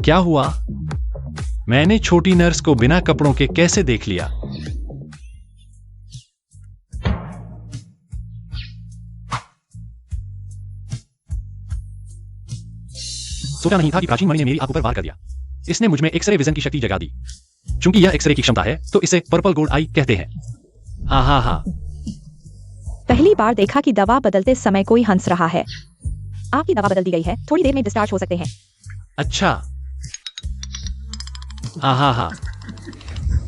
क्या हुआ? मैंने छोटी नर्स को बिना कपड़ों के कैसे देख लिया? सोचा नहीं था कि प्राचीन मणि ने मेरी आंखों पर वार कर दिया। इसने मुझ में एक्सरे विजन की शक्ति जगा दी। चूंकि यह एक्सरे की क्षमता है तो इसे पर्पल गोल्ड आई कहते हैं। हा हा हा। पहली बार देखा कि दवा बदलते समय कोई हंस रहा है। आपकी दवा बदल दी गई है, थोड़ी देर में डिस्चार्ज हो सकते हैं। अच्छा। हा हा हा।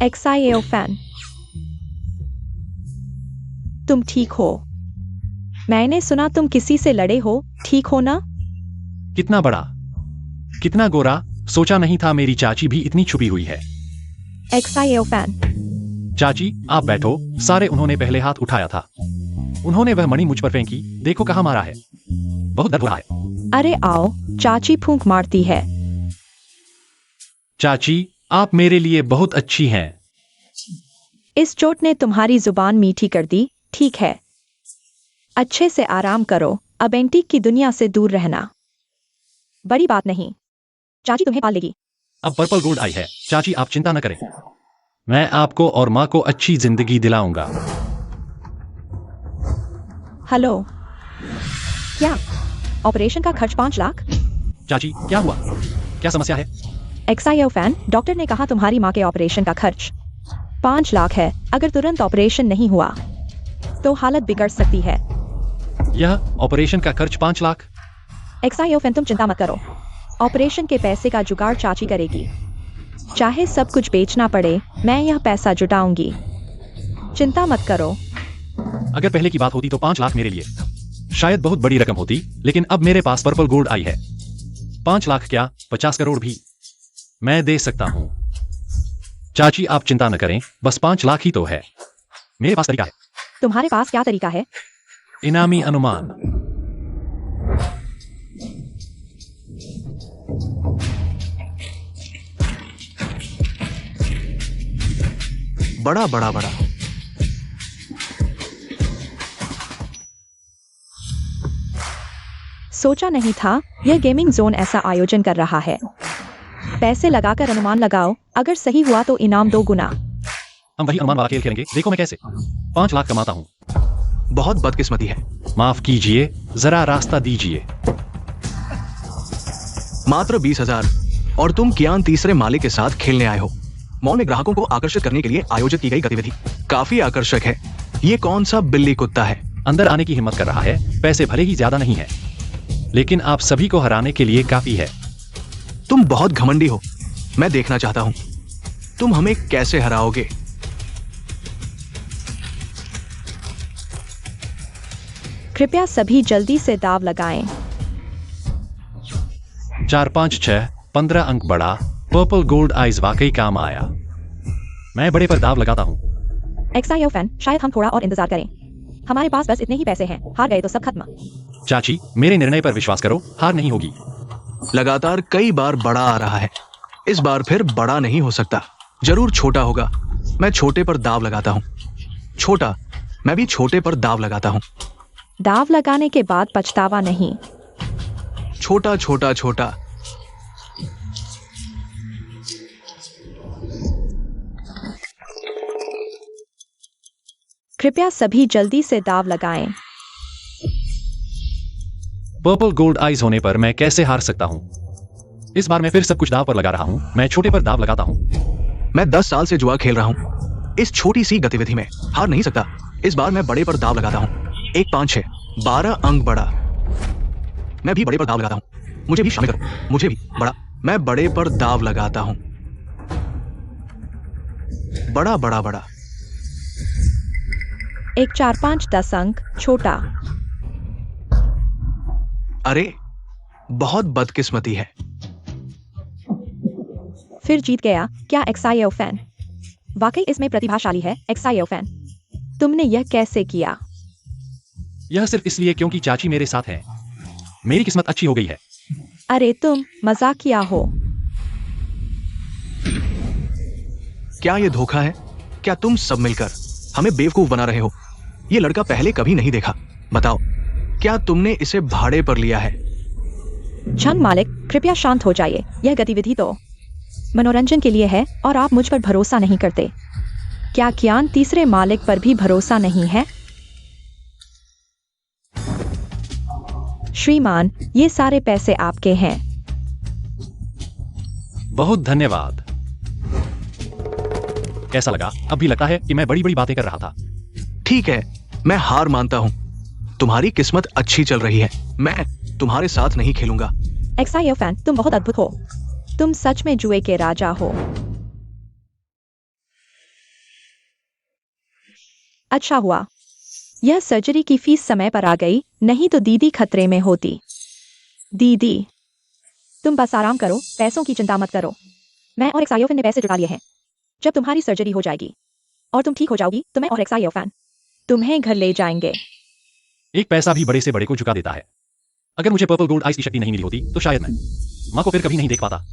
XIAO फैन, तुम ठीक हो? मैंने सुना तुम किसी से लड़े हो, ठीक हो ना? कितना बड़ा, कितना गोरा, सोचा नहीं था मेरी चाची भी इतनी छुपी हुई है। XIAO फैन, चाची आप बैठो। सारे उन्होंने पहले हाथ उठाया था। उन्होंने वह मणि मुझ पर फेंकी। देखो कहाँ मारा है। बहुत दर्द हो रहा है। अरे आओ, चाची फूंक मारती है। चाची आप मेरे लिए बहुत अच्छी हैं। इस चोट ने तुम्हारी जुबान मीठी कर दी, ठीक है। अच्छे से आराम करो, अब एंटीक की दुनिया से दूर रहना। बड़ी बात नहीं, चाची तुम्हें पाल लेगी। अब पर्पल गोल्ड आई है। चाची आप चिंता न करें। मैं आपको और माँ को अच्छी जिंदगी दिलाऊंगा। हेलो, क्या ऑपरेशन का खर्च 5 लाख? चाची क्या हुआ? क्या समस्या है? XIAO फैन, डॉक्टर ने कहा तुम्हारी माँ के ऑपरेशन का खर्च 5 लाख है। अगर तुरंत ऑपरेशन नहीं हुआ तो हालत बिगड़ सकती है। यह ऑपरेशन का खर्च 5 लाख? XIAO फैन, तुम चिंता मत करो। ऑपरेशन के पैसे का जुगाड़ चाची करेगी। चाहे सब कुछ बेचना पड़े, मैं यह पैसा जुटाऊंगी। चिंता मत करो। अगर पहले की बात होती तो 5 लाख मेरे लिए शायद बहुत बड़ी रकम होती, लेकिन अब मेरे पास पर्पल गोल्ड आई है। 5 लाख क्या, 50 करोड़ भी मैं दे सकता हूं। चाची आप चिंता न करें, बस 5 लाख ही तो है। मेरे पास तरीका है। तुम्हारे पास क्या तरीका है? इनामी अनुमान। बड़ा बड़ा बड़ा। सोचा नहीं था यह गेमिंग जोन ऐसा आयोजन कर रहा है। पैसे लगाकर अनुमान लगाओ, अगर सही हुआ तो इनाम 2 गुना। हम वही अनुमान वाला खेल खेलेंगे। देखो मैं कैसे 5 लाख कमाता हूं। बहुत बदकिस्मती है। माफ कीजिए, जरा रास्ता दीजिए। मात्र 20,000 और तुम कियान तीसरे मालिक के साथ खेलने आए हो। मॉल में ग्राहकों को आकर्षित करने के लिए आयोजित की गई गतिविधि काफी आकर्षक है। ये कौन सा बिल्ली कुत्ता है? अंदर आने की हिम्मत कर रहा है। पैसे भले ही ज्यादा नहीं है, लेकिन आप सभी को हराने के लिए काफी है। तुम बहुत घमंडी हो। मैं देखना चाहता हूं तुम हमें कैसे हराओगे। कृपया सभी जल्दी से दाव लगाएं। 4 5 6 15 अंक बड़ा। पर्पल गोल्ड आइज वाकई काम आया। मैं बड़े पर दाव लगाता हूं। XIAO फैन, शायद हम थोड़ा और इंतजार करें। हमारे पास बस इतने ही पैसे हैं, हार गए तो सब खत्म। चाची मेरे निर्णय पर विश्वास करो, हार नहीं होगी। लगातार कई बार बड़ा आ रहा है। इस बार फिर बड़ा नहीं हो सकता, जरूर छोटा होगा। मैं छोटे पर दाव लगाता हूं। छोटा, मैं भी छोटे पर दाव लगाता हूं। दाव लगाने के बाद पछतावा नहीं। छोटा छोटा छोटा। कृपया सभी जल्दी से दाव लगाएं। पर्पल गोल्ड आइज होने पर मैं कैसे हार सकता हूं? इस बार मैं फिर सब कुछ दाव पर लगा रहा हूं। मैं छोटे पर दाव लगाता हूं। मैं 10 साल से जुआ खेल रहा हूं। इस छोटी सी गतिविधि में हार नहीं सकता। इस बार मैं बड़े पर दाव लगाता हूं। 1 5 6 12 अंक बड़ा। मैं भी बड़े पर दाव लगाता हूं। मुझे भी शामिल करो। मुझे भी बड़ा। मैं बड़े पर दाव लगाता हूं। बड़ा बड़ा बड़ा। 1 4 5 10 अंक छोटा। अरे बहुत बदकिस्मती है। फिर जीत गया क्या XIAO फैन? वाकई इसमें प्रतिभाशाली है XIAO फैन। तुमने यह कैसे किया? यह सिर्फ इसलिए क्योंकि चाची मेरे साथ है। मेरी किस्मत अच्छी हो गई है। अरे तुम मजाकिया हो। क्या यह धोखा है? क्या तुम सब मिलकर हमें बेवकूफ बना रहे हो? यह लड़का पहले कभी नहीं देखा। बताओ, क्या तुमने इसे भाड़े पर लिया है? क्षण मालिक, कृपया शांत हो जाइए। यह गतिविधि तो मनोरंजन के लिए है और आप मुझ पर भरोसा नहीं करते। क्या कियान तीसरे मालिक पर भी भरोसा नहीं है? श्रीमान, ये सारे पैसे आपके हैं। बहुत धन्यवाद। कैसा लगा? अब भी लगता है कि मैं बड़ी बड़ी बातें कर रहा था। ठीक है, मैं हार मानता हूँ। तुम्हारी किस्मत अच्छी चल रही है। मैं तुम्हारे साथ नहीं खेलूंगा। एक्साइयो फैन, तुम बहुत अद्भुत हो। तुम सच में जुए के राजा हो। अच्छा हुआ यह सर्जरी की फीस समय पर आ गई, नहीं तो दीदी खतरे में होती। दीदी, तुम बस आराम करो, पैसों की चिंता मत करो। मैं और एक्साइयो फैन ने पैसे जुटा लिए हैं। जब तुम्हारी सर्जरी हो जाएगी और तुम ठीक हो जाओगी तो मैं और एक्साइयो फैन तुम्हें घर ले जाएंगे। एक पैसा भी बड़े से बड़े को झुका देता है। अगर मुझे पर्पल गोल्ड आइस की शक्ति नहीं मिली होती तो शायद मैं माँ को फिर कभी नहीं देख पाता।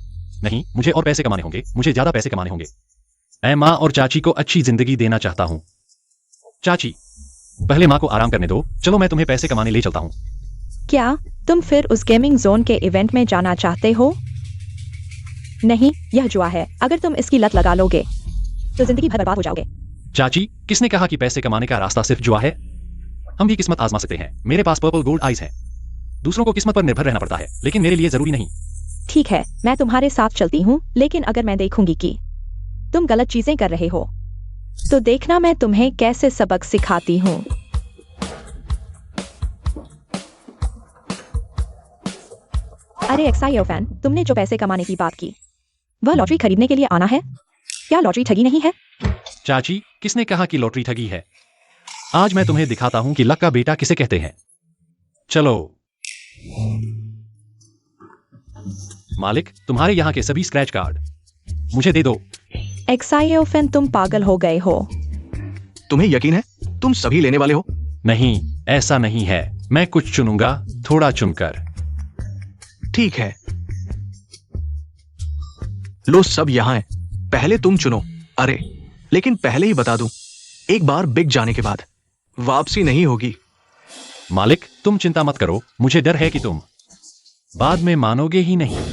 नहीं, मुझे और पैसे कमाने होंगे, मुझे ज्यादा पैसे कमाने होंगे। मैं माँ और चाची को अच्छी जिंदगी देना चाहता हूँ। चाची, पहले माँ को आराम करने दो। चलो मैं तुम्हें पैसे कमाने ले चलता हूँ। क्या तुम फिर उस गेमिंग जोन के इवेंट में जाना चाहते हो? नहीं, यह जुआ है। अगर तुम इसकी लत लगा लोगे तो जिंदगी भर बर्बाद हो जाओगे। चाची, किसने कहा कि पैसे कमाने का रास्ता सिर्फ जुआ है? हम भी किस्मत आजमा सकते हैं। मेरे पास पर्पल गोल्ड आइस है। दूसरों को किस्मत पर निर्भर रहना पड़ता है, लेकिन मेरे लिए जरूरी नहीं। ठीक है, मैं तुम्हारे साथ चलती हूँ, लेकिन अगर मैं देखूंगी कि तुम गलत चीजें कर रहे हो तो देखना मैं तुम्हें कैसे सबक सिखाती हूँ। अरे एक्साइयो फैन, तुमने जो पैसे कमाने की बात की वह लॉटरी खरीदने के लिए आना है? क्या लॉटरी ठगी नहीं है? चाची, किसने कहा कि लॉटरी ठगी है? आज मैं तुम्हें दिखाता हूं कि लक का बेटा किसे कहते हैं। चलो। मालिक, तुम्हारे यहाँ के सभी स्क्रैच कार्ड मुझे दे दो। एक्साइयो फैन, तुम पागल हो गए हो। तुम्हें यकीन है तुम सभी लेने वाले हो? नहीं, ऐसा नहीं है। मैं कुछ चुनूंगा, थोड़ा चुनकर। ठीक है, लो सब यहां है। पहले तुम चुनो। अरे, लेकिन पहले ही बता दूं, एक बार बिक जाने के बाद वापसी नहीं होगी। मालिक, तुम चिंता मत करो। मुझे डर है कि तुम बाद में मानोगे ही नहीं।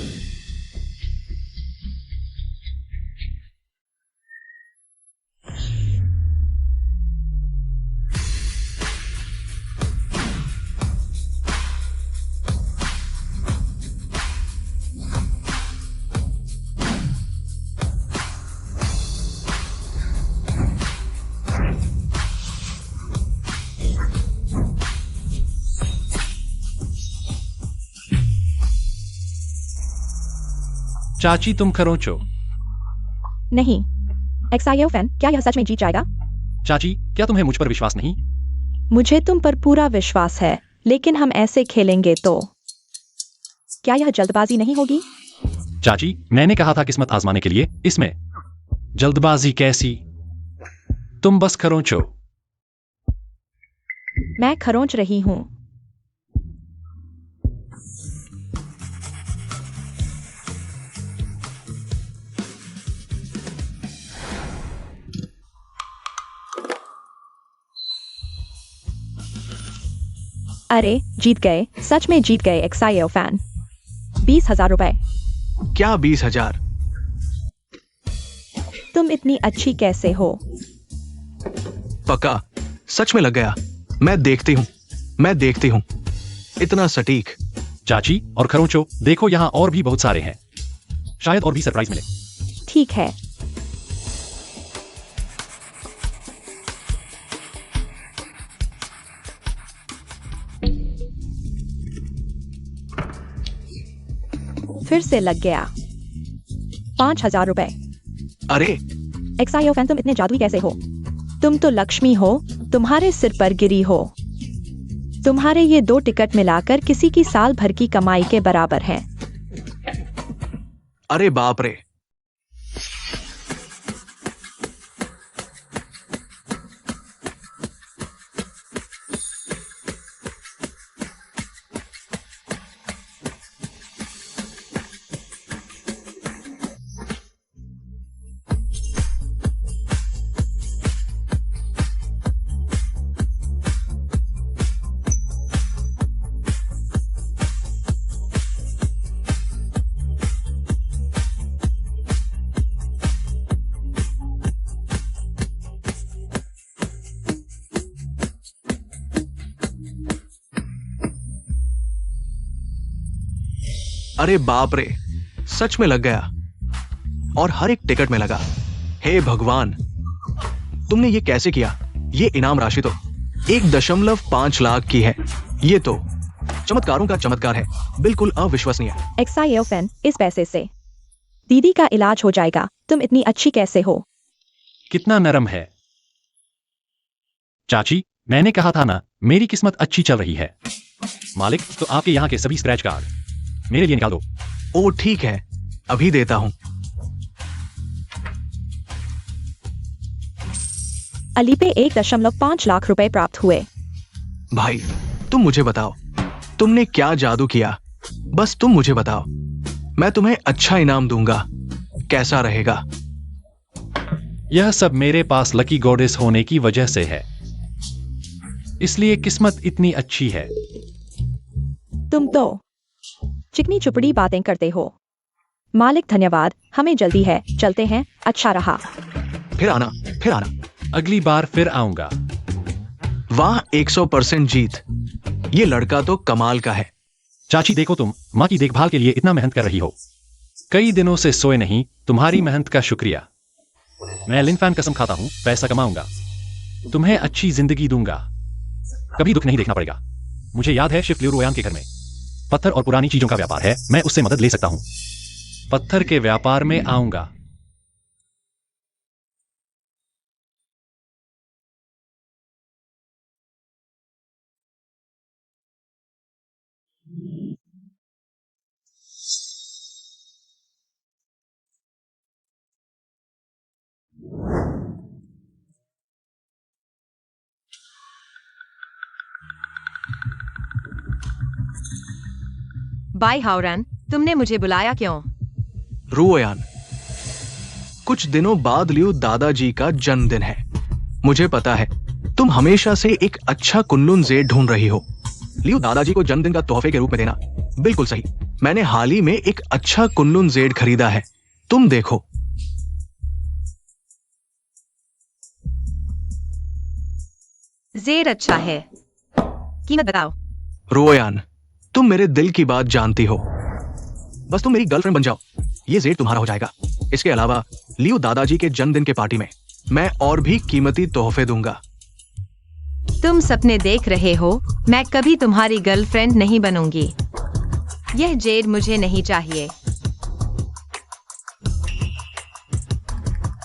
चाची, तुम खरोंचो। नहीं, एक्साइयो फैन, क्या यह सच में जीत जाएगा? चाची, क्या तुम्हें मुझ पर विश्वास नहीं? मुझे तुम पर पूरा विश्वास है, लेकिन हम ऐसे खेलेंगे तो क्या यह जल्दबाजी नहीं होगी? चाची, मैंने कहा था किस्मत आजमाने के लिए। इसमें जल्दबाजी कैसी? तुम बस खरोंचो। मैं खरोंच रही हूँ। अरे, जीत गए, सच में जीत गए एक्साइयो फैन। 20,000 रुपए। क्या 20,000? तुम इतनी अच्छी कैसे हो? पक्का, सच में लग गया। मैं देखती हूँ। इतना सटीक। चाची और खरोंचो, देखो यहाँ और भी बहुत सारे हैं। शायद और भी सरप्राइज मिले। ठीक है। फिर से लग गया। 5,000 रुपए। अरे, एक्साइयो फैन, तुम इतने जादुई कैसे हो? तुम तो लक्ष्मी हो, तुम्हारे सिर पर गिरी हो। तुम्हारे ये 2 टिकट मिलाकर किसी की साल भर की कमाई के बराबर हैं। अरे बाप रे। अरे बाप रे, सच में लग गया, और हर एक टिकट में लगा। हे भगवान, तुमने ये कैसे किया? ये इनाम राशि तो 1.5 लाख की है। ये तो चमत्कारों का चमत्कार है, बिल्कुल अविश्वसनीय। XIOFN, इस पैसे से दीदी का इलाज हो जाएगा। तुम इतनी अच्छी कैसे हो? कितना नरम है। चाची, मैंने कहा था ना, मेरी किस्मत अच्छी चल रही है। मालिक, तो आपके यहाँ के सभी स्क्रैच कार्ड मेरे लिए निकाल दो। ओ ठीक है, अभी देता हूं। अली पे 1.5 लाख रुपए प्राप्त हुए। भाई, तुम मुझे बताओ, तुमने क्या जादू किया? बस तुम मुझे बताओ, मैं तुम्हें अच्छा इनाम दूंगा। कैसा रहेगा? यह सब मेरे पास लकी गॉडेस होने की वजह से है, इसलिए किस्मत इतनी अच्छी है। तुम तो चिकनी चुपड़ी बातें करते हो। मालिक धन्यवाद, हमें जल्दी है, चलते हैं। अच्छा रहा। फिर आना, फिर आना। अगली बार फिर आऊंगा। वाह, 100% जीत। ये लड़का तो कमाल का है। चाची देखो, तुम माँ की देखभाल के लिए इतना मेहनत कर रही हो, कई दिनों से सोए नहीं। तुम्हारी मेहनत का शुक्रिया। मैं लिनफैन कसम खाता हूं, पैसा कमाऊंगा, तुम्हें अच्छी जिंदगी दूंगा, कभी दुख नहीं देखना पड़ेगा। मुझे याद है शिफ्ट ल्यूरोयान के घर में पत्थर और पुरानी चीजों का व्यापार है, मैं उससे मदद ले सकता हूं। पत्थर के व्यापार में आऊंगा। बाई हावरन, तुमने मुझे बुलाया क्यों? रुओयान, कुछ दिनों बाद लियो दादाजी का जन्मदिन है। मुझे पता है तुम हमेशा से एक अच्छा कुनलुन जेड ढूंढ रही हो। लियो दादाजी को जन्मदिन का तोहफे के रूप में देना, बिल्कुल सही। मैंने हाल ही में एक अच्छा कुनलुन जेड खरीदा है, तुम देखो। जेड अच्छा है, कीमत बताओ। रुओयान, तुम मेरे दिल की बात जानती हो, बस तुम मेरी गर्लफ्रेंड बन जाओ, ये जेड तुम्हारा हो जाएगा। इसके अलावा लियो दादाजी के जन्मदिन के पार्टी में मैं और भी कीमती तोहफे दूंगा। तुम सपने देख रहे हो, मैं कभी तुम्हारी गर्लफ्रेंड नहीं बनूंगी। यह जेड मुझे नहीं चाहिए।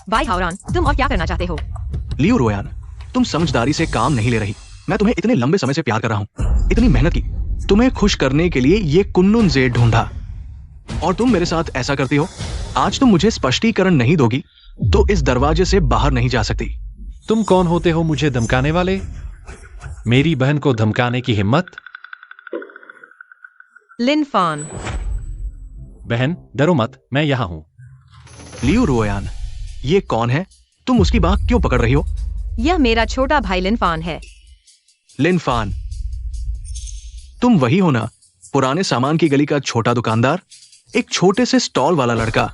बाई हावरन, तुम और क्या करना चाहते हो? लियो रुओयान, तुम समझदारी से काम नहीं ले रही। मैं तुम्हें इतने लंबे समय से प्यार कर रहा हूं, इतनी मेहनत की, तुम्हें खुश करने के लिए ये कुनलुन जेड ढूंढा, और तुम मेरे साथ ऐसा करती हो। आज तुम मुझे स्पष्टीकरण नहीं दोगी तो इस दरवाजे से बाहर नहीं जा सकती। तुम कौन होते हो मुझे धमकाने वाले? मेरी बहन को धमकाने की हिम्मत? लिनफॉन। बहन डरो मत, मैं यहां हूं। लियो रुओयान, ये कौन है? तुम उसकी बात क्यों पकड़ रही हो? यह मेरा छोटा भाई लिनफॉन है। लिनफान, तुम वही हो ना, पुराने सामान की गली का छोटा दुकानदार, एक छोटे से स्टॉल वाला लड़का।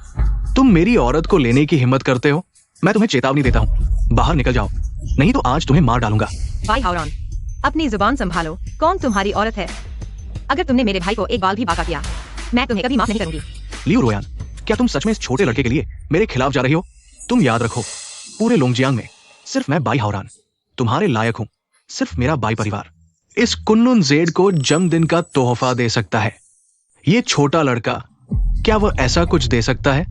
तुम मेरी औरत को लेने की हिम्मत करते हो? मैं तुम्हें चेतावनी देता हूं, बाहर निकल जाओ, नहीं तो आज तुम्हें मार डालूंगा। बाई हावरन, अपनी जुबान संभालो। कौन तुम्हारी औरत है? अगर तुमने मेरे भाई को एक बाल भी बाका किया, मैं तुम्हें कभी माफ नहीं करूंगी। लियो रुओयान, क्या तुम सच में इस छोटे लड़के के लिए मेरे खिलाफ जा रही हो? तुम याद रखो, पूरे लोंगजियांग में सिर्फ मैं बाई हावरन तुम्हारे लायक हूं, सिर्फ मेरा बाई परिवार इस कुनलुन जेड को जन्मदिन का तोहफा दे सकता है। ये छोटा लड़का, क्या वह ऐसा कुछ दे सकता है?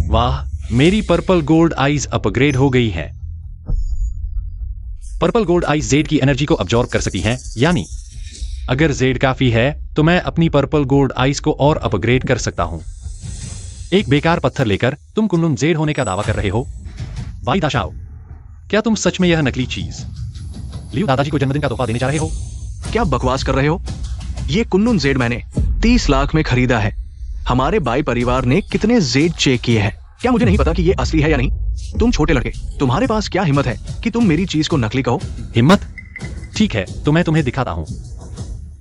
वाह, मेरी पर्पल गोल्ड आईज अपग्रेड हो गई है। पर्पल गोल्ड आईज जेड की एनर्जी को अब्जॉर्ब कर सकती हैं, यानी अगर जेड काफी है तो मैं अपनी पर्पल गोल्ड आईज को और अपग्रेड कर सकता हूं। एक बेकार पत्थर लेकर तुम कुनलुन जेड होने का दावा कर रहे हो? भाई दाशाओ, क्या तुम सच में यह नकली चीज लियो दादाजी को जन्मदिन का तोहफा देने जा रहे हो? क्या बकवास कर रहे हो? ये कुनलुन जेड मैंने 30 लाख में खरीदा है। हमारे बाई परिवार ने कितने जेड चेक किए हैं, क्या मुझे नहीं पता कि ये असली है या नहीं? तुम छोटे लड़के, तुम्हारे पास क्या हिम्मत है कि तुम मेरी चीज को नकली कहो? हिम्मत? ठीक है, तो मैं तुम्हें दिखाता हूं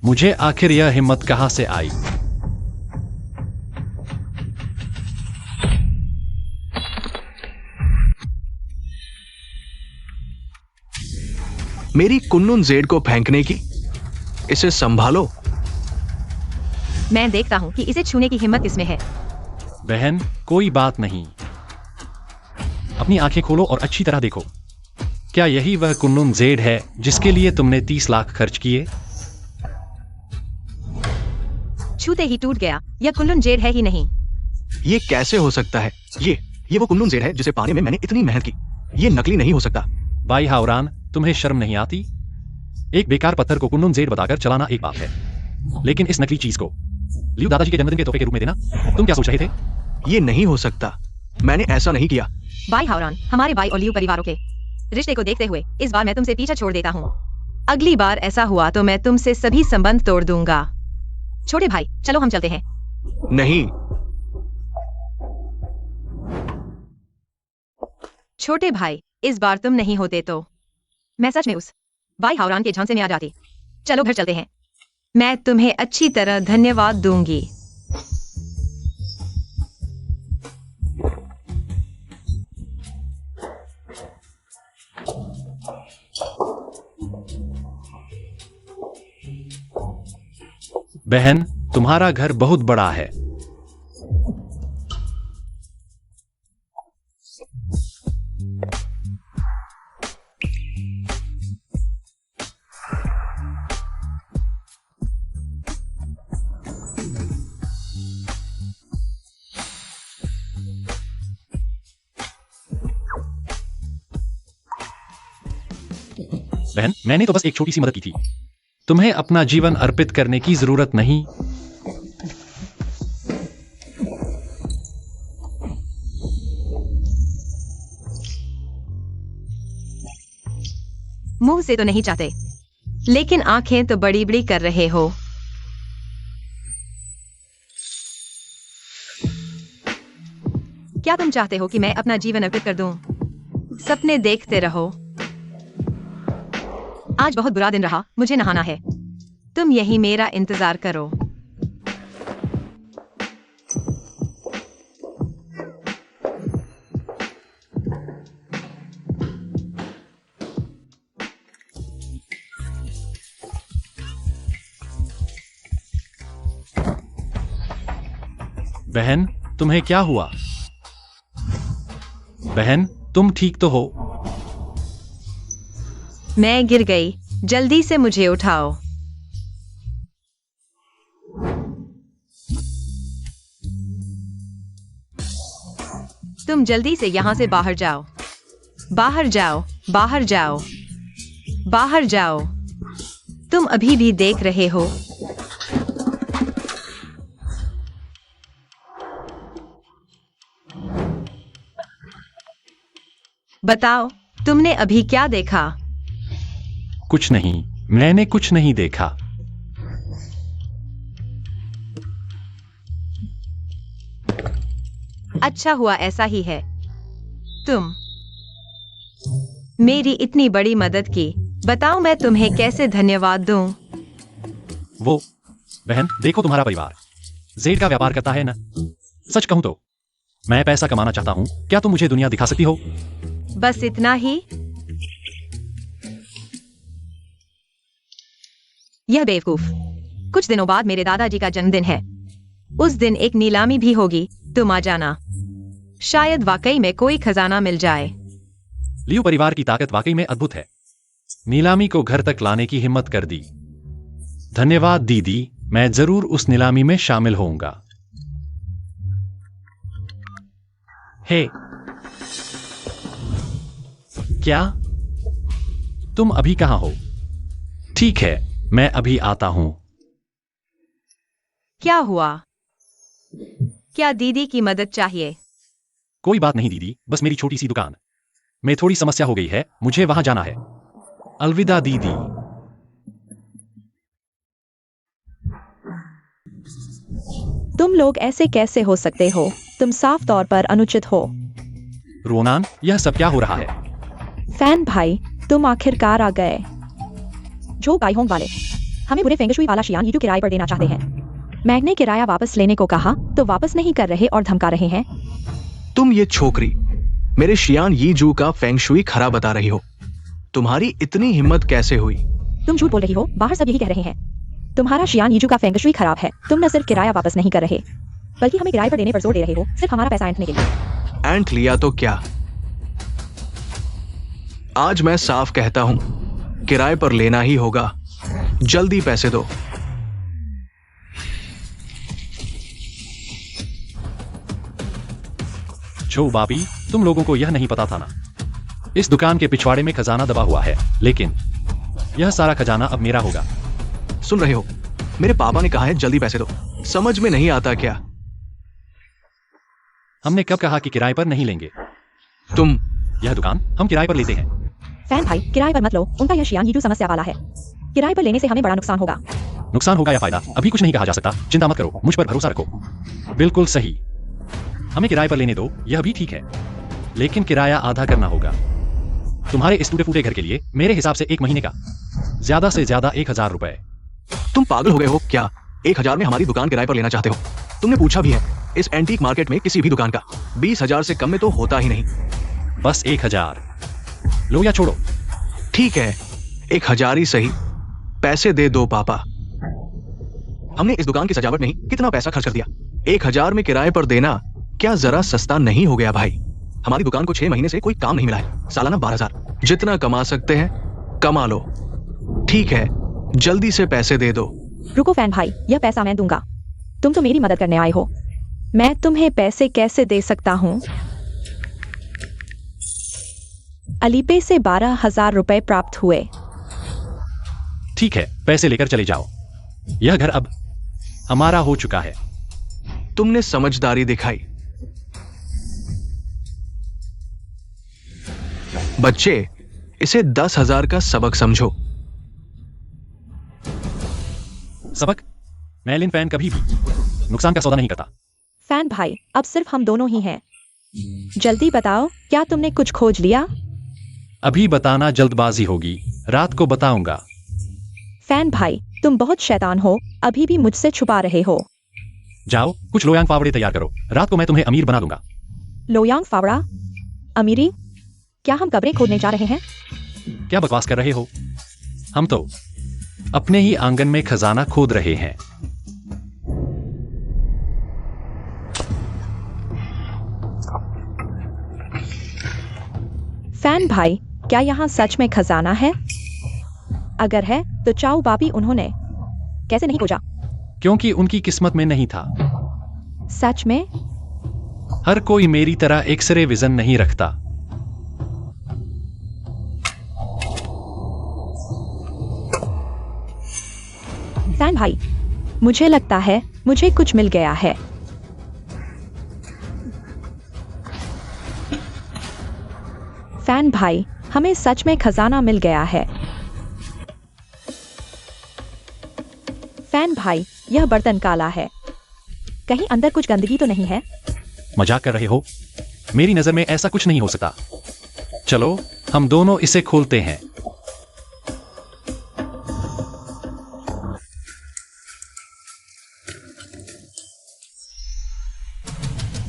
मुझे आखिर यह हिम्मत कहां से आई। मेरी कुन्नुन जेड को फेंकने की? इसे संभालो। मैं देखता हूँ कि इसे छूने की हिम्मत किसमें है। बहन, कोई बात नहीं। अपनी आंखें खोलो और अच्छी तरह देखो। क्या यही वह कुन्नुन जेड है जिसके लिए तुमने 30 लाख खर्च किए? छूते ही टूट गया। यह कुल्लून जेड है ही नहीं। ये कैसे हो सकता है? ये वो कुन्नुन जेड है जिसे पाने में मैंने इतनी मेहनत की। ये नकली नहीं हो सकता। भाई हावरान, तुम्हें शर्म नहीं आती? एक बेकार पत्थर को कुन्नुन जेड बताकर चलाना एक बात है, लेकिन इस नकली चीज को लियू दादाजी के जन्मदिन के तोहफे के रूप में देना, तुम क्या सोच रहे थे? ये नहीं हो सकता। मैंने ऐसा नहीं किया। बाई हावरान, हमारे बाई और लियू परिवारों के रिश्ते को देखते हुए इस बार मैं तुमसे पीछा छोड़ देता हूँ। अगली बार ऐसा हुआ तो मैं तुमसे सभी संबंध तोड़ दूंगा। छोटे भाई, चलो हम चलते हैं। नहीं। छोटे भाई, इस बार तुम नहीं होते तो मैं सच में उस बाई हावरान के झांसे में आ जाती। चलो घर चलते हैं। मैं तुम्हें अच्छी तरह धन्यवाद दूंगी। बहन, तुम्हारा घर बहुत बड़ा है। बहन, मैंने तो बस एक छोटी सी मदद की थी। तुम्हें अपना जीवन अर्पित करने की जरूरत नहीं। मुंह से तो नहीं चाहते, लेकिन आंखें तो बड़ी बड़ी कर रहे हो। क्या तुम चाहते हो कि मैं अपना जीवन अर्पित कर दूं? सपने देखते रहो। आज बहुत बुरा दिन रहा, मुझे नहाना है। तुम यही मेरा इंतजार करो। बहन, तुम्हें क्या हुआ? बहन, तुम ठीक तो हो? मैं गिर गई। जल्दी से मुझे उठाओ। तुम जल्दी से यहां से बाहर जाओ। बाहर जाओ, बाहर जाओ, बाहर जाओ। तुम अभी भी देख रहे हो? बताओ, तुमने अभी क्या देखा? कुछ नहीं, मैंने कुछ नहीं देखा। अच्छा हुआ ऐसा ही है। तुम मेरी इतनी बड़ी मदद की। बताओ मैं तुम्हें कैसे धन्यवाद दूं? वो बहन, देखो तुम्हारा परिवार जेड का व्यापार करता है ना। सच कहूं तो मैं पैसा कमाना चाहता हूं। क्या तुम मुझे दुनिया दिखा सकती हो? बस इतना ही? यह बेवकूफ। कुछ दिनों बाद मेरे दादाजी का जन्मदिन है। उस दिन एक नीलामी भी होगी, तुम आ जाना। शायद वाकई में कोई खजाना मिल जाए। लियू परिवार की ताकत वाकई में अद्भुत है। नीलामी को घर तक लाने की हिम्मत कर दी। धन्यवाद दीदी, मैं जरूर उस नीलामी में शामिल होऊंगा। हे, क्या तुम अभी कहां हो? ठीक है, मैं अभी आता हूं। क्या हुआ? क्या दीदी की मदद चाहिए? कोई बात नहीं दीदी, बस मेरी छोटी सी दुकान में थोड़ी समस्या हो गई है, मुझे वहां जाना है। अलविदा दीदी। तुम लोग ऐसे कैसे हो सकते हो? तुम साफ तौर पर अनुचित हो। रोनान, यह सब क्या हो रहा है? फैन भाई, तुम आखिरकार आ गए। जो गाइहोंग वाले हमें पूरे फेंगशुई वाला शियान यीटू किराए पर देना चाहते हैं। मैग ने किराया वापस लेने को कहा तो वापस नहीं कर रहे और धमका रहे हैं। तुम ये छोकरी मेरे शियान यीजू का फेंगशुई खराब बता रही हो। तुम्हारी इतनी हिम्मत कैसे हुई? तुम झूठ बोल रही हो, बाहर सब यही कह रहे हैं। तुम्हारा शियान यीजू का फेंगशुई खराब है। तुम न सिर्फ किराया वापस नहीं कर रहे, बल्कि हमें किराए पर देने पर जोर दे रहे हो, सिर्फ हमारा पैसा ऐंठने के लिए। ऐंठ लिया तो क्या? आज मैं साफ कहता हूं, किराए पर लेना ही होगा। जल्दी पैसे दो। छो बापी, तुम लोगों को यह नहीं पता था ना, इस दुकान के पिछवाड़े में खजाना दबा हुआ है, लेकिन यह सारा खजाना अब मेरा होगा। सुन रहे हो? मेरे पापा ने कहा है जल्दी पैसे दो। समझ में नहीं आता क्या? हमने कब कहा कि किराए पर नहीं लेंगे? तुम यह दुकान हम किराए पर लेते हैं। फैन भाई, किराए पर मत लो, उनका यह शियान यीजू समस्या वाला है। किराए पर लेने से हमें बड़ा नुकसान होगा। नुकसान होगा या फायदा अभी कुछ नहीं कहा जा सकता। चिंता मत करो, मुझ पर भरोसा रखो। बिल्कुल सही, हमें किराए पर लेने दो, यह भी ठीक है, लेकिन किराया आधा करना होगा। तुम्हारे इस टूटे फूटे घर के लिए मेरे हिसाब से 1 महीने का, ज्यादा से ज्यादा 1000 रुपए। तुम पागल हो गए हो क्या? 1000 में हमारी दुकान किराए पर लेना चाहते हो? तुमने पूछा भी है? इस एंटीक मार्केट में किसी भी दुकान का 20,000 से कम में तो होता ही नहीं। बस 1000 लो या छोड़ो। ठीक है, 1000 ही सही। पैसे दे दो पापा। हमने इस दुकान की सजावट में ही कितना पैसा खर्च कर दिया। 1000 में किराए पर देना क्या जरा सस्ता नहीं हो गया भाई? हमारी दुकान को 6 महीने से कोई काम नहीं मिला है। सालाना 12,000। जितना कमा सकते हैं कमा लो। ठीक है, जल्दी से पैसे दे दो। रुको फैन भाई, यह पैसा मैं दूंगा। तुम तो मेरी मदद करने आए हो। मैं तुम्हें पैसे कैसे दे सकता हूँ? अलीपे से 12,000 रुपए प्राप्त हुए। ठीक है, पैसे लेकर चले जाओ। यह घर अब हमारा हो चुका है। तुमने समझदारी दिखाई। बच्चे, इसे 10,000 का सबक समझो। सबक? मैं लिन फैन कभी भी नुकसान का सौदा नहीं करता। फैन भाई, अब सिर्फ हम दोनों ही हैं। जल्दी बताओ, क्या तुमने कुछ खोज लिया? अभी बताना जल्दबाजी होगी, रात को बताऊंगा। फैन भाई, तुम बहुत शैतान हो, अभी भी मुझसे छुपा रहे हो। जाओ, कुछ लोयांग फावड़े तैयार करो, रात को मैं तुम्हें अमीर बना दूंगा। लोयांग फावड़ा? अमीरी? क्या हम कब्रें खोदने जा रहे हैं? क्या बकवास कर रहे हो? हम तो अपने ही आंगन में खजाना खोद रहे हैं। फैन भाई, क्या यहाँ सच में खजाना है? अगर है तो चाऊ बापी उन्होंने कैसे नहीं खोजा? क्योंकि उनकी किस्मत में नहीं था। सच में? हर कोई मेरी तरह एक्सरे विजन नहीं रखता। फैन भाई, मुझे लगता है मुझे कुछ मिल गया है। फैन भाई, हमें सच में खजाना मिल गया है। फैन भाई, यह बर्तन काला है, कहीं अंदर कुछ गंदगी तो नहीं है? मजाक कर रहे हो? मेरी नजर में ऐसा कुछ नहीं हो सकता। चलो, हम दोनों इसे खोलते हैं।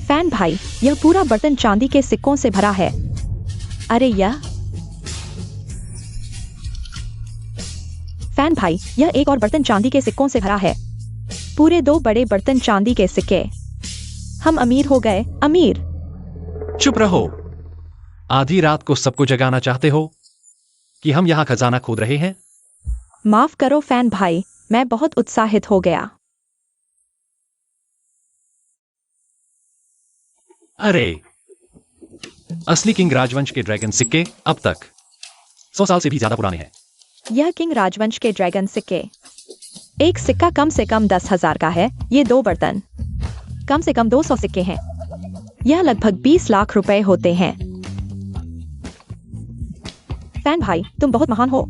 फैन भाई, यह पूरा बर्तन चांदी के सिक्कों से भरा है। अरे यह फैन भाई, यह एक और बर्तन चांदी के सिक्कों से भरा है। पूरे 2 बड़े बर्तन चांदी के सिक्के। हम अमीर हो गए, अमीर। चुप रहो। आधी रात को सबको जगाना चाहते हो कि हम यहां खजाना खोद रहे हैं? माफ करो फैन भाई, मैं बहुत उत्साहित हो गया। अरे, असली किंग राजवंश के ड्रैगन सिक्के अब तक 100 साल से भी ज्यादा पुराने हैं। यह किंग राजवंश के ड्रैगन सिक्के। एक सिक्का कम से कम 10,000 का है। ये 2 बर्तन कम से कम 200 सिक्के हैं। यह लगभग 20 लाख रुपए होते हैं। फैन भाई, तुम बहुत महान हो।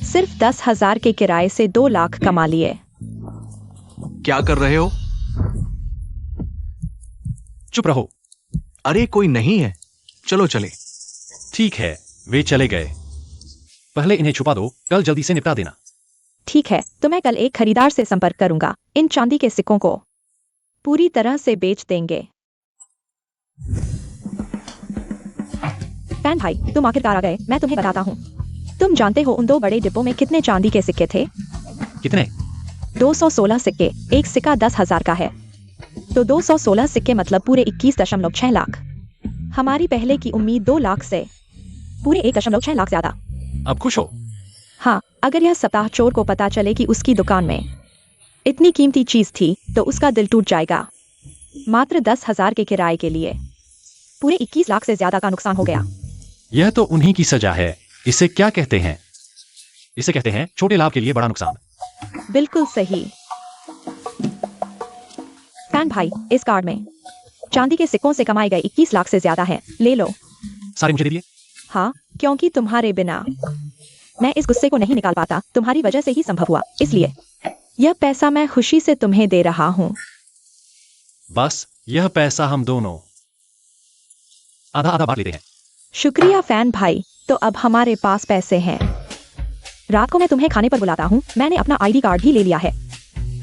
सिर्फ 10,000 के किराए से 2 लाख कमा लिए। क्या कर रहे हो? चुप रहो। अरे कोई नहीं है, चलो चले। ठीक है, वे चले गए। पहले इन्हें छुपा दो, कल जल्दी से निपटा देना। ठीक है, तो मैं कल एक खरीदार से संपर्क करूंगा। इन चांदी के सिक्कों को पूरी तरह से बेच देंगे। फैन भाई, तुम आखिरकार आ गए। मैं तुम्हें बताता हूँ। तुम जानते हो उन 2 बड़े डिब्बों में कितने चांदी के सिक्के थे? कितने? 216 सिक्के। एक सिक्का 10,000 का है, तो 216 सिक्के मतलब पूरे 21.6 लाख। हमारी पहले की उम्मीद 2 लाख से पूरे 1.6 लाख ज्यादा। अब खुश हो? हाँ, अगर यह सप्ताह चोर को पता चले कि उसकी दुकान में इतनी कीमती चीज थी तो उसका दिल टूट जाएगा। मात्र 10,000 के किराए के लिए पूरे 21 लाख से ज्यादा का नुकसान हो गया। यह तो उन्हीं की सजा है। इसे क्या कहते हैं? इसे कहते हैं छोटे लाभ के लिए बड़ा नुकसान। बिल्कुल सही। फैन भाई, इस कार्ड में चांदी के सिक्कों से कमाए गए 21 लाख से ज्यादा है। ले लो। सारे मुझे दे दिए? हाँ, क्योंकि तुम्हारे बिना मैं इस गुस्से को नहीं निकाल पाता। तुम्हारी वजह से ही संभव हुआ, इसलिए यह पैसा मैं खुशी से तुम्हें दे रहा हूँ। बस यह पैसा हम दोनों आधा आधा बांट लेते हैं। शुक्रिया फैन भाई। तो अब हमारे पास पैसे हैं। रात को मैं तुम्हें खाने पर बुलाता हूँ। मैंने अपना आईडी कार्ड भी ले लिया है।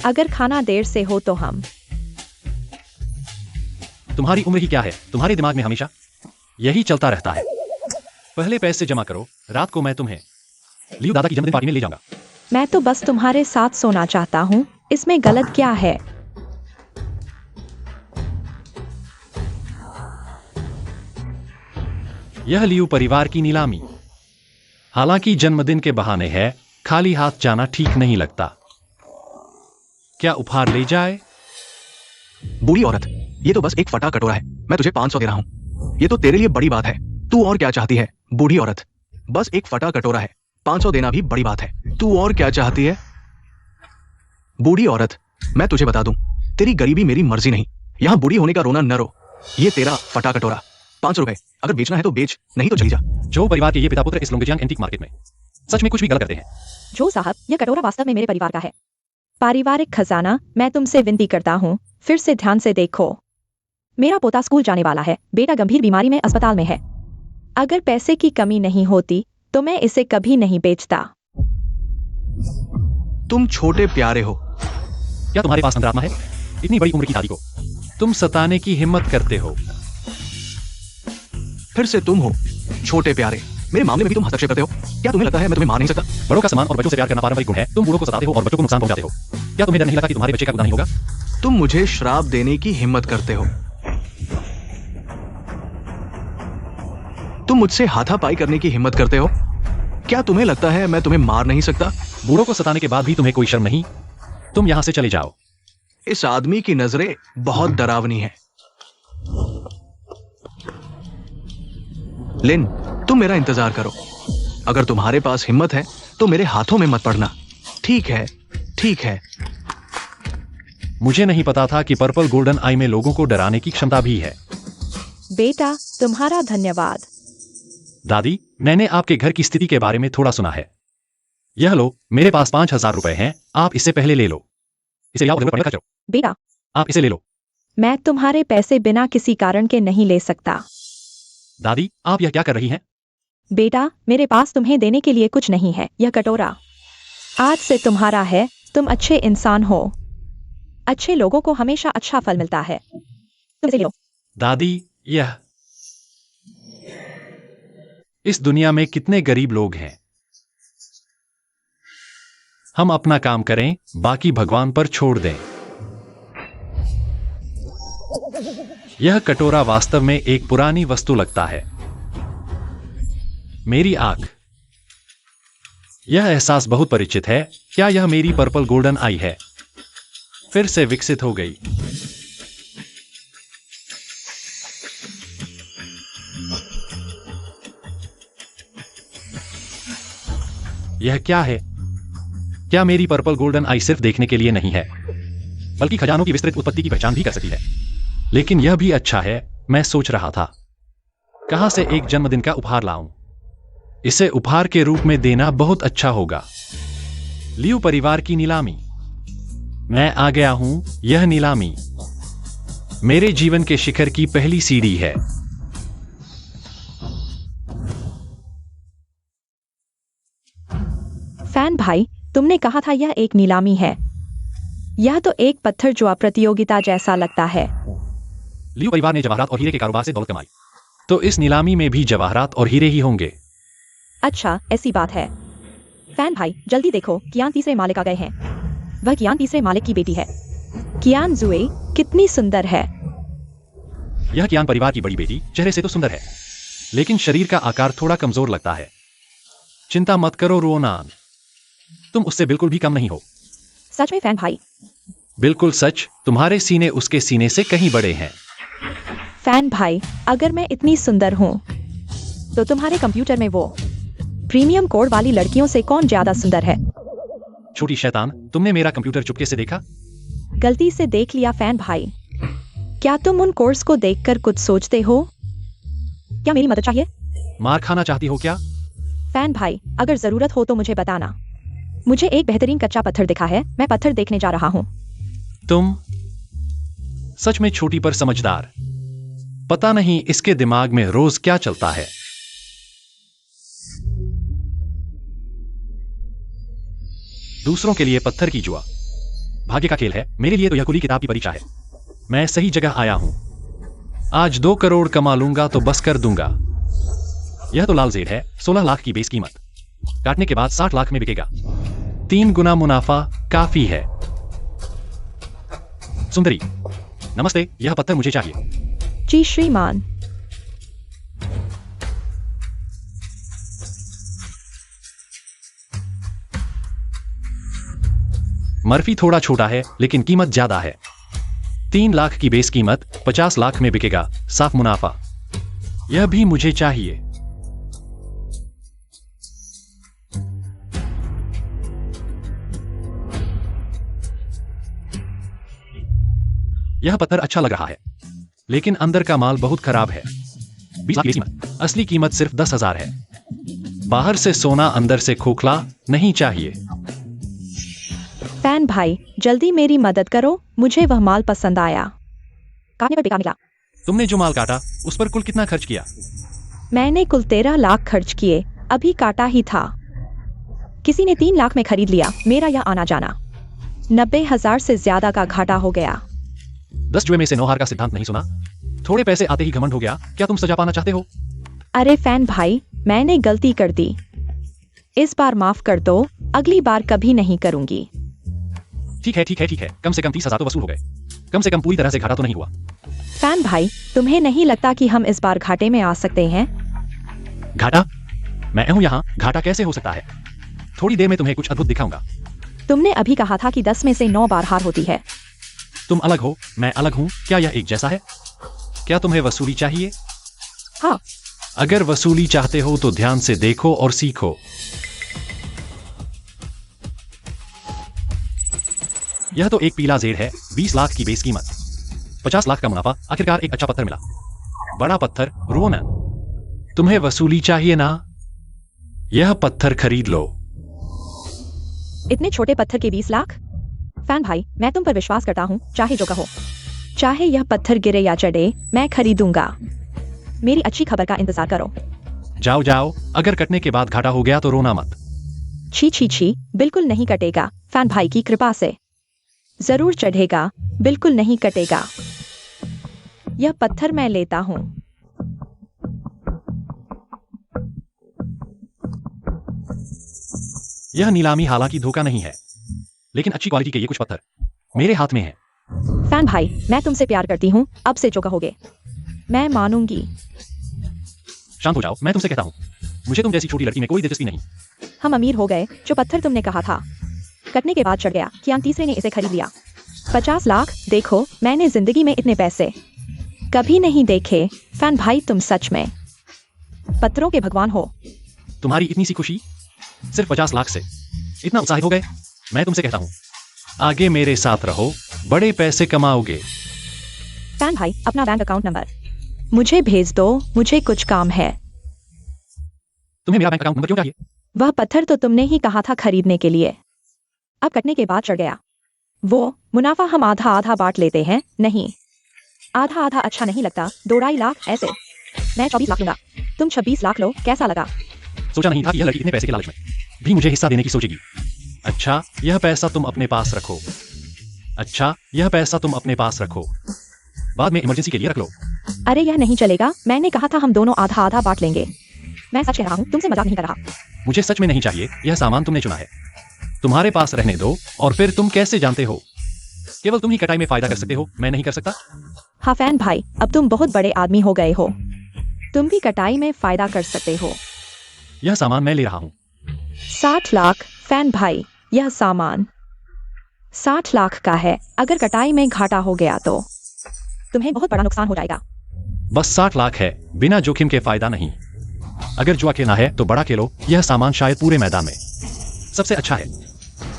अगर खाना देर से हो तो हम तुम्हारी उम्र ही क्या है? तुम्हारे दिमाग में हमेशा यही चलता रहता है। पहले पैसे जमा करो, रात को मैं तुम्हें लियो दादा की जन्मदिन पार्टी में ले जाऊंगा। मैं तो बस तुम्हारे साथ सोना चाहता हूँ। इसमें गलत क्या है? यह लियो परिवार की नीलामी। हालांकि जन्मदिन के बहाने है, खाली हाथ जाना ठीक नहीं लगता। क्या उपहार ले जाए? बूढ़ी औरत, ये तो बस एक फटा कटोरा है। मैं तुझे 500 दे रहा हूँ। ये तो तेरे लिए बड़ी बात है। तू और क्या चाहती है? बूढ़ी औरत, बस एक फटा कटोरा है। 500 देना भी बड़ी बात है। तू और क्या चाहती है? बूढ़ी औरत, मैं तुझे बता दूं, तेरी गरीबी मेरी मर्जी नहीं। यहाँ बूढ़ी होने का रोना न रो। ये तेरा फटा कटोरा 500 रुपए। अगर बेचना है तो बेच, नहीं तो चली जा। जो परिवार के ये पिता पुत्र इस लोंगेजियांग एंटीक मार्केट में सच में कुछ भी गलत करते हैं। जो साहब, यह कटोरा वास्तव में मेरे परिवार का है। पारिवारिक खजाना। मैं तुमसे विनती करता हूँ, फिर से ध्यान से देखो। मेरा पोता स्कूल जाने वाला है। बेटा गंभीर बीमारी में अस्पताल में है। अगर पैसे की कमी नहीं होती तो मैं इसे कभी नहीं बेचता। तुम छोटे प्यारे हो। क्या तुम्हारे पास अंतरात्मा है? इतनी बड़ी उम्र की दादी को तुम सताने की हिम्मत करते हो। फिर से तुम हो छोटे प्यारे। मेरे मामले में भी तुम हस्तक्षेप करते हो। क्या तुम्हें लगता है मैं तुम्हें मार नहीं सकता? बड़ों का सम्मान और बच्चों से प्यार करना पारंपरिक गुण है। तुम बूढ़ों को सताते हो और बच्चों को नुकसान पहुंचाते हो। क्या तुम्हें डर नहीं लगता कि तुम्हारे बच्चे का गुनाह नहीं होगा? तुम मुझे श्राप देने की हिम्मत करते हो। तुम मुझसे हाथापाई करने की हिम्मत करते हो। क्या तुम्हें लगता है मैं तुम्हें मार नहीं सकता? बूढ़ों को सताने के बाद भी तुम्हें कोई शर्म नहीं? तुम यहां से चले जाओ। इस आदमी की नजरें बहुत डरावनी है। लिन, तुम मेरा इंतजार करो। अगर तुम्हारे पास हिम्मत है तो मेरे हाथों में मत पड़ना। ठीक है, ठीक है। मुझे नहीं पता था कि पर्पल गोल्डन आई में लोगों को डराने की क्षमता भी है। बेटा, तुम्हारा धन्यवाद। दादी, मैंने आपके घर की स्थिति के बारे में थोड़ा सुना है। यह लो, मेरे पास 5,000 रुपए हैं। आप इससे पहले ले लो। इसे लाओ, जरूरत पड़ने खर्च करो। बेटा, आप इसे ले लो। मैं तुम्हारे पैसे बिना किसी कारण के नहीं ले सकता। दादी, आप यह क्या कर रही हैं? बेटा, मेरे पास तुम्हें देने के लिए कुछ नहीं है। यह कटोरा आज से तुम्हारा है। तुम अच्छे इंसान हो। अच्छे लोगों को हमेशा अच्छा फल मिलता है। तुम इसे लो। दादी, यह इस दुनिया में कितने गरीब लोग हैं। हम अपना काम करें, बाकी भगवान पर छोड़ दें। यह कटोरा वास्तव में एक पुरानी वस्तु लगता है। मेरी आंख। यह एहसास बहुत परिचित है। क्या यह मेरी पर्पल गोल्डन आई है? फिर से विकसित हो गई। यह क्या है? क्या मेरी पर्पल गोल्डन आई सिर्फ देखने के लिए नहीं है, बल्कि खजानों की विस्तृत उत्पत्ति की पहचान भी कर सकती है? लेकिन यह भी अच्छा है। मैं सोच रहा था कहां से एक जन्मदिन का उपहार लाऊं। इसे उपहार के रूप में देना बहुत अच्छा होगा। लियो परिवार की नीलामी। मैं आ गया हूं। यह नीलामी मेरे जीवन के शिखर की पहली सीढ़ी है। फैन भाई, तुमने कहा था यह एक नीलामी है। यह तो एक पत्थर जुआ प्रतियोगिता जैसा लगता है। लियो परिवार ने जवाहरात और हीरे के कारोबार से दौलत कमाई, तो इस नीलामी में भी जवाहरात और हीरे ही होंगे। अच्छा ऐसी बात है। फैन भाई जल्दी देखो, कियान तीसरे माले का गए हैं। वह कियान तीसरे मालिक की बेटी है। कियान जुए कितनी सुंदर है। यह कियान परिवार की बड़ी बेटी चेहरे से तो सुंदर है, लेकिन शरीर का आकार थोड़ा कमजोर लगता है। चिंता मत करो रोनान, तुम उससे बिल्कुल भी कम नहीं हो। सच में फैन भाई? बिल्कुल सच, तुम्हारे सीने उसके सीने से कहीं बड़े हैं। फैन भाई अगर मैं इतनी सुंदर हूँ तो तुम्हारे कंप्यूटर में वो प्रीमियम कोड वाली लड़कियों से कौन ज्यादा सुंदर है? छोटी शैतान, तुमने मेरा कंप्यूटर चुपके से देखा? गलती से देख लिया फैन भाई। क्या तुम उन कोर्स को देखकर कुछ सोचते हो? क्या मेरी मदद चाहिए? मार खाना चाहती हो क्या? फैन भाई अगर जरूरत हो तो मुझे बताना। मुझे एक बेहतरीन कच्चा पत्थर दिखा है, मैं पत्थर देखने जा रहा हूँ। तुम सच में छोटी पर समझदार। पता नहीं इसके दिमाग में रोज क्या चलता है। दूसरों के लिए पत्थर की जुआ भाग्य का खेल है, मेरे लिए तो यह खुली किताब की परीक्षा है। मैं सही जगह आया हूं। आज 2 करोड़ कमा लूंगा तो बस कर दूंगा। यह तो लाल जेड है, 16 लाख की बेस कीमत, काटने के बाद 60 लाख में बिकेगा। 3 गुना मुनाफा काफी है। सुंदरी नमस्ते, यह पत्थर मुझे चाहिए। जी श्रीमान। मर्फी थोड़ा छोटा है लेकिन कीमत ज्यादा है। 3 लाख की बेस कीमत, 50 लाख में बिकेगा, साफ मुनाफा। यह भी मुझे चाहिए। यह पत्थर अच्छा लग रहा है, लेकिन अंदर का माल बहुत खराब है। 20 लाख की कीमत, असली कीमत सिर्फ 10,000 है। बाहर से सोना, अंदर से खोखला नहीं चाहिए। फैन भाई जल्दी मेरी मदद करो, मुझे वह माल पसंद आया। काटने पर बेकार निकला। तुमने जो माल काटा उस पर कुल कितना खर्च किया? मैंने कुल 13 लाख खर्च किए, अभी काटा ही था। किसी ने 3 लाख में खरीद लिया, मेरा यह आना जाना 90,000 से ज्यादा का घाटा हो गया। 10 जुए में से 9 हार का सिद्धांत नहीं सुना? थोड़े पैसे आते ही घमंड हो गया। क्या तुम सजा पाना चाहते हो? अरे फैन भाई मैंने गलती कर दी, इस बार माफ कर दो, अगली बार कभी नहीं करूंगी। ठीक है, कम से कम 30,000 तो वसूल हो गए। कम से कम पूरी तरह से घाटा तो नहीं हुआ। फैन भाई तुम्हें नहीं लगता कि हम इस बार घाटे में आ सकते हैं? घाटा? मैं हूं यहाँ, घाटा कैसे हो सकता है? थोड़ी देर में तुम्हें कुछ अद्भुत दिखाऊंगा। तुमने अभी कहा था कि 10 में से 9 बार हार होती है। तुम अलग हो, मैं अलग हूं, क्या यह एक जैसा है? क्या तुम्हें वसूली चाहिए? हाँ। अगर वसूली चाहते हो तो ध्यान से देखो और सीखो। यह तो एक पीला जेड है, 20 लाख की बेस कीमत, 50 लाख का मुनाफा। आखिरकार एक अच्छा पत्थर मिला, बड़ा पत्थर। रोनन तुम्हें वसूली चाहिए ना? यह पत्थर खरीद लो। इतने छोटे पत्थर के 20 लाख? फैन भाई मैं तुम पर विश्वास करता हूँ, चाहे जो कहो। चाहे यह पत्थर गिरे या चढ़े, मैं खरीदूंगा। मेरी अच्छी खबर का इंतजार करो। जाओ जाओ, अगर कटने के बाद घाटा हो गया तो रोना मत। छी छी छी, बिल्कुल नहीं कटेगा, फैन भाई की कृपा से। जरूर चढ़ेगा, बिल्कुल नहीं कटेगा। यह पत्थर मैं लेता हूँ। यह नीलामी हालांकि धोखा नहीं है, लेकिन अच्छी क्वालिटी के ये कुछ पत्थर मेरे हाथ में है। फैन भाई मैं तुमसे प्यार करती हूँ, अब से जो कहोगे मैं मानूंगी। शांत हो जाओ, मैं तुमसे कहता हूँ, मुझे तुम जैसी छोटी लड़की में कोई दिलचस्पी नहीं। हम अमीर हो गए, जो पत्थर तुमने कहा था कटने के बाद चढ़ गया। कियान तीसरे ने इसे खरीद लिया। 50 लाख, देखो मैंने जिंदगी में इतने पैसे कभी नहीं देखे। फैन भाई तुम सच में पत्थरों के भगवान हो। तुम्हारी इतनी सी खुशी सिर्फ 50 लाख से इतना उत्साहित हो गए? मैं तुमसे कहता हूँ, आगे मेरे साथ रहो, बड़े पैसे कमाओगे। फैन भाई अपना बैंक अकाउंट नंबर मुझे भेज दो, मुझे कुछ काम है। तुम्हें मेरा बैंक अकाउंट नंबर क्यों चाहिए? वह पत्थर तो तुमने ही कहा था खरीदने के लिए, अब कटने के बाद चढ़ गया। वो मुनाफा हम आधा आधा बांट लेते हैं। नहीं, आधा आधा अच्छा नहीं लगता। 2.5 लाख ऐसे। मैं 24 लाख लूंगा, तुम 26 लाख लो, कैसा लगा? सोचा नहीं था कि यह लड़की इतने पैसे के लालच में भी मुझे हिस्सा देने की सोचेगी। अच्छा यह पैसा तुम अपने पास रखो। अच्छा यह पैसा तुम अपने पास रखो, बाद में इमरजेंसी के लिए रख लो। अरे यह नहीं चलेगा, मैंने कहा था हम दोनों आधा आधा बांट लेंगे। मैं सच कह रहा हूँ, तुमसे मजाक नहीं कर रहा। मुझे सच में नहीं चाहिए, यह सामान तुमने चुना है। तुम्हारे पास रहने दो। और फिर तुम कैसे जानते हो? केवल तुम ही कटाई में फायदा कर सकते हो, मैं नहीं कर सकता। हाँ फैन भाई, अब तुम बहुत बड़े आदमी हो गए हो, तुम भी कटाई में फायदा कर सकते हो। यह सामान मैं ले रहा हूँ। 60 लाख। फैन भाई, यह सामान 60 लाख का है। अगर कटाई में घाटा हो गया तो तुम्हें बहुत बड़ा नुकसान हो जाएगा। बस 60 लाख है, बिना जोखिम के फायदा नहीं। अगर जुआ खेलना है तो बड़ा खेलो, यह सामान शायद पूरे मैदान में सबसे अच्छा है।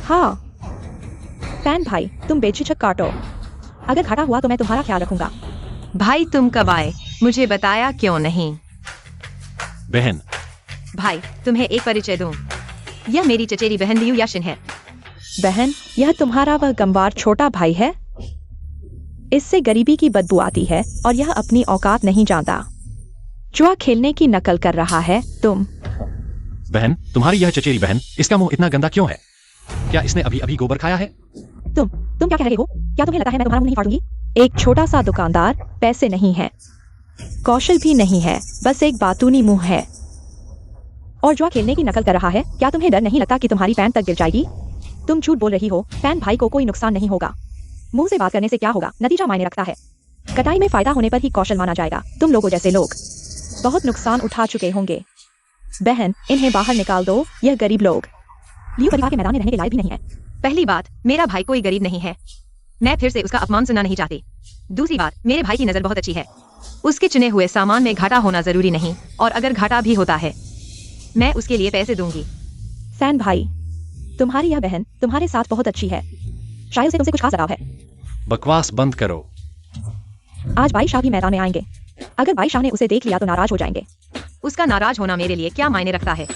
हाँ फैन भाई, तुम बेझिझक काटो। अगर घाटा हुआ तो मैं तुम्हारा ख्याल रखूंगा। भाई तुम कब आए, मुझे बताया क्यों नहीं? बहन, भाई तुम्हें एक परिचय दूं, यह मेरी चचेरी बहन लियू याशिन है। बहन, यह तुम्हारा वह गंवार छोटा भाई है। इससे गरीबी की बदबू आती है और यह अपनी औकात नहीं जानता। जुआ खेलने की नकल कर रहा है। तुम बहन, तुम्हारी यह चचेरी बहन, इसका मुंह इतना गंदा क्यों है? क्या इसने अभी अभी गोबर खाया है? तुम क्या कह रहे हो? क्या तुम्हें लगता है मैं तुम्हारा मुंह नहीं फाड़ूंगी? एक छोटा सा दुकानदार, पैसे नहीं है, कौशल भी नहीं है, बस एक बातूनी मुंह है और जुआ खेलने की नकल कर रहा है। क्या तुम्हें डर नहीं लगता कि तुम्हारी पैंट तक गिर जाएगी? तुम झूठ बोल रही हो। फैन भाई को कोई नुकसान नहीं होगा। मुंह से बात करने से क्या होगा, नतीजा मायने रखता है। कटाई में फायदा होने पर ही कौशल माना जाएगा। तुम लोगों जैसे लोग बहुत नुकसान उठा चुके होंगे। बहन, इन्हें बाहर निकाल दो, यह गरीब लोग लियू परिवार के मैदान में रहने के लायक भी नहीं है। पहली बात, मेरा भाई कोई गरीब नहीं है, मैं फिर से उसका अपमान सुनना नहीं चाहती। दूसरी बात, मेरे भाई की नजर बहुत अच्छी है, उसके चुने हुए सामान में घाटा होना जरूरी नहीं, और अगर घाटा भी होता है मैं उसके लिए पैसे दूंगी। फैन भाई, तुम्हारी यह बहन तुम्हारे साथ बहुत अच्छी है, शायद उसे तुमसे कुछ खास लगाव है। बकवास बंद करो। आज भाई शाह भी मैदान में आएंगे। अगर भाई शाह ने उसे देख लिया तो नाराज हो जाएंगे। उसका नाराज होना मेरे लिए क्या मायने रखता है?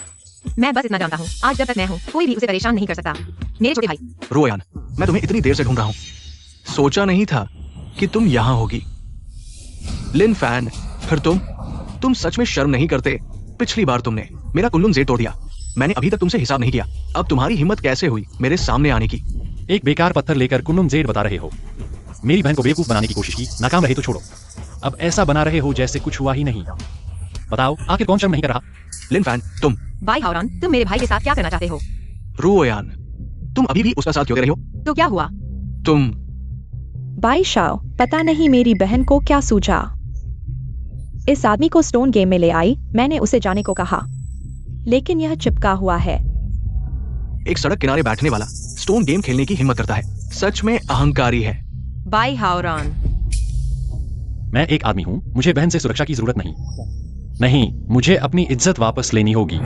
मैं बस इतना जानता हूँ, आज जब तक मैं हूँ कोई भी उसे परेशान नहीं कर सकता। मेरे छोटे भाई। रोयान, मैं तुम्हें इतनी देर से ढूंढ रहा हूँ, सोचा नहीं था कि तुम यहाँ होगी। लिन फैन, फिर तुम सच में शर्म नहीं करते? पिछली बार तुमने मेरा कुल्लुन जेड तोड़ दिया, मैंने अभी तक तुमसे हिसाब नहीं किया। अब तुम्हारी हिम्मत कैसे हुई मेरे सामने आने की? एक बेकार पत्थर लेकर कुन्नुन जेड बता रहे हो। मेरी बहन को बेवकूफ बनाने की कोशिश की, नाकाम रहे तो छोड़ो। अब ऐसा बना रहे हो जैसे कुछ हुआ ही नहीं। बताओ, आखिर कौन शर्म नहीं कर रहा? लिन फैन, तुम। भाई हावरान, तुम मेरे भाई के साथ क्या करना चाहते हो? रोयान, तुम अभी भी उसका साथ क्यों दे रही हो? तो क्या हुआ? तुम। भाई शाह, पता नहीं मेरी बहन को क्या सूझा। इस आदमी को स्टोन गेम में ले आई, मैंने उसे जाने को कहा, लेकिन यह चिपका हुआ है। एक सड़क किनारे बैठने वाला स्टोन गेम खेलने की हिम्मत करता है, सच में अहंकारी है। भाई हावरान, मैं एक आदमी हूँ, मुझे बहन से सुरक्षा की जरूरत नहीं। नहीं, मुझे अपनी इज्जत वापस लेनी होगी।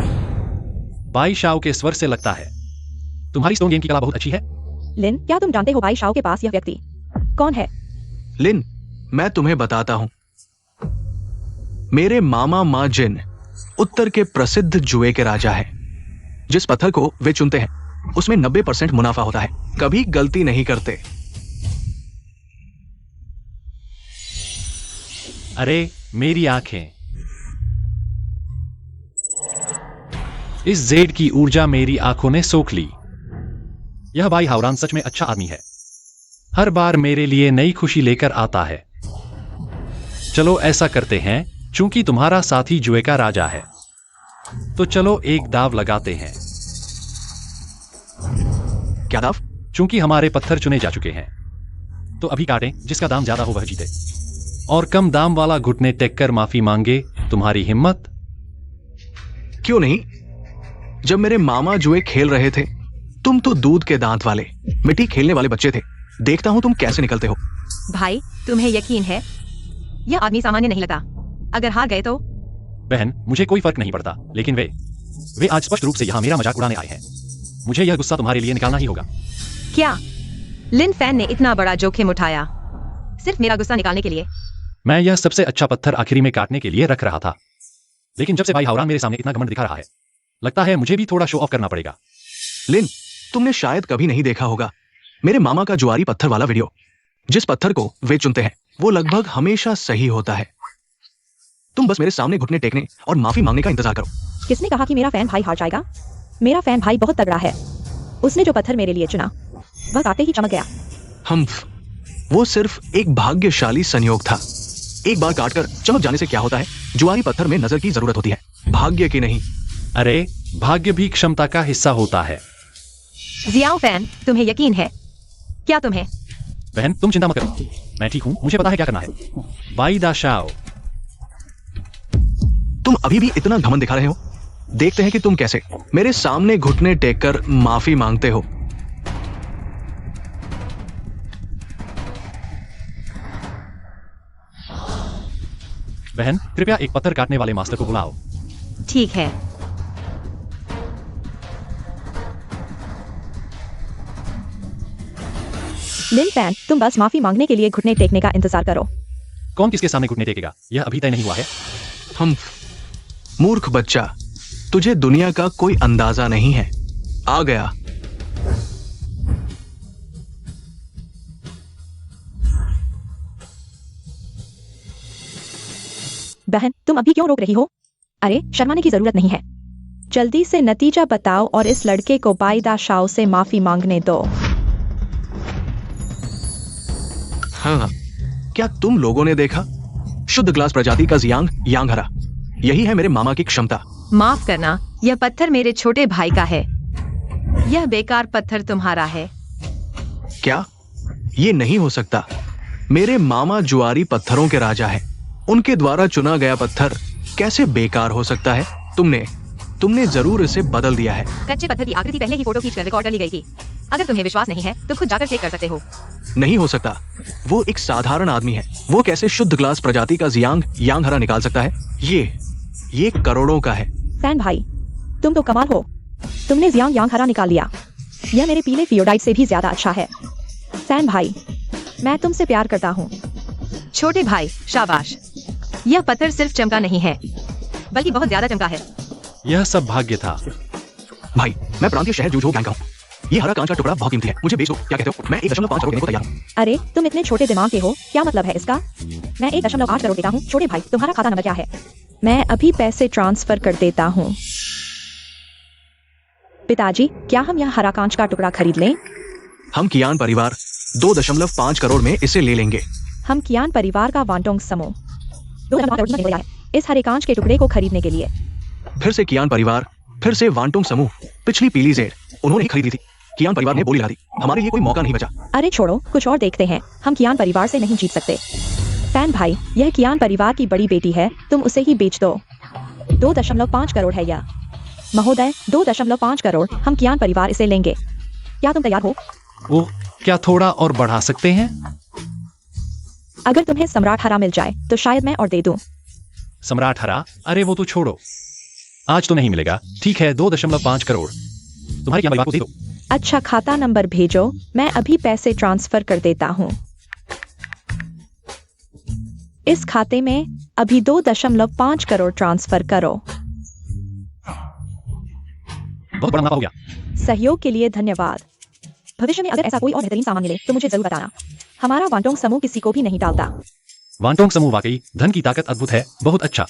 बाई शाओ के स्वर से लगता है तुम्हारी स्टोन गेम की कला बहुत अच्छी है। लिन, क्या तुम जानते हो बाई शाओ के पास यह व्यक्ति कौन है? लिन, मैं तुम्हें बताता हूं। मेरे मामा मा जिन उत्तर के प्रसिद्ध जुए के राजा हैं। जिस पत्थर को वे चुनते हैं उसमें 90% मुनाफा होता है, कभी गलती नहीं करते। अरे मेरी आंखें, इस जेड की ऊर्जा मेरी आंखों ने सोख ली। यह भाई हावरान सच में अच्छा आदमी है, हर बार मेरे लिए नई खुशी लेकर आता है। चलो ऐसा करते हैं, चूंकि तुम्हारा साथी जुए का राजा है तो चलो एक दाव लगाते हैं। क्या दाव? चूंकि हमारे पत्थर चुने जा चुके हैं तो अभी काटें, जिसका दाम ज्यादा हो वह जीते। और कम दाम वाला घुटने टेक कर माफी मांगे। तुम्हारी हिम्मत? क्यों नहीं, जब मेरे मामा जुए खेल रहे थे तुम तो दूध के दांत वाले मिट्टी खेलने वाले बच्चे थे। देखता हूं तुम कैसे निकलते हो। भाई तुम्हें यकीन है यह आदमी सामान्य नहीं लगा? अगर हार गए तो? बहन, मुझे कोई फर्क नहीं पड़ता, लेकिन वे आज स्पष्ट रूप से यहां मेरा मजाक उड़ाने आए हैं। मुझे यह गुस्सा तुम्हारे लिए निकालना ही होगा। क्या लिन फैन ने इतना बड़ा जोखिम उठाया सिर्फ मेरा गुस्सा निकालने के लिए? मैं यह सबसे अच्छा पत्थर आखिरी में काटने के लिए रख रहा था, लेकिन जब से भाई हावरान मेरे सामने इतना घमंड दिखा रहा है, लगता है मुझे भी थोड़ा शो ऑफ करना पड़ेगा। लिन, तुमने शायद कभी नहीं देखा होगा मेरे मामा का जुआरी पत्थर वाला वीडियो। जिस पत्थर को वे चुनते हैं वो लगभग हमेशा सही होता है। तुम बस मेरे सामने घुटने टेकने और माफी मांगने का इंतजार करो। किसने कहा कि मेरा फैन भाई हार जाएगा? मेरा फैन भाई बहुत तगड़ा है। उसने जो पत्थर मेरे लिए चुना वह काटते ही चमक गया। वो सिर्फ एक भाग्यशाली संयोग था। एक बार काटकर चमक जाने से क्या होता है, जुआरी पत्थर में नजर की जरूरत होती है। भाग्य की नहीं। अरे भाग्य भी क्षमता का हिस्सा होता है। जियाओ फैन, तुम्हें यकीन है? क्या तुम्हें? बहन तुम चिंता मत करो, मैं ठीक हूँ, मुझे पता है क्या करना है। बाई दा शाओ। तुम अभी भी इतना घमंड दिखा रहे हो? देखते हैं कि तुम कैसे मेरे सामने घुटने टेक कर माफी मांगते हो। बहन कृपया एक पत्थर काटने वाले मास्टर को बुलाओ। ठीक है। लिन फैन, तुम बस माफी मांगने के लिए घुटने टेकने का इंतजार करो। कौन किसके सामने घुटने टेकेगा यह अभी तय नहीं हुआ है। हम मूर्ख बच्चा, तुझे दुनिया का कोई अंदाजा नहीं है। आ गया। बहन तुम अभी क्यों रोक रही हो? अरे शर्माने की जरूरत नहीं है, जल्दी से नतीजा बताओ और इस लड़के को बाई दा शाओ से माफी मांगने दो। हाँ, क्या तुम लोगों ने देखा? शुद्ध ग्लास प्रजाति का जियांग यांग हरा, यही है मेरे मामा की क्षमता। माफ करना, यह पत्थर मेरे छोटे भाई का है। यह बेकार पत्थर तुम्हारा है। क्या? ये नहीं हो सकता। मेरे मामा जुआरी पत्थरों के राजा हैं। उनके द्वारा चुना गया पत्थर कैसे बेकार हो सकता है? तुमने जरूर इसे बदल दिया है। कच्चे पत्थर की आकृति पहले ही फोटो खींचकर रिकॉर्ड कर ली गई थी। अगर तुम्हें विश्वास नहीं है तो खुद जाकर चेक कर सकते हो। नहीं हो सकता, वो एक साधारण आदमी है। वो कैसे शुद्ध ग्लास प्रजाति का जियांग यांग हरा निकाल सकता है? ये करोड़ों का है। फैन भाई तुम तो कमाल हो, तुमने जियांग यांग हरा निकाल लिया। यह मेरे पीले फियोडाइट से भी ज्यादा अच्छा है। फैन भाई मैं तुमसे प्यार करता हूँ। छोटे भाई शाबाश। यह पत्थर सिर्फ चमका नहीं है बल्कि बहुत ज्यादा चमका है। यह सब भाग्य था। भाई मैं प्रांतीय शहर जूझो गैंग का हूँ। ये हरा कांच का टुकड़ा बहुत कीमती है, मुझे बेच दो। क्या कहते हो? मैं 1.5 करोड़ देने को तैयार हूँ। अरे तुम इतने छोटे दिमाग के हो, क्या मतलब है इसका? मैं 1.8 करोड़ देता हूँ। छोटे भाई तुम्हारा खाता नंबर क्या है? मैं अभी पैसे ट्रांसफर कर देता हूँ। पिताजी क्या हम यह हरा कांच का टुकड़ा खरीद लें? हम कियान परिवार 2.5 करोड़ में इसे ले लेंगे। हम कियान परिवार का वांटोंग समूह 2.5 करोड़ में है इस हरे कांच के टुकड़े को खरीदने के लिए। फिर से कियान परिवार, फिर से वांटोंग समूह। पिछली पीली जेड उन्होंने ही खरीदी थी। कियान परिवार ने बोली ला दी। हमारे लिए कोई मौका नहीं बचा। अरे छोड़ो, कुछ और देखते हैं। हम कियान परिवार से नहीं जीत सकते। फैन भाई यह कियान परिवार की बड़ी बेटी है, तुम उसे ही बेच दो। 2.5 करोड़ है यह। महोदय 2.5 करोड़, हम कियान परिवार इसे लेंगे। क्या तुम तैयार हो? ओह, क्या थोड़ा और बढ़ा सकते हैं? अगर तुम्हें सम्राट हरा मिल जाए तो शायद मैं और दे दूं। सम्राट हरा? अरे वो तो छोड़ो, आज तो नहीं मिलेगा। ठीक है 2.5 करोड़ तुम्हारे क्या परिवार को दे दो। अच्छा खाता नंबर भेजो, मैं अभी पैसे ट्रांसफर कर देता हूँ। इस खाते में अभी 2.5 करोड़ ट्रांसफर करो। बहुत बड़ा मुनाफा हो गया। सहयोग के लिए धन्यवाद। भविष्य में अगर ऐसा कोई और बेहतरीन सामान मिले तो मुझे जरूर बताना। हमारा वांटोंग समूह किसी को भी नहीं टालता। वांटोंग समूह वाकई धन की ताकत अद्भुत है। बहुत अच्छा।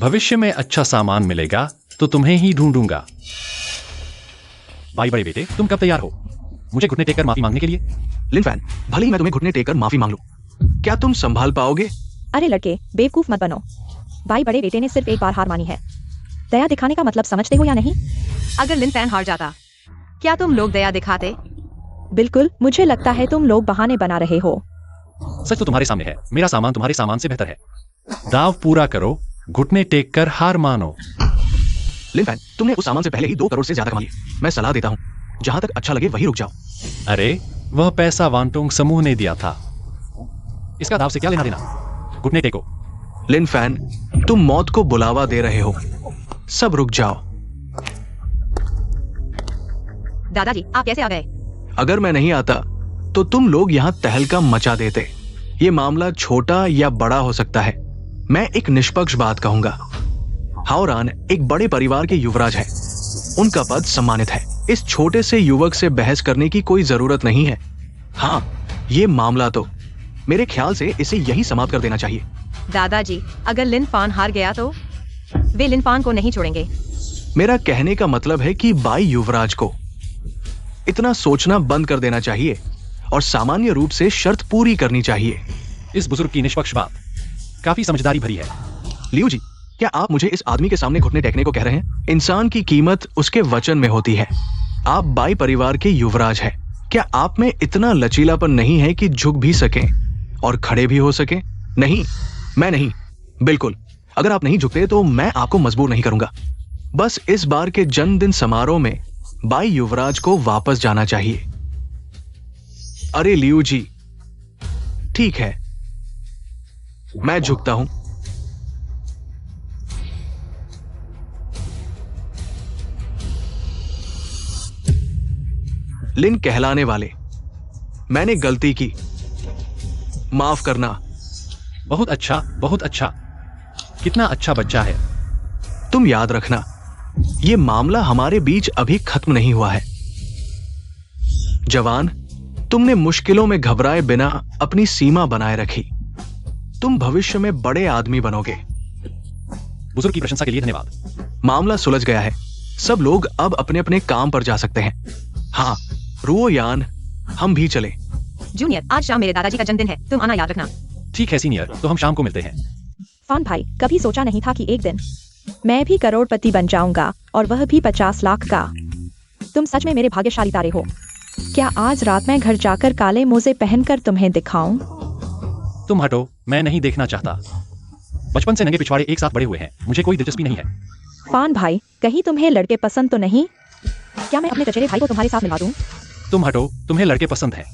भविष्य में अच्छा सामान मिलेगा तो तुम्हें ही ढूंढूंगा। भाई बड़े बेटे तुम कब तैयार हो मुझे घुटने टेककर माफी मांगने के लिए? लिन फैन, भले ही मैं तुम्हें घुटने टेककर माफी मांग लूं, क्या तुम संभाल पाओगे? अरे लड़के बेवकूफ मत बनो। भाई बड़े बेटे ने सिर्फ एक बार हार मानी है। दया दिखाने का मतलब समझते हो या नहीं? अगर लिन फैन हार जाता क्या तुम लोग दया दिखाते? बिल्कुल, मुझे लगता है तुम लोग बहाने बना रहे हो। सच तो तुम्हारे सामने है। मेरा सामान तुम्हारे सामान से बेहतर है। दाव पूरा करो, घुटने टेक कर हार मानो। लिन फैन, तुमने उस सामान से पहले ही 2 करोड़ से ज्यादा कमा लिया। मैं सलाह देता हूँ, जहां तक अच्छा लगे वही रुक जाओ। अरे वह पैसा वांटोंग समूह ने दिया था, इसका दाव से क्या लेना देना? घुटने टेको। लिन फैन, तुम मौत को बुलावा दे रहे हो। सब रुक जाओ। दादाजी आप कैसे आ गए? अगर मैं नहीं आता तो तुम लोग यहां तहलका मचा देते। ये मामला छोटा या बड़ा हो सकता है। मैं एक निष्पक्ष बात कहूंगा। हाओरान एक बड़े परिवार के युवराज हैं। उनका पद सम्मानित है। इस छोटे से युवक से बहस करने की कोई जरूरत नहीं है। हाँ, ये मामला तो मेरे ख्याल से इसे यही समाप्त कर देना चाहिए। दादाजी अगर लिन फान हार गया तो वे लिन फान को नहीं छोड़ेंगे। मेरा कहने का मतलब है कि बाई युवराज को इतना सोचना बंद कर देना चाहिए और सामान्य रूप से शर्त पूरी करनी चाहिए। इस बुजुर्ग की निष्पक्ष बात काफी समझदारी भरी है। लियू जी, क्या आप मुझे इस आदमी के सामने घुटने टेकने को कह रहे हैं? इंसान की कीमत उसके वचन में होती है। आप बाई परिवार के युवराज हैं। क्या आप में इतना लचीलापन नहीं है कि झुक भी सकें और खड़े भी हो सकें? नहीं, मैं नहीं, बिल्कुल। अगर आप नहीं झुकते तो मैं आपको मजबूर नहीं करूंगा। बस इस बार के जन्मदिन समारोह में बाई युवराज को वापस जाना चाहिए। अरे लियू जी, ठीक है, मैं झुकता हूं। लिन कहलाने वाले, मैंने गलती की, माफ करना। बहुत अच्छा, बहुत अच्छा। कितना अच्छा बच्चा है। तुम याद रखना, यह मामला हमारे बीच अभी खत्म नहीं हुआ है। जवान, तुमने मुश्किलों में घबराए बिना अपनी सीमा बनाए रखी। तुम भविष्य में बड़े आदमी बनोगे। बुजुर्ग की प्रशंसा के लिए धन्यवाद। मामला सुलझ गया है। सब लोग अब अपने अपने काम पर जा सकते हैं। हाँ, रुओ यान, हम भी चले। जूनियर, आज शाम मेरे दादाजी का जन्मदिन है, तुम आना याद रखना। ठीक है सीनियर, तो हम शाम को मिलते हैं। फान भाई, कभी सोचा नहीं था कि एक दिन मैं भी करोड़पति बन जाऊंगा, और वह भी 50 लाख का। तुम सच में मेरे भाग्यशाली तारे हो। क्या आज रात मैं घर जाकर काले मोजे पहनकर तुम्हें दिखाऊं? तुम हटो, मैं नहीं देखना चाहता। बचपन से नंगे पिछवाड़े एक साथ बड़े हुए हैं, मुझे कोई दिलचस्पी नहीं है। फान भाई, कहीं तुम्हें लड़के पसंद तो नहीं? क्या मैं अपने चचेरे भाई को तुम्हारे साथ मिलवा दूं? तुम हटो, तुम्हें लड़के पसंद हैं।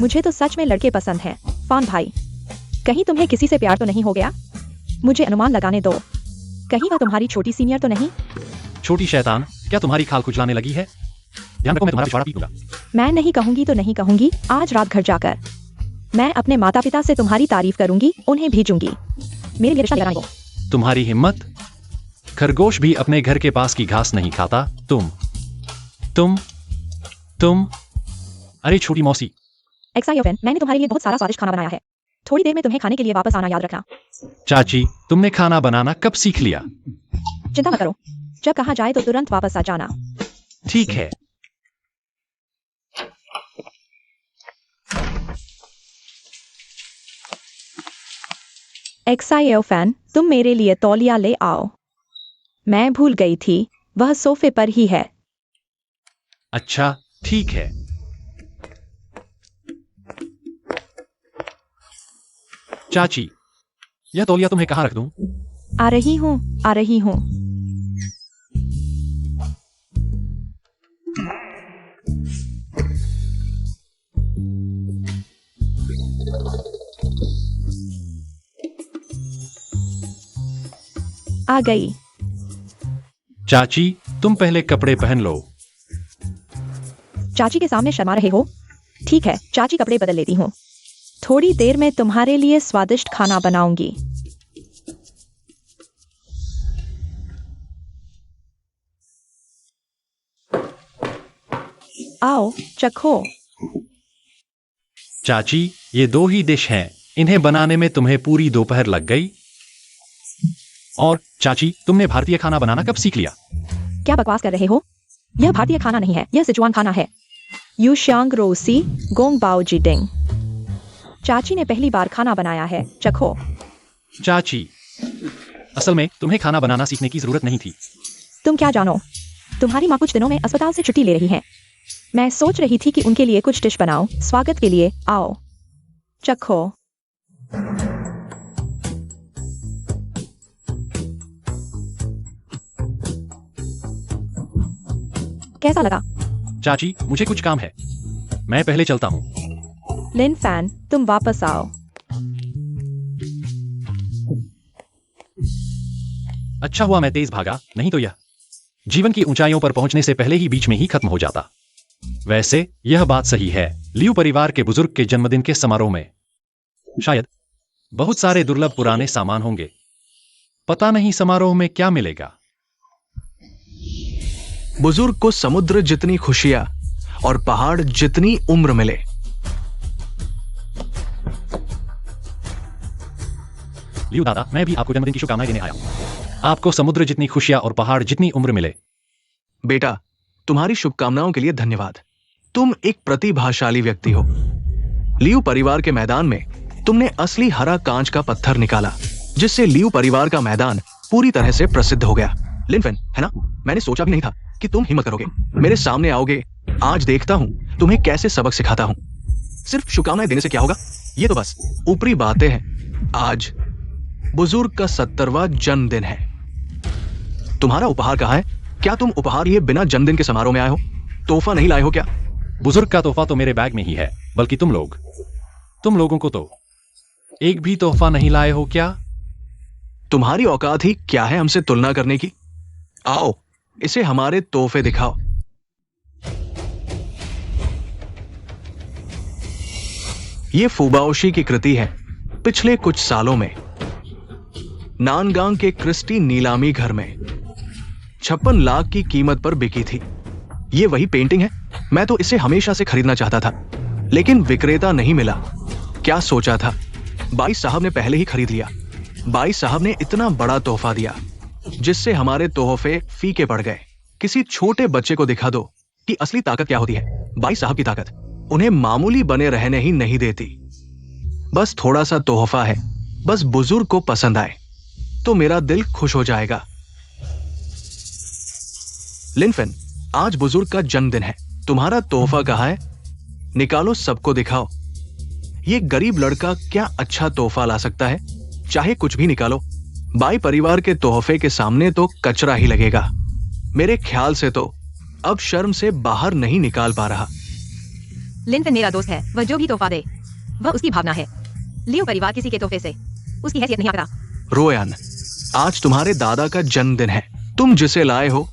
मुझे तो सच में लड़के पसंद हैं। फान भाई, कहीं तुम्हें किसी से प्यार तो नहीं हो गया? मुझे अनुमान लगाने दो, कहीं वह तुम्हारी छोटी सीनियर तो नहीं? छोटी शैतान, क्या तुम्हारी खाल खुजलाने लगी है? ध्यान रखो, मैं तुम्हारा पिछवाड़ा पीटूंगा। मैं नहीं कहूंगी तो नहीं कहूंगी। आज रात घर जाकर मैं अपने माता पिता से तुम्हारी तारीफ करूंगी, उन्हें भेजूंगी। मेरे लिए रिश्ता लगाने को। तुम्हारी हिम्मत? खरगोश भी अपने घर के पास की घास नहीं खाता। तुम अरे छोटी मौसी। एक्सायोफेन, मैंने तुम्हारे लिए बहुत सारा स्वादिष्ट खाना बनाया है। थोड़ी देर में तुम्हें खाने के लिए वापस आना याद रखना। चाची, तुमने खाना बनाना कब सीख लिया? चिंता मत करो, जब कहा जाए तो तुरंत वापस आ जाना। ठीक है। एक्सायोफेन, तुम मेरे लिए तौलिया ले आओ। मैं भूल गई थी, वह सोफे पर ही है। अच्छा, ठीक है। चाची, यह तौलिया तुम्हें कहाँ रख दूं? आ रही हूँ, आ रही हूँ। आ गई। चाची, तुम पहले कपड़े पहन लो। चाची के सामने शर्मा रहे हो? ठीक है, चाची कपड़े बदल लेती हूँ। थोड़ी देर में तुम्हारे लिए स्वादिष्ट खाना बनाऊंगी। आओ, चखो। चाची, ये 2 ही डिश हैं, इन्हें बनाने में तुम्हें पूरी दोपहर लग गई। और चाची, तुमने भारतीय खाना बनाना कब सीख लिया? क्या बकवास कर रहे हो? यह भारतीय खाना नहीं है, यह सिचुआन खाना है। यू शांग रोसी गोंग बाओ जिडिंग। चाची ने पहली बार खाना बनाया है, चखो। चाची, असल में तुम्हें खाना बनाना सीखने की जरूरत नहीं थी। तुम क्या जानो, तुम्हारी माँ कुछ दिनों में अस्पताल से छुट्टी ले रही है। मैं सोच रही थी कि उनके लिए कुछ डिश बनाओ, स्वागत के लिए। आओ, चखो। कैसा लगा? चाची, मुझे कुछ काम है, मैं पहले चलता हूँ। लिन फैन, तुम वापस आओ। अच्छा हुआ मैं तेज भागा, नहीं तो यह जीवन की ऊंचाइयों पर पहुंचने से पहले ही बीच में ही खत्म हो जाता। वैसे यह बात सही है, लियू परिवार के बुजुर्ग के जन्मदिन के समारोह में शायद बहुत सारे दुर्लभ पुराने सामान होंगे। पता नहीं समारोह में क्या मिलेगा। बुजुर्ग को समुद्र जितनी खुशियां और पहाड़ जितनी उम्र मिले। लियू दादा, मैं भी आपको जन्मदिन की शुभकामनाएं देने आया हूं। आपको समुद्र जितनी खुशियां और पहाड़ जितनी उम्र मिले। बेटा, तुम्हारी शुभकामनाओं के लिए धन्यवाद। तुम एक प्रतिभाशाली व्यक्ति हो। लियू परिवार के मैदान में तुमने असली हरा कांच का पत्थर निकाला, जिससे लियू परिवार का मैदान पूरी तरह से प्रसिद्ध हो गया। लिनफेन, है ना? मैंने सोचा भी नहीं था कि तुम हिम्मत करोगे, मेरे सामने आओगे। आज देखता हूं तुम्हें कैसे सबक सिखाता हूं। सिर्फ शुभकामनाएं देने से क्या होगा? ये तो बस ऊपरी बातें हैं। आज बुजुर्ग का 70वां जन्मदिन है। तुम्हारा उपहार कहाँ है? क्या तुम उपहार लिए बिना जन्मदिन के समारोह में आए हो? तोहफा नहीं लाए हो क्या? बुजुर्ग का तोहफा तो मेरे बैग में ही है, बल्कि तुम लोगों को तो एक भी तोहफा नहीं लाए हो क्या? तुम्हारी औकात ही क्या है हमसे तुलना करने की? आओ, इसे हमारे तोहफे दिखाओ। ये फुबाओशी की कृति है। पिछले कुछ सालों में नानगांग के क्रिस्टी नीलामी घर में 56 लाख की कीमत पर बिकी थी। ये वही पेंटिंग है। मैं तो इसे हमेशा से खरीदना चाहता था, लेकिन विक्रेता नहीं मिला। क्या सोचा था? बाई साहब ने पहले ही खरीद लिया। बाई साहब ने इतना बड़ा तोहफा दिया जिससे हमारे तोहफे फीके पड़ गए। किसी छोटे बच्चे को दिखा दो कि असली ताकत क्या होती है। बाई साहब की ताकत उन्हें मामूली बने रहने ही नहीं देती। बस थोड़ा सा तोहफा है, बस बुजुर्ग को पसंद आए तो मेरा दिल खुश हो जाएगा। लिनफेन, आज बुजुर्ग का जन्मदिन है। तुम्हारा तोहफा कहाँ है? निकालो, सबको दिखाओ। ये गरीब लड़का क्या अच्छा तोहफा ला सकता है? चाहे कुछ भी निकालो। बाई परिवार के तोहफे के सामने तो कचरा ही लगेगा। मेरे ख्याल से तो अब शर्म से बाहर नहीं निकाल पा रहा। लिनफेन मेरा दोस्त है। वह जो भी तोहफा दे वह उसकी भावना है। लियो परिवार किसी के तोहफे से उसकी हैसियत नहीं आता। रोयान, आज तुम्हारे दादा का जन्मदिन है। तुम जिसे लाए हो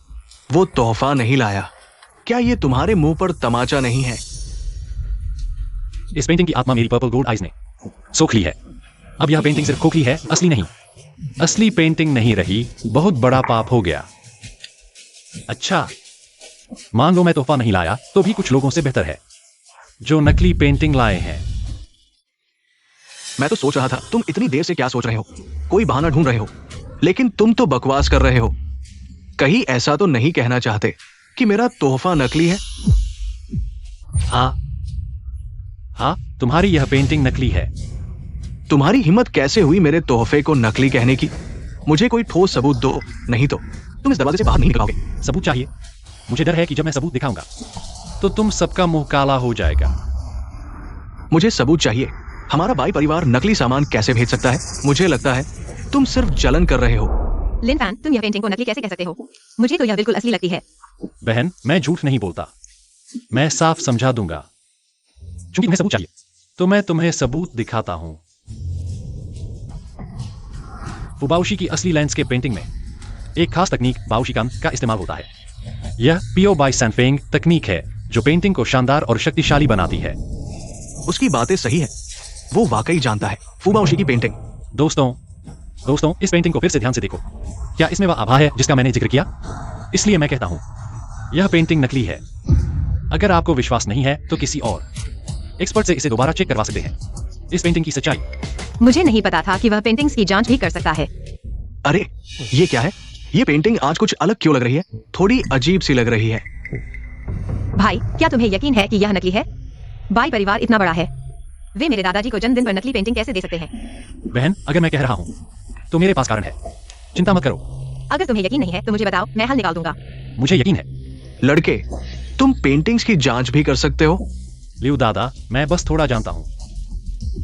वो तोहफा नहीं लाया। क्या ये तुम्हारे मुंह पर तमाचा नहीं है? इस पेंटिंग की आत्मा मेरी पर्पल गोल्ड आइज ने सोख ली है। अब यह पेंटिंग सिर्फ खोखली है, असली नहीं। असली पेंटिंग नहीं रही। बहुत बड़ा पाप हो गया। अच्छा, मान लो मैं तोहफा नहीं लाया तो भी कुछ लोगों से बेहतर है जो नकली पेंटिंग लाए हैं। मैं तो सोच रहा था तुम इतनी देर से क्या सोच रहे हो? कोई बहाना ढूंढ रहे हो, लेकिन तुम तो बकवास कर रहे हो। कहीं ऐसा तो नहीं कहना चाहते कि मेरा तोहफा नकली है? हाँ, तुम्हारी यह पेंटिंग नकली है। तुम्हारी हिम्मत कैसे हुई मेरे तोहफे को नकली कहने की? मुझे कोई ठोस सबूत दो, नहीं तो तुम इस दरवाजे से बाहर नहीं निकलोगे। सबूत चाहिए? मुझे डर है कि जब मैं सबूत दिखाऊंगा तो तुम सबका मुंह काला हो जाएगा। मुझे सबूत चाहिए। हमारा बाई परिवार नकली सामान कैसे भेज सकता है? मुझे लगता है तुम सिर्फ जलन कर रहे हो। लिनफेन, तुम यह पेंटिंग को नकली कैसे कह सकते हो? मुझे तो यह बिल्कुल असली लगती है। बहन, मैं झूठ नहीं बोलता। मैं साफ समझा दूंगा। चूंकि तुम्हें सबूत चाहिए तो मैं तुम्हें सबूत दिखाता हूं। फुबाओशी की असली लैंडस्केप पेंटिंग में एक खास तकनीक बाओशिकान का इस्तेमाल होता है। यह पियो बाई सैनफेंग तकनीक है जो पेंटिंग को शानदार और शक्तिशाली बनाती है। उसकी बातें सही है। वो वाकई जानता है। फुबाओशी की पेंटिंग। दोस्तों, इस पेंटिंग को फिर से ध्यान से देखो। क्या इसमें वह आभा है जिसका मैंने जिक्र किया? इसलिए मैं कहता हूं यह पेंटिंग नकली है। अगर आपको विश्वास नहीं है तो किसी और एक्सपर्ट से इसे दोबारा चेक करवा सकते हैं। इस पेंटिंग की सच्चाई। मुझे नहीं पता था कि वह पेंटिंग्स की जांच भी कर सकता है। अरे, ये क्या है? ये पेंटिंग आज कुछ अलग क्यों लग रही है? थोड़ी अजीब सी लग रही है। भाई, क्या तुम्हें यकीन है कि यह नकली है? बाई परिवार इतना बड़ा है, वे मेरे दादाजी को जन्मदिन पर नकली पेंटिंग कैसे दे सकते हैं? बहन, अगर मैं कह रहा हूं तो मेरे पास कारण है। चिंता मत करो। अगर तुम्हें यकीन नहीं है तो मुझे बताओ, मैं हल निकाल दूंगा। मुझे यकीन है। लड़के, तुम पेंटिंग्स की जांच भी कर सकते हो? लियो दादा, मैं बस थोड़ा जानता हूं,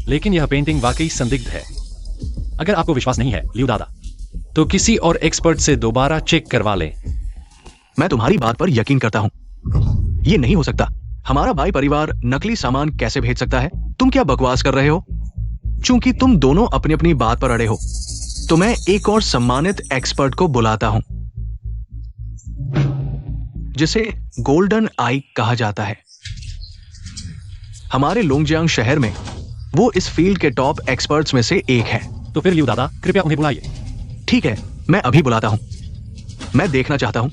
लेकिन यह पेंटिंग वाकई संदिग्ध है। अगर आपको विश्वास नहीं है लियो दादा, तो किसी और एक्सपर्ट से दोबारा चेक करवा लें। मैं तुम्हारी बात पर यकीन करता हूं। ये नहीं हो सकता। हमारा भाई परिवार नकली सामान कैसे भेज सकता है? तुम क्या बकवास कर रहे हो? चूंकि तुम दोनों अपनी अपनी बात पर अड़े हो, तो मैं एक और सम्मानित एक्सपर्ट को बुलाता हूं, जिसे गोल्डन आई कहा जाता है। हमारे लोंगजियांग शहर में वो इस फील्ड के टॉप एक्सपर्ट्स में से एक है। तो फिर लियो दादा, कृपया उन्हें बुलाइए। ठीक है, मैं अभी बुलाता हूं। मैं देखना चाहता हूं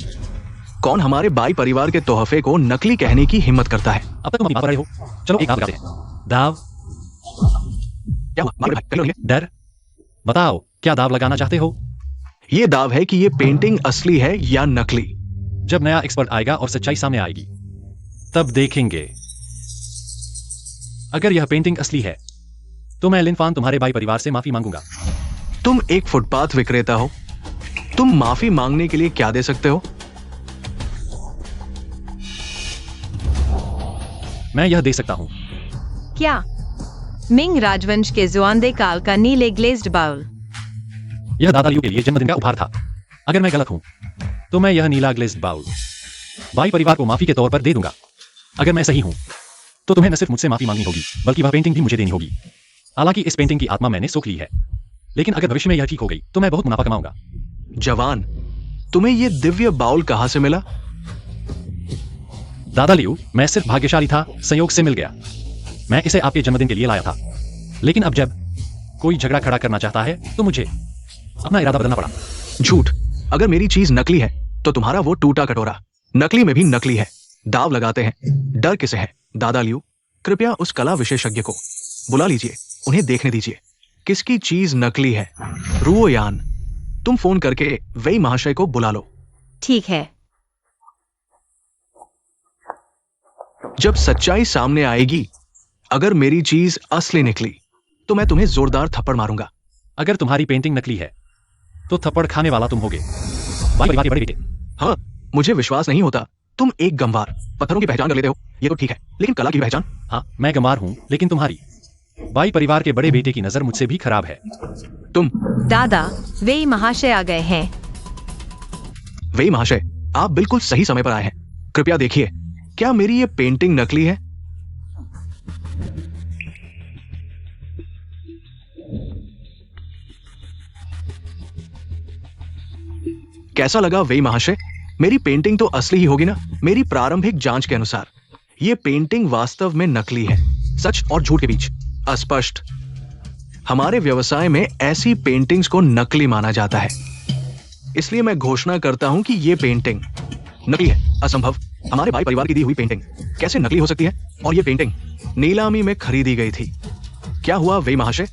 कौन हमारे बाई परिवार के तोहफे को नकली कहने की हिम्मत करता है। अब तक तुम अपनी बात पर रहे हो। चलो एक दाव लगाते हैं। दाव? क्या हुआ? मारो भाई, कर लो ये। डर? बताओ, क्या दाव लगाना चाहते हो? ये दाव है कि ये पेंटिंग असली है या नकली। जब नया एक्सपर्ट आएगा और सच्चाई सामने आएगी, तब देखेंगे। अगर यह पेंटिंग असली है तो मैं लिनफान तुम्हारे बाई परिवार से माफी मांगूंगा। तुम एक फुटपाथ विक्रेता हो, तुम माफी मांगने के लिए क्या दे सकते हो? मैं यह दे सकता हूँ। क्या? मिंग राजवंश के जुआंदे काल का नीले ग्लेज्ड बाउल। यह दादा लियू के लिए जन्मदिन का उपहार था। अगर मैं गलत हूं तो मैं यह नीला ग्लेज्ड बाउल बाई परिवार को माफी के तौर पर दे दूंगा। अगर मैं सही हूं तो तुम्हें न सिर्फ मुझसे माफी मांगनी होगी बल्कि वह पेंटिंग भी मुझे देनी होगी। हालांकि इस पेंटिंग की आत्मा मैंने सोख ली है, लेकिन अगर भविष्य में यह ठीक हो गई तो मैं बहुत मुनाफा कमाऊंगा। जवान, तुम्हें यह दिव्य बाउल कहां से मिला? दादा लियू, मैं सिर्फ भाग्यशाली था, संयोग से मिल गया। मैं इसे आपके जन्मदिन के लिए लाया था, लेकिन अब जब कोई झगड़ा खड़ा करना चाहता है तो मुझे अपना इरादा बदलना पड़ा। झूठ। अगर मेरी चीज नकली है तो तुम्हारा वो टूटा कटोरा नकली में भी नकली है। दाव लगाते हैं, डर किसे है? दादा लियू, कृपया उस कला विशेषज्ञ को बुला लीजिए, उन्हें देखने दीजिए किसकी चीज नकली है। रुओयान, तुम फोन करके वेई महाशय को बुला लो। ठीक है। जब सच्चाई सामने आएगी, अगर मेरी चीज असली निकली तो मैं तुम्हें जोरदार थप्पड़ मारूंगा। अगर तुम्हारी पेंटिंग नकली है तो थप्पड़ खाने वाला तुम होगे, भाई परिवार के बड़े बेटे। हाँ, मुझे विश्वास नहीं होता। तुम एक गंवार पत्थरों की पहचान कर लेते हो, ये तो ठीक है, लेकिन कला की पहचान? हाँ, मैं गंवार हूं, लेकिन तुम्हारी बाई परिवार के बड़े बेटे की नजर मुझसे भी खराब है। तुम? दादा, वे महाशय आ गए हैं। वेई महाशय, आप बिल्कुल सही समय पर आए हैं। कृपया देखिए, क्या मेरी ये पेंटिंग नकली है? कैसा लगा वेई महाशय? मेरी पेंटिंग तो असली ही होगी ना? मेरी प्रारंभिक जांच के अनुसार ये पेंटिंग वास्तव में नकली है। सच और झूठ के बीच अस्पष्ट। हमारे व्यवसाय में ऐसी पेंटिंग्स को नकली माना जाता है, इसलिए मैं घोषणा करता हूं कि ये पेंटिंग नकली है। असंभव। हमारे भाई परिवार की दी हुई पेंटिंग कैसे नकली हो सकती है? और ये पेंटिंग नीलामी में खरीदी गई थी। क्या हुआ वेई महाशय?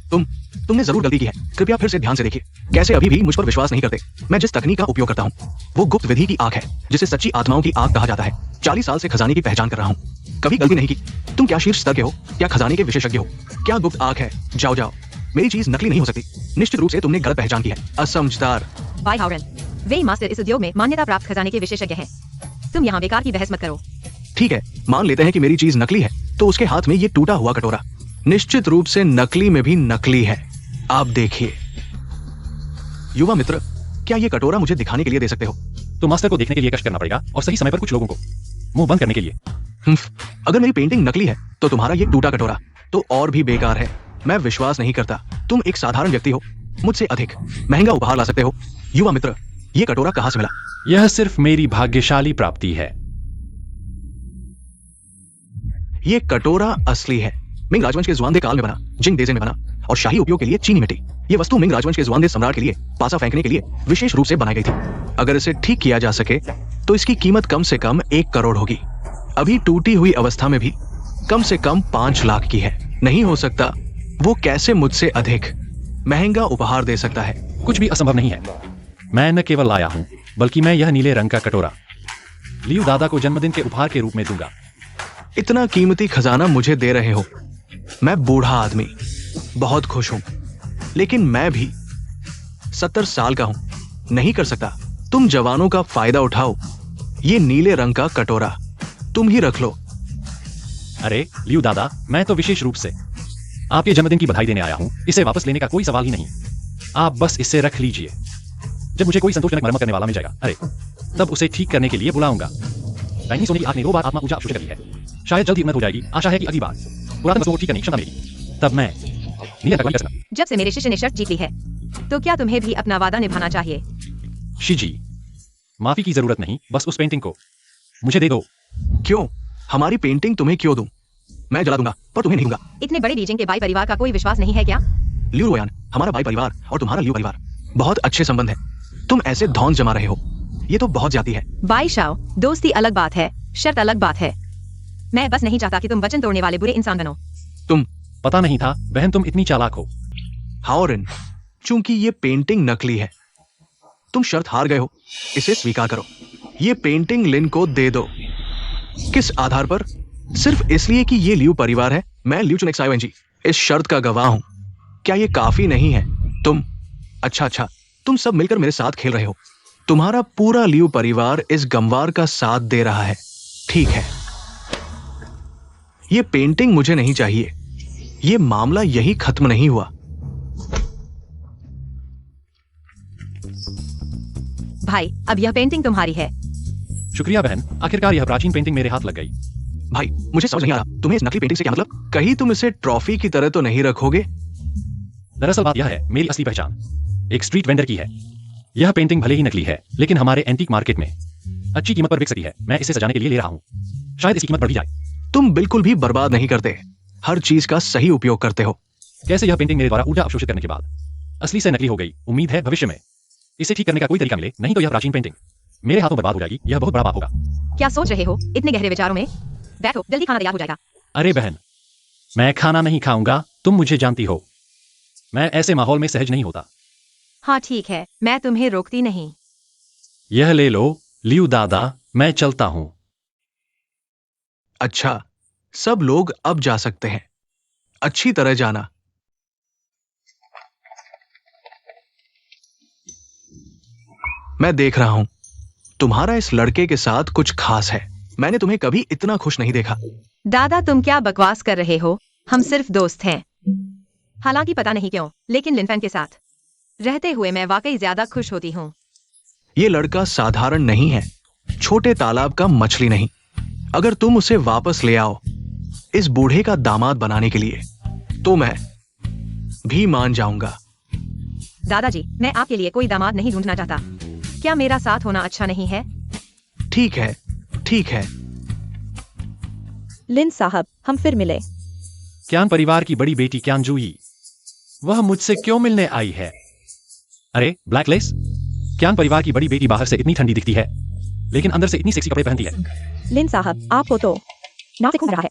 तुमने जरूर गलती की है। कृपया फिर से ध्यान से देखिए। कैसे अभी भी मुझ पर विश्वास नहीं करते? मैं जिस तकनीक का उपयोग करता हूँ वो गुप्त विधि की आंख है, जिसे सच्ची आत्माओं की आंख कहा जाता है। 40 साल से खजाने की पहचान कर रहा हूँ, कभी गलती नहीं की। तुम क्या शीर्ष स्तर के हो? क्या खजाने के विशेषज्ञ हो? क्या गुप्त आंख है? जाओ, मेरी चीज नकली नहीं हो सकती। निश्चित रूप से तुमने गलत पहचान की है, असमझदार। भाई हाउरन, वे मास्टर इस उद्योग में मान्यता प्राप्त खजाने के विशेषज्ञ हैं। तुम यहाँ बेकार की बहस मत करो। ठीक है, मान लेते हैं कि मेरी चीज नकली है, तो उसके हाथ में ये टूटा हुआ कटोरा निश्चित रूप से नकली में भी नकली है। आप देखिए। युवा मित्र, क्या ये कटोरा मुझे दिखाने के लिए दे सकते हो? तो मास्टर को देखने के लिए कष्ट करना पड़ेगा और सही समय पर कुछ लोगों को मुंह बंद करने के लिए। अगर मेरी पेंटिंग नकली है तो तुम्हारा ये टूटा कटोरा तो और भी बेकार है। मैं विश्वास नहीं करता। तुम एक साधारण व्यक्ति हो, मुझसे अधिक महंगा उपहार ला सकते हो। युवा मित्र, ये कटोरा कहां से मिला? यह सिर्फ मेरी भाग्यशाली प्राप्ति है। ये कटोरा असली है। मिंग राजवंश के जुआंदे काल में बना, जिंग देजे में बना और शाही उपयोग के लिए चीनी मिट्टी। ये वस्तु मिंग राजवंश के जुआंदे सम्राट के लिए पासा फेंकने के लिए विशेष रूप से बनाई गई थी। अगर इसे ठीक किया जा सके तो इसकी कीमत कम से कम 1 करोड़ होगी। अभी टूटी हुई अवस्था में भी कम से कम 5 लाख की है। नहीं हो सकता। वो कैसे मुझसे अधिक महंगा उपहार दे सकता है? कुछ भी असंभव नहीं है। मैं न केवल लाया हूं, बल्कि मैं यह नीले रंग का कटोरा लियू दादा को जन्मदिन के उपहार के रूप में दूंगा। इतना कीमती खजाना मुझे दे रहे हो। मैं बूढ़ा आदमी, बहुत खुश हूं, लेकिन मैं भी 70 साल का हूं, नहीं कर सकता। तुम जवानों का फायदा उठाओ। ये नीले रंग का कटोरा तुम ही रख लो। अरे लियू दादा, मैं तो विशेष रूप से आपके जन्मदिन की बधाई देने आया हूं। इसे वापस लेने का कोई सवाल ही नहीं। आप बस इसे रख लीजिए। जब मुझे कोई संतोषजनक मरम्मत करने वाला मिल जाएगा, अरे तब उसे ठीक करने के लिए बुलाऊंगा। पैनी सोने की आंख ने 2 बार आत्मा ऊर्जा अवशोषित कर ली है। शायद जल्द ही उन्नत हो जाएगी। आशा है कि अगली बार पुरातन वस्तुओं को ठीक करने की क्षमता मिलेगी। तब मैं नीले रंग का करूंगा। जब से मेरे शिष्य ने शर्त जीत ली है, तो क्या तुम्हें भी अपना वादा निभाना चाहिए? शिजी, माफी की जरूरत नहीं, बस उस पेंटिंग को मुझे दे दो। क्यों? हमारी पेंटिंग तुम्हें क्यों दूं? मैं जला दूंगा, पर तुम्हें नहीं दूंगा। इतने बड़े बीजिंग के बाई परिवार का कोई विश्वास नहीं है क्या? लियू रोयान, हमारा बाई परिवार और तुम्हारा लियू परिवार बहुत अच्छे संबंध है। तुम ऐसे धौंस जमा रहे हो, ये तो बहुत ज्यादा है। बाई शाओ, दोस्ती अलग बात है, शर्त अलग बात है। मैं बस नहीं चाहता कि तुम वचन तोड़ने वाले बुरे इंसान बनो। तुम? पता नहीं था बहन, तुम इतनी चालाक हो। हाओरिन, चूंकि ये पेंटिंग नकली है, तुम शर्त हार गए हो। इसे स्वीकार करो। ये पेंटिंग लिन को दे दो। किस आधार पर? सिर्फ इसलिए कि ये लियू परिवार है। मैं लियू चुनेक्साइवेंजी इस शर्त का गवाह हूं। क्या ये काफी नहीं है? तुम? अच्छा, तुम सब मिलकर मेरे साथ खेल रहे हो। तुम्हारा पूरा लियू परिवार इस गमवार का साथ दे रहा है। ठीक है, ये पेंटिंग मुझे नहीं चाहिए। ये मामला यही खत्म नहीं हुआ। भाई, अब यह पेंटिंग तुम्हारी है। शुक्रिया बहन, आखिरकार यह प्राचीन पेंटिंग मेरे हाथ लग गई। भाई, मुझे समझ नहीं आ रहा, तुम्हें इस नकली पेंटिंग से क्या मतलब? कहीं तुम इसे ट्रॉफी की तरह तो नहीं रखोगे? दरअसल बात यह है, मेरी असली पहचान एक स्ट्रीट वेंडर की है। यह पेंटिंग भले ही नकली है, लेकिन हमारे एंटीक मार्केट में अच्छी कीमत पर बिक सकती है। मैं इसे सजाने के लिए ले रहा हूँ। शायद इसकी कीमत बढ़ भी जाए। तुम बिल्कुल भी बर्बाद नहीं करते, हर चीज का सही उपयोग करते हो। कैसे यह पेंटिंग मेरे द्वारा ऊर्जा अवशोषित करने के बाद असली से नकली हो गई। उम्मीद है भविष्य में इसे ठीक करने का कोई तरीका मिले, नहीं तो यह प्राचीन पेंटिंग मेरे हाथों बर्बाद हो जाएगी। यह बहुत बड़ा पाप होगा। क्या सोच रहे हो इतने गहरे विचारों में? बैठो, जल्दी खाना तैयार हो जाएगा। अरे बहन, मैं खाना नहीं खाऊंगा। तुम मुझे जानती हो, मैं ऐसे माहौल में सहज नहीं होता। हाँ ठीक है, मैं तुम्हें रोकती नहीं। यह ले लो लियू दादा, मैं चलता हूं। अच्छा, सब लोग अब जा सकते हैं। अच्छी तरह जाना। मैं देख रहा हूं, तुम्हारा इस लड़के के साथ कुछ खास है। मैंने तुम्हें कभी इतना खुश नहीं देखा। दादा, तुम क्या बकवास कर रहे हो? हम सिर्फ दोस्त हैं। हालांकि पता नहीं क्यों, लेकिन लिनफैन के साथ रहते हुए मैं वाकई ज्यादा खुश होती हूँ। ये लड़का साधारण नहीं है, छोटे तालाब का मछली नहीं। अगर तुम उसे वापस ले आओ इस बूढ़े का दामाद बनाने के लिए, तो मैं भी मान जाऊंगा। दादाजी, मैं आपके लिए कोई दामाद नहीं ढूंढना चाहता। क्या मेरा साथ होना अच्छा नहीं है? ठीक है, ठीक है। लिन साहब, हम फिर मिले। क्यान परिवार की बड़ी बेटी क्यान जूही, वह मुझसे क्यों मिलने आई है? अरे ब्लैकलेस, क्यान परिवार की बड़ी बेटी बाहर से इतनी ठंडी दिखती है, लेकिन अंदर से इतनी सेक्सी कपड़े पहनती है। लिन साहब, आपको तो नाव से खून रहा है।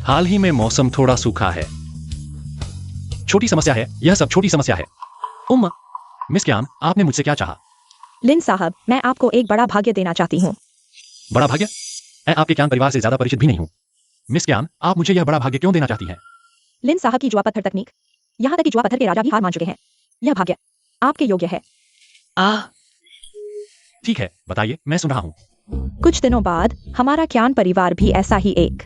हाल ही में मौसम थोड़ा सूखा है। छोटी समस्या है, यह सब छोटी समस्या है। मिस क्यान, आपने मुझसे क्या चाहा? लिन साहब, मैं आपको एक बड़ा भाग्य देना चाहती हूँ। बड़ा भाग्य? मैं आपके क्यान परिवार से ज्यादा परिचित भी नहीं हूँ। मिस क्यान, आप मुझे यह बड़ा भाग्य क्यों देना चाहती हैं? लिन साहब की जुआ पत्थर तकनीक, यहाँ तक कि जुआ पत्थर के राजा भी हार मान चुके हैं। यह भाग्य आपके योग्य है। ठीक है, बताइए, मैं सुन रहा हूँ। कुछ दिनों बाद हमारा क्यान परिवार भी ऐसा ही एक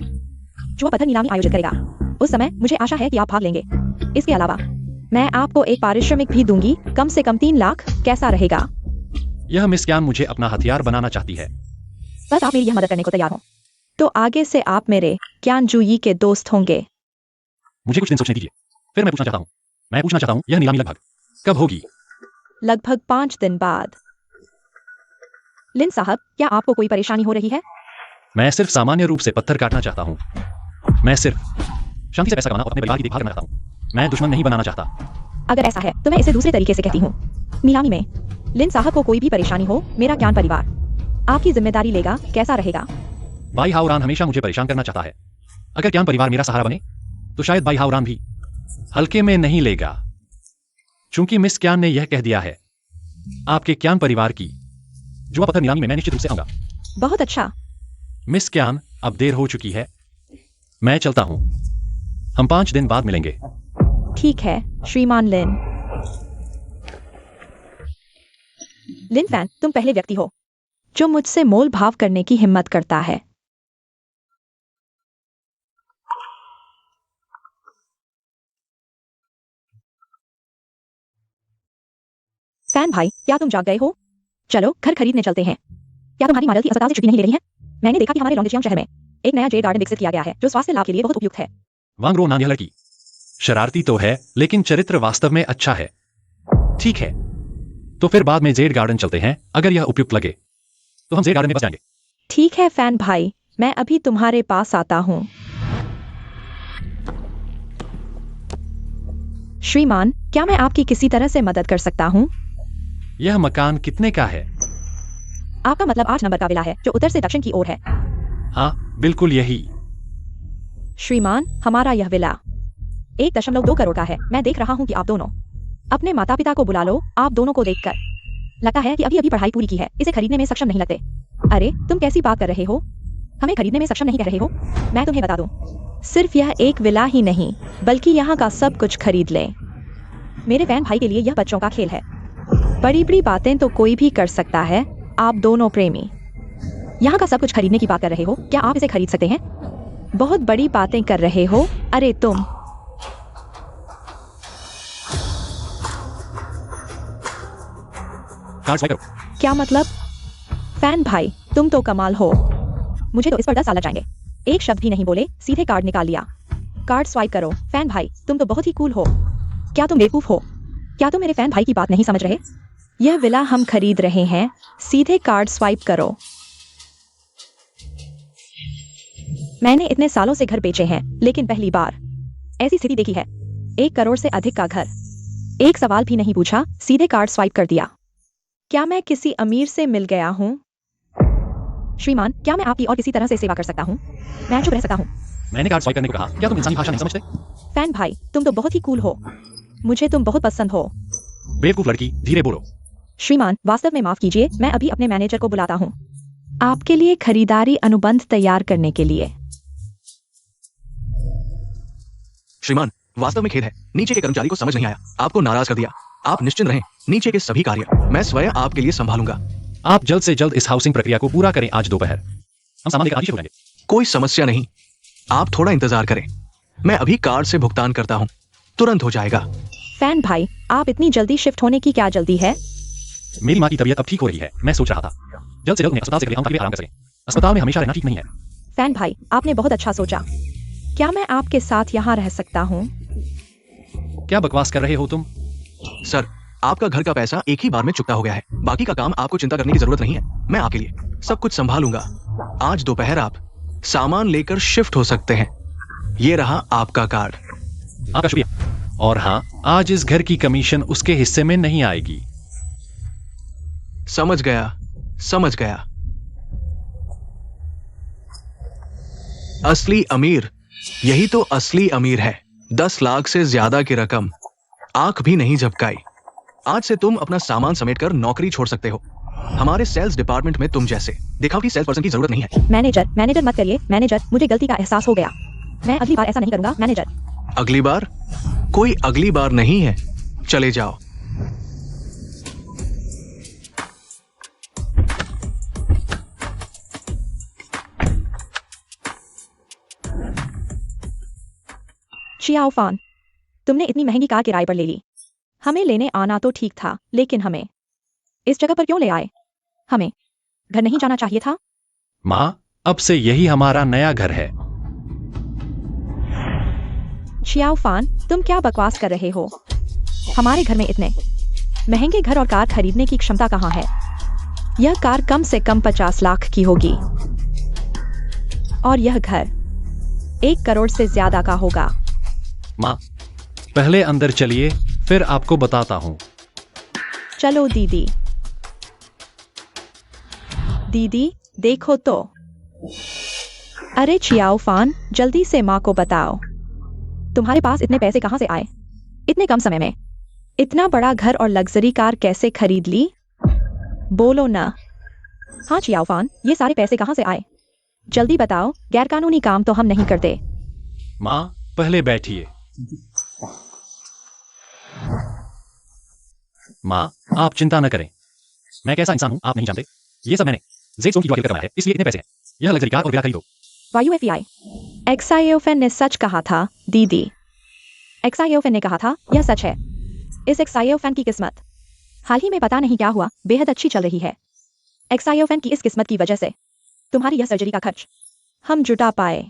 जुआ पत्थर नीलामी आयोजित करेगा। उस समय मुझे आशा है कि आप भाग लेंगे। इसके अलावा मैं आपको एक पारिश्रमिक भी दूंगी, कम से कम 3 लाख। कैसा रहेगा? यह मिस क्यान मुझे अपना हथियार बनाना चाहती है। बस आप मेरी यह मदद करने को तैयार हो, तो आगे से आप मेरे क्यान जूही के दोस्त होंगे। मुझे कुछ दिन सोचने दीजिए, फिर मैं पूछना चाहता हूँ, यह नीलामी लगभग कब होगी? लगभग 5 दिन बाद। लिन साहब, क्या आपको कोई परेशानी हो रही है? मैं सिर्फ सामान्य रूप से पत्थर काटना चाहता हूँ। मैं सिर्फ शांति से पैसा कमाना और अपने परिवार की देखभाल करना चाहता हूँ। मैं दुश्मन नहीं बनाना चाहता। अगर ऐसा है तो मैं इसे दूसरे तरीके से कहती हूँ। नीलामी में लिन साहब को कोई भी परेशानी हो, मेरा क्यान परिवार आपकी जिम्मेदारी लेगा। कैसा रहेगा? बाई हाउरान हमेशा मुझे परेशान करना चाहता है। अगर क्यान परिवार मेरा सहारा बने तो शायद बाई हाउरान भी हल्के में नहीं लेगा। चूंकि मिस क्यान ने यह कह दिया है, आपके क्यान परिवार की जुआ पत्थर नीलामी में मैं निश्चित रूप से आऊंगा। बहुत अच्छा। मिस क्यान, अब देर हो चुकी है, मैं चलता हूं। हम 5 दिन बाद मिलेंगे। ठीक है श्रीमान लिन। लिन फैन, तुम पहले व्यक्ति हो जो मुझसे मोल भाव करने की हिम्मत करता है। फैन भाई, क्या तुम जाग गए हो? चलो घर खरीदने चलते हैं। क्या तुम्हारी माडल की अस्पताल से छुट्टी नहीं ले रही है? मैंने देखा कि हमारे लॉन्गचियांग शहर में एक नया जेड गार्डन विकसित किया गया है जो स्वास्थ्य लाभ के लिए बहुत उपयुक्त है। वांग रो नाम, यह लड़की शरारती तो है, लेकिन चरित्र वास्तव में अच्छा है। ठीक है, तो फिर बाद में जेड गार्डन चलते हैं। अगर यह उपयुक्त लगे तो हम जेड गार्डन में बस जाएंगे। ठीक है फैन भाई, मैं अभी तुम्हारे पास आता हूँ। श्रीमान, क्या मैं आपकी किसी तरह से मदद कर सकता हूँ? यह मकान कितने का है? आपका मतलब 8 नंबर का विला है जो उत्तर से दक्षिण की ओर है। हाँ, बिल्कुल यही। श्रीमान, हमारा यह विला 1.2 करोड़ का है। मैं देख रहा हूँ कि आप दोनों अपने माता पिता को बुला लो। आप दोनों को देखकर लगता है कि अभी अभी पढ़ाई पूरी की है, इसे खरीदने में सक्षम नहीं लगते। अरे तुम कैसी बात कर रहे हो? हमें खरीदने में सक्षम नहीं कह रहे हो? मैं तुम्हें बता दूं, सिर्फ यह एक विला ही नहीं बल्कि यहाँ का सब कुछ खरीद लें। मेरे फैन भाई के लिए यह बच्चों का खेल है। बड़ी बड़ी बातें तो कोई भी कर सकता है। आप दोनों प्रेमी यहाँ का सब कुछ खरीदने की बात कर रहे हो, क्या आप इसे खरीद सकते हैं? बहुत बड़ी बातें कर रहे हो। अरे तुम कार्ड स्वाइप करो। क्या मतलब? फैन भाई तुम तो कमाल हो। मुझे तो इस पर 10 साल लग जाएंगे। एक शब्द भी नहीं बोले, सीधे कार्ड निकाल लिया। कार्ड स्वाइप करो। फैन भाई तुम तो बहुत ही कूल हो। क्या तुम बेवकूफ हो? क्या तुम मेरे फैन भाई की बात नहीं समझ रहे? यह विला हम खरीद रहे हैं, सीधे कार्ड स्वाइप करो। मैंने इतने सालों से घर बेचे हैं लेकिन पहली बार ऐसी स्थिति देखी है। 1 करोड़ से अधिक का घर। एक सवाल भी नहीं पूछा, सीधे कार्ड स्वाइप कर दिया। क्या मैं किसी अमीर से मिल गया हूँ? श्रीमान क्या मैं आपकी और किसी तरह से सेवा कर सकता हूँ? मैं चुप रह सकता हूँ। मैंने कार्ड स्वाइप करने को कहा, क्या तुम इंसानी भाषा नहीं समझते? फैन भाई तुम तो बहुत ही कूल हो। मुझे तुम बहुत पसंद हो। बेवकूफ लड़की, धीरे बोलो। श्रीमान वास्तव में माफ कीजिए, मैं अभी अपने मैनेजर को बुलाता हूँ आपके लिए खरीदारी अनुबंध तैयार करने के लिए। श्रीमान वास्तव में खेद है, नीचे के कर्मचारी को समझ नहीं आया, आपको नाराज कर दिया। आप निश्चिंत रहें, नीचे के सभी कार्य मैं स्वयं आपके लिए संभालूंगा। आप जल्द से जल्द इस हाउसिंग प्रक्रिया को पूरा करें। आज दोपहर हम सामान लेकर आज ही शुरू करेंगे। कोई समस्या नहीं, आप थोड़ा इंतजार करें। मैं अभी कार्ड से भुगतान करता हूँ, तुरंत हो जाएगा। फैन भाई आप इतनी जल्दी शिफ्ट होने की क्या जल्दी है? मेरी माँ की तबीयत अब ठीक हो रही है। मैं सोच रहा था जल्द से जल्द उन्हें अस्पताल से हम ताकि वे आराम कर सकें। अस्पताल में हमेशा रहना ठीक नहीं है। फैन भाई आपने बहुत अच्छा सोचा। क्या मैं आपके साथ यहाँ रह सकता हूँ? क्या बकवास कर रहे हो तुम? सर आपका घर का पैसा एक ही बार में चुकता हो गया है, बाकी का काम आपको चिंता करने की जरूरत नहीं है। मैं आपके लिए सब कुछ संभालूंगा। आज दोपहर आप सामान लेकर शिफ्ट हो सकते हैं। ये रहा आपका कार्ड। आपका शुक्रिया। और हाँ, आज इस घर की कमीशन उसके हिस्से में नहीं आएगी। समझ गया समझ गया। असली अमीर, यही तो असली अमीर है। 10 लाख से ज्यादा की रकम, आंख भी नहीं झपकाई। आज से तुम अपना सामान समेटकर नौकरी छोड़ सकते हो। हमारे सेल्स डिपार्टमेंट में तुम जैसे दिखावटी सेल्स पर्सन की जरूरत नहीं है। मैनेजर मत करिए। मैनेजर मुझे गलती का एहसास हो गया, मैं अगली बार ऐसा नहीं करूंगा। मैनेजर अगली बार? कोई अगली बार नहीं है, चले जाओ। चियाओ फान तुमने इतनी महंगी कार किराए पर ले ली। हमें लेने आना तो ठीक था, लेकिन हमें इस जगह पर क्यों ले आए? हमें घर नहीं जाना चाहिए था? माँ अब से यही हमारा नया घर है। चियाओ फान तुम क्या बकवास कर रहे हो? हमारे घर में इतने महंगे घर और कार खरीदने की क्षमता कहाँ है? यह कार कम से कम 50 लाख की होगी और यह घर 1 करोड़ से ज्यादा का होगा। माँ पहले अंदर चलिए, फिर आपको बताता हूँ। चलो दीदी। दीदी देखो तो। अरे चियाओ फान जल्दी से माँ को बताओ, तुम्हारे पास इतने पैसे कहाँ से आए? इतने कम समय में इतना बड़ा घर और लग्जरी कार कैसे खरीद ली? बोलो ना। हाँ चियाओ फान ये सारे पैसे कहाँ से आए? जल्दी बताओ, गैरकानूनी काम तो हम नहीं करते। माँ पहले बैठिए। माँ आप चिंता न करें, मैं कैसा इंसान हूँ आप नहीं जानते। ये सब मैंने जेक्सोन की दुआ करवाया है, इसलिए इतने पैसे हैं। यह लग्जरी कार और विला खरीदो। वायूएफआई एक्साइओफेन ने सच कहा था दीदी। एक्साइओफेन ने कहा था यह सच है। इस एक्साइओफेन की किस्मत हाल ही में पता नहीं क्या हुआ बेहद अच्छी चल रही है। एक्साइओफेन की इस किस्मत की वजह से तुम्हारी यह सर्जरी का खर्च हम जुटा पाए।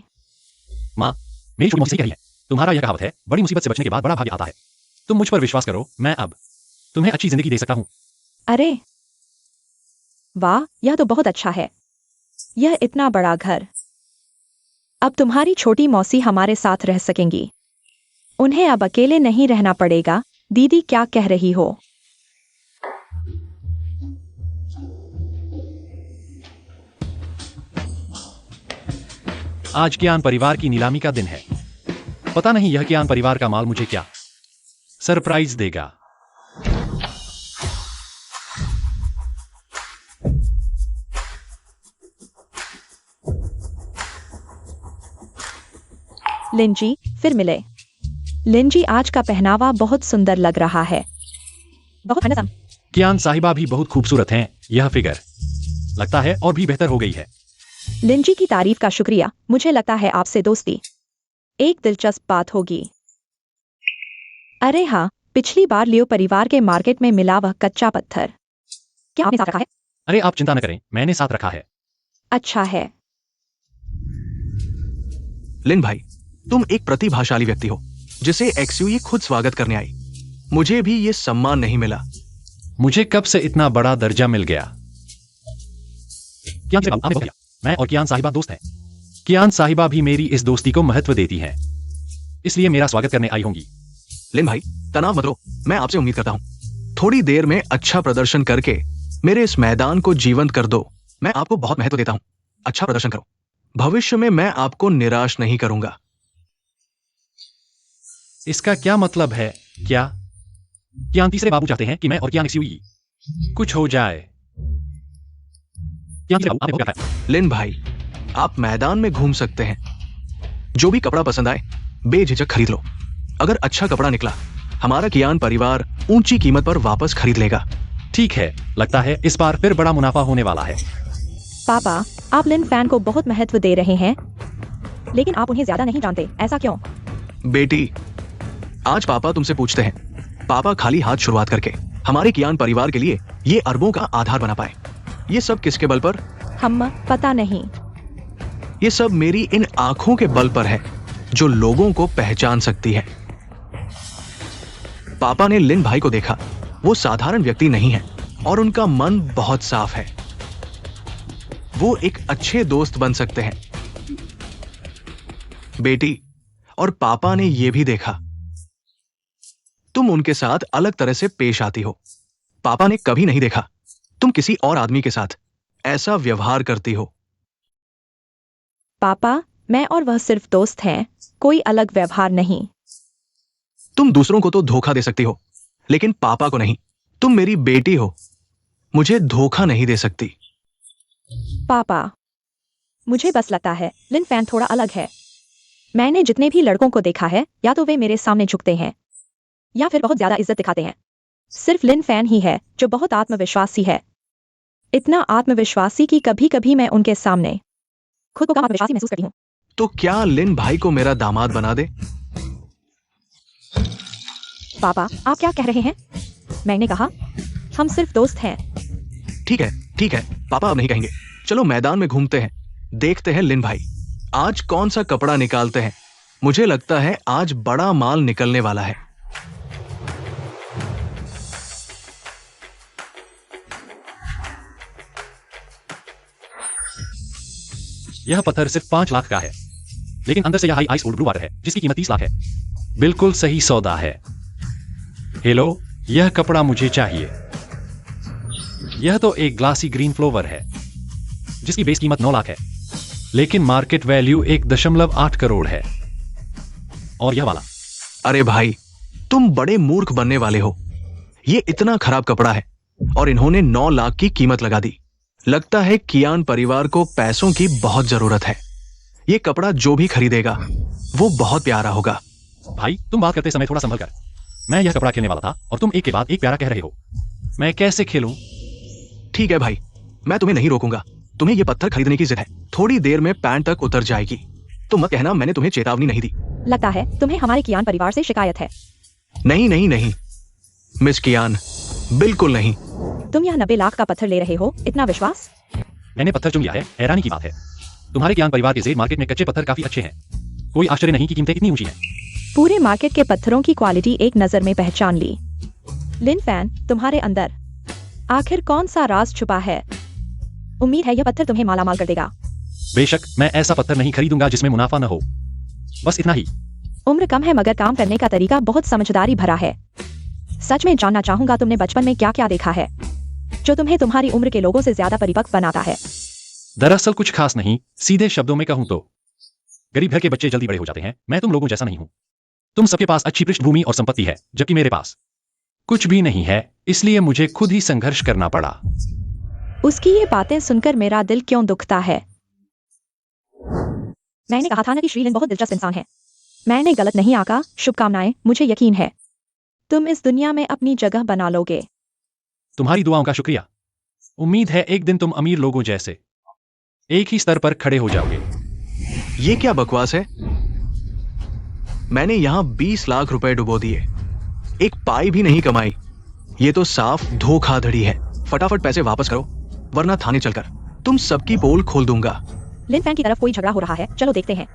माँ मेरी छोटी मौसी सही कही है। तुम्हारा यह कहावत है, बड़ी मुसीबत से बचने के बाद बड़ा भाग्य आता है। तुम मुझ पर विश्वास करो, मैं अब तुम्हें अच्छी जिंदगी दे सकता हूँ। अरे वाह यह तो बहुत अच्छा है। यह इतना बड़ा घर। अब तुम्हारी छोटी मौसी हमारे साथ रह सकेंगी। उन्हें अब अकेले नहीं रहना पड़ेगा। दीदी क्या कह रही हो? आज कियान परिवार की नीलामी का दिन है। पता नहीं यह कियान परिवार का माल मुझे क्या सरप्राइज देगा। लिन जी, फिर मिले। लिन जी, आज का पहनावा बहुत सुंदर लग रहा है। बहुत हैंडसम। कियान साहिबा भी बहुत खूबसूरत हैं। यह फिगर लगता है और भी बेहतर हो गई है। लिन जी की तारीफ का शुक्रिया। मुझे लगता है आपसे दोस्ती एक दिलचस्प बात होगी। अरे हाँ, पिछली बार लियो परिवार के मार्केट में मिला वह कच्चा पत्थर, क्या आपने साथ रखा है? अरे आप चिंता न करें, मैंने साथ रखा है। अच्छा है। लिन भाई, तुम एक प्रतिभाशाली व्यक्ति हो जिसे एक्सयूई खुद स्वागत करने आई। मुझे भी ये सम्मान नहीं मिला। मुझे कब से इतना बड़ा दर्जा मिल गया? कियान से आपने बहुत किया। मैं और कियान साहिबा दोस्त हैं। कियान साहिबा भी मेरी इस दोस्ती को महत्व देती हैं, इसलिए मेरा स्वागत करने आई होंगी। लिन भाई, तनाव मत लो। मैं आपसे उम्मीद करता हूं थोड़ी देर में अच्छा प्रदर्शन करके मेरे इस मैदान को जीवंत कर दो। मैं आपको बहुत महत्व देता हूं। अच्छा प्रदर्शन करो। भविष्य में मैं आपको निराश नहीं करूंगा। इसका क्या मतलब है? क्या कियान तीसरे बाबू चाहते हैं कि मैं और कियान एक्सयूई कुछ हो जाए? कियान तीसरे बाबू, आपने बहुत कहा है। लिन भाई, आप मैदान में घूम सकते हैं। जो भी कपड़ा पसंद आए बेझिझक खरीद लो। अगर अच्छा कपड़ा निकला, हमारा कियान परिवार ऊंची कीमत पर वापस खरीद लेगा। ठीक है, लगता है इस बार फिर बड़ा मुनाफा होने वाला है। पापा, आप लिन फैन को बहुत महत्व दे रहे हैं, लेकिन आप उन्हें ज्यादा नहीं जानते। ऐसा क्यों? बेटी, आज पापा तुमसे पूछते हैं, पापा खाली हाथ शुरुआत करके हमारे कियान परिवार के लिए ये अरबों का आधार बना पाए। ये सब किसके बल पर? हम पता नहीं। ये सब मेरी इन आंखों के बल पर है जो लोगों को पहचान सकती है। पापा ने लिन भाई को देखा। वो साधारण व्यक्ति नहीं है और उनका मन बहुत साफ है। वो एक अच्छे दोस्त बन सकते हैं। बेटी, और पापा ने यह भी देखा तुम उनके साथ अलग तरह से पेश आती हो। पापा ने कभी नहीं देखा तुम किसी और आदमी के साथ ऐसा व्यवहार करती हो। पापा, मैं और वह सिर्फ दोस्त हैं, कोई अलग व्यवहार नहीं। तुम दूसरों को तो धोखा दे सकती हो, लेकिन पापा को नहीं। तुम मेरी बेटी हो, मुझे धोखा नहीं दे सकती। पापा, मुझे बस लगता है लिन फैन थोड़ा अलग है। मैंने जितने भी लड़कों को देखा है, या तो वे मेरे सामने झुकते हैं या फिर बहुत ज्यादा इज्जत दिखाते हैं। सिर्फ लिन फैन ही है जो बहुत आत्मविश्वासी है। इतना आत्मविश्वासी कि कभी कभी मैं उनके सामने खुद को कम आत्मविश्वासी महसूस करती हूँ। तो क्या लिन भाई को मेरा दामाद बना दे? पापा, आप क्या कह रहे हैं? मैंने कहा हम सिर्फ दोस्त हैं। ठीक है, ठीक है, पापा अब नहीं कहेंगे। चलो मैदान में घूमते हैं, देखते हैं लिन भाई आज कौन सा कपड़ा निकालते हैं। मुझे लगता है आज बड़ा माल निकलने वाला है। यह पत्थर सिर्फ 5 लाख का है, लेकिन अंदर से यह high ice old blue water है जिसकी कीमत 30 लाख है। बिल्कुल सही सौदा है। हेलो, यह कपड़ा मुझे चाहिए। यह तो एक ग्लासी ग्रीन फ्लोवर है जिसकी बेस कीमत 9 लाख है, लेकिन मार्केट वैल्यू 1.8 करोड़ है। और यह वाला? अरे भाई, तुम बड़े मूर्ख बनने वाले हो। ये इतना खराब कपड़ा है और इन्होंने 9 लाख की कीमत लगा दी। लगता है कियान परिवार को पैसों की बहुत जरूरत है। ये कपड़ा जो भी खरीदेगा वो बहुत प्यारा होगा। भाई, तुम बात करते समय थोड़ा संभल कर। मैं यह कपड़ा खेलने वाला था और तुम एक के बाद एक प्यारा कह रहे हो। मैं कैसे खेलूं? ठीक है भाई, मैं तुम्हें नहीं रोकूंगा। तुम्हें ये पत्थर खरीदने की जिद है, थोड़ी देर में पैंट तक उतर जाएगी। तो मत कहना मैंने तुम्हें चेतावनी नहीं दी। लगता है तुम्हें हमारे कियान परिवार से शिकायत है। नहीं नहीं नहीं मिस कियान, बिल्कुल नहीं। तुम यह 90 लाख का पत्थर ले रहे हो? इतना विश्वास? मैंने पत्थर चुन लिया है। हैरानी की बात है, तुम्हारे कियान परिवार के जेड मार्केट में कच्चे पत्थर काफी अच्छे हैं। कोई आश्चर्य नहीं कि कीमतें इतनी ऊंची हैं। पूरे मार्केट के पत्थरों की क्वालिटी एक नजर में पहचान ली। लिन फैन, तुम्हारे अंदर आखिर कौन सा राज छुपा है? उम्मीद है यह पत्थर तुम्हें मालामाल कर देगा। बेशक, मैं ऐसा पत्थर नहीं खरीदूंगा जिसमें मुनाफा न हो। बस इतना ही। उम्र कम है मगर काम करने का तरीका बहुत समझदारी भरा है। सच में जानना चाहूंगा तुमने बचपन में क्या क्या देखा है जो तुम्हें तुम्हारी उम्र के लोगों से ज्यादा परिपक्व बनाता है? दरअसल कुछ खास नहीं। सीधे शब्दों में कहूं तो गरीब घर के बच्चे जल्दी बड़े हो जाते हैं। मैं तुम लोगों जैसा नहीं हूं। तुम सबके पास अच्छी पृष्ठभूमि और संपत्ति है, जबकि मेरे पास कुछ भी नहीं है। इसलिए मुझे खुद ही संघर्ष करना पड़ा। उसकी ये बातें सुनकर मेरा दिल क्यों दुखता है। मैंने कहा था ना कि श्रीलिन बहुत दिलचस्प इंसान है। मैंने गलत नहीं आका, शुभकामनाएं, मुझे यकीन है तुम इस दुनिया में अपनी जगह बना लोगे। तुम्हारी दुआओं का शुक्रिया। उम्मीद है एक दिन तुम अमीर लोगों जैसे एक ही स्तर पर खड़े हो जाओगे। ये क्या बकवास है? मैंने यहां 20 लाख रुपए डुबो दिए, एक पाई भी नहीं कमाई। ये तो साफ धोखाधड़ी है। फटाफट पैसे वापस करो वरना थाने चलकर तुम सबकी पोल खोल दूंगा। लिन फैन की तरफ कोई झगड़ा हो रहा है, चलो देखते हैं।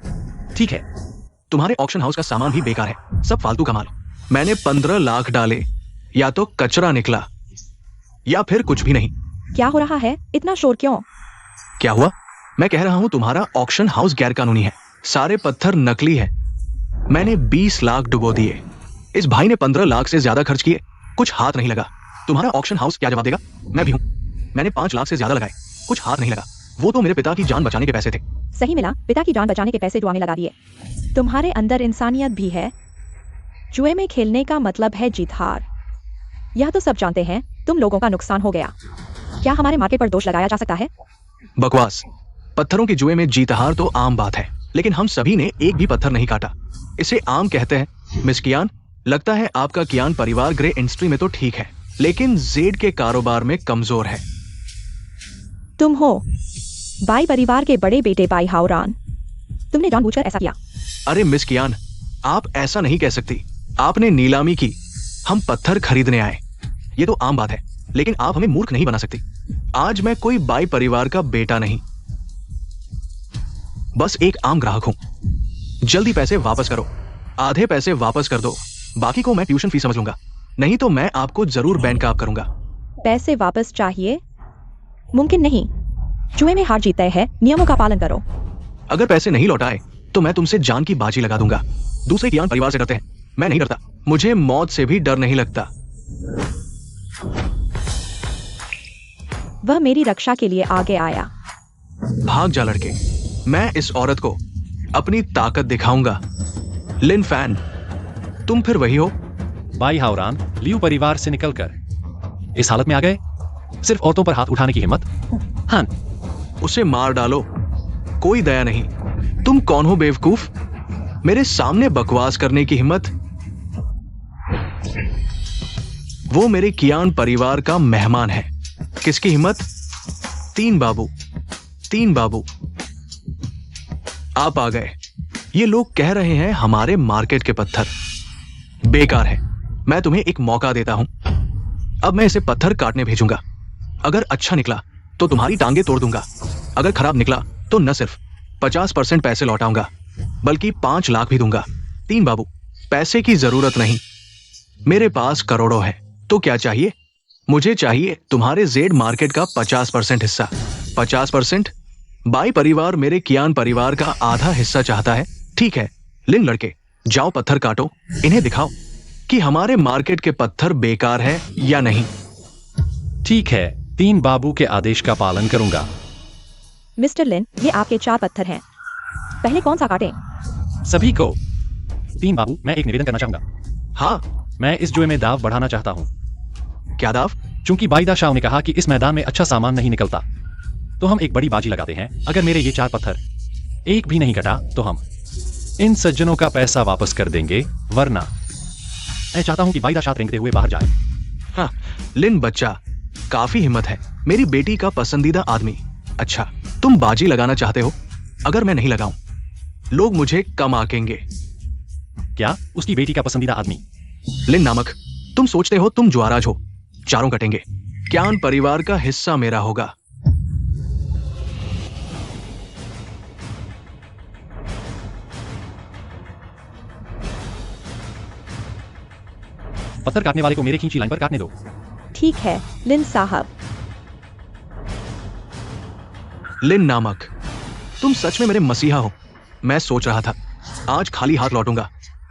ठीक है। तुम्हारे ऑक्शन हाउस का सामान भी बेकार है, सब फालतू का माल। मैंने 15 लाख डाले, या तो कचरा निकला या फिर कुछ भी नहीं। क्या हो रहा है, इतना शोर क्यों? क्या हुआ? मैं कह रहा हूं तुम्हारा ऑक्शन हाउस गैरकानूनी है, सारे पत्थर नकली है। मैंने 20 लाख डुबो दिए, इस भाई ने 15 लाख से ज्यादा खर्च किए, कुछ हाथ नहीं लगा। तुम्हारा ऑक्शन हाउस क्या जवाब देगा? मैं भी हूं, मैंने 5 लाख से ज्यादा लगाए, कुछ हाथ नहीं लगा। वो तो मेरे पिता की जान बचाने के पैसे थे। सही मिला, पिता की जान बचाने के पैसे जुआ में लगा दिए। तुम्हारे अंदर इंसानियत भी है। जुए में खेलने का मतलब है जीत हार, यह तो सब जानते हैं। तुम लोगों का नुकसान हो गया, क्या हमारे मार्केट पर दोष लगाया जा सकता है? बकवास। पत्थरों के जुए में जीत हार तो आम बात है, लेकिन हम सभी ने एक भी पत्थर नहीं काटा, इसे आम कहते हैं। मिस कियान, लगता है आपका कियान परिवार ग्रे इंडस्ट्री में तो ठीक है, लेकिन जेड के कारोबार में कमजोर है। तुम हो बाई परिवार के बड़े बेटे बाई हावरान, तुमने जानबूझकर ऐसा किया। अरे मिस कियान, आप ऐसा नहीं कह सकती। आपने नीलामी की, हम पत्थर खरीदने आए, ये तो आम बात है, लेकिन आप हमें मूर्ख नहीं बना सकती। आज मैं कोई बाई परिवार का बेटा नहीं, बस एक आम ग्राहक हूं। जल्दी पैसे वापस करो, आधे पैसे वापस कर दो, बाकी को मैं ट्यूशन फीस समझ लूंगा, नहीं तो मैं आपको जरूर बैंक आप करूंगा। पैसे वापस चाहिए? मुमकिन नहीं, जुए में हार जीत तय है, नियमों का पालन करो। अगर पैसे नहीं लौटाए तो मैं तुमसे जान की बाजी लगा दूंगा। दूसरे कियान परिवार से डरते हैं, मैं नहीं डरता, मुझे मौत से भी डर नहीं लगता। वह मेरी रक्षा के लिए आगे आया। भाग जा लड़के, मैं इस औरत को अपनी ताकत दिखाऊंगा। लिन फैन, तुम फिर वही हो? बाई हावरान लियू परिवार से निकलकर इस हालत में आ गए, सिर्फ औरतों पर हाथ उठाने की हिम्मत। हाँ, उसे मार डालो, कोई दया नहीं। तुम कौन हो बेवकूफ, मेरे सामने बकवास करने की हिम्मत? वो मेरे कियान परिवार का मेहमान है। किसकी हिम्मत? 3 बाबू, 3 बाबू आप आ गए। ये लोग कह रहे हैं हमारे मार्केट के पत्थर बेकार है। मैं तुम्हें एक मौका देता हूं, अब मैं इसे पत्थर काटने भेजूंगा। अगर अच्छा निकला तो तुम्हारी टांगे तोड़ दूंगा, अगर खराब निकला तो न सिर्फ 50% पैसे लौटाऊंगा बल्कि 5 लाख भी दूंगा। 3 बाबू, पैसे की जरूरत नहीं, मेरे पास करोड़ों है। तो क्या चाहिए? मुझे चाहिए तुम्हारे जेड मार्केट का 50% हिस्सा। 50%? बाई परिवार मेरे कियान परिवार का आधा हिस्सा चाहता है। ठीक है लिन लड़के, जाओ पत्थर काटो, इन्हें दिखाओ कि हमारे मार्केट के पत्थर बेकार है या नहीं। ठीक है, 3 बाबू के आदेश का पालन करूंगा। मिस्टर लिन, ये आपके 4 पत्थर हैं, पहले कौन सा काटें? सभी को। 3 बाबू, मैं एक निवेदन करना चाहूंगा। हाँ, मैं इस जुए में दाव बढ़ाना चाहता हूं। क्या दाव? चूंकि बाईदा शाह ने कहा कि इस मैदान में अच्छा सामान नहीं निकलता, तो हम एक बड़ी बाजी लगाते हैं। अगर मेरे ये 4 पत्थर एक भी नहीं कटा तो हम इन सज्जनों का पैसा वापस कर देंगे, वरना मैं चाहता हूं कि बाईदा शाह रेंगते हुए बाहर जाए। हाँ, लिन बच्चा, काफी हिम्मत है, मेरी बेटी का पसंदीदा आदमी। अच्छा, तुम बाजी लगाना चाहते हो? अगर मैं नहीं लगाऊं, लोग मुझे कम आकेंगे। क्या उसकी बेटी का पसंदीदा आदमी? लिन नामक, तुम सोचते हो तुम जुआराज हो, चारों कटेंगे। कियान परिवार का हिस्सा मेरा होगा। पत्थर काटने वाले को मेरे खींची लाइन पर काटने दो। ठीक है लिन साहब। लिन नामक, तुम सच में मेरे मसीहा हो। मैं सोच रहा था आज खाली हाथ लौटूंगा,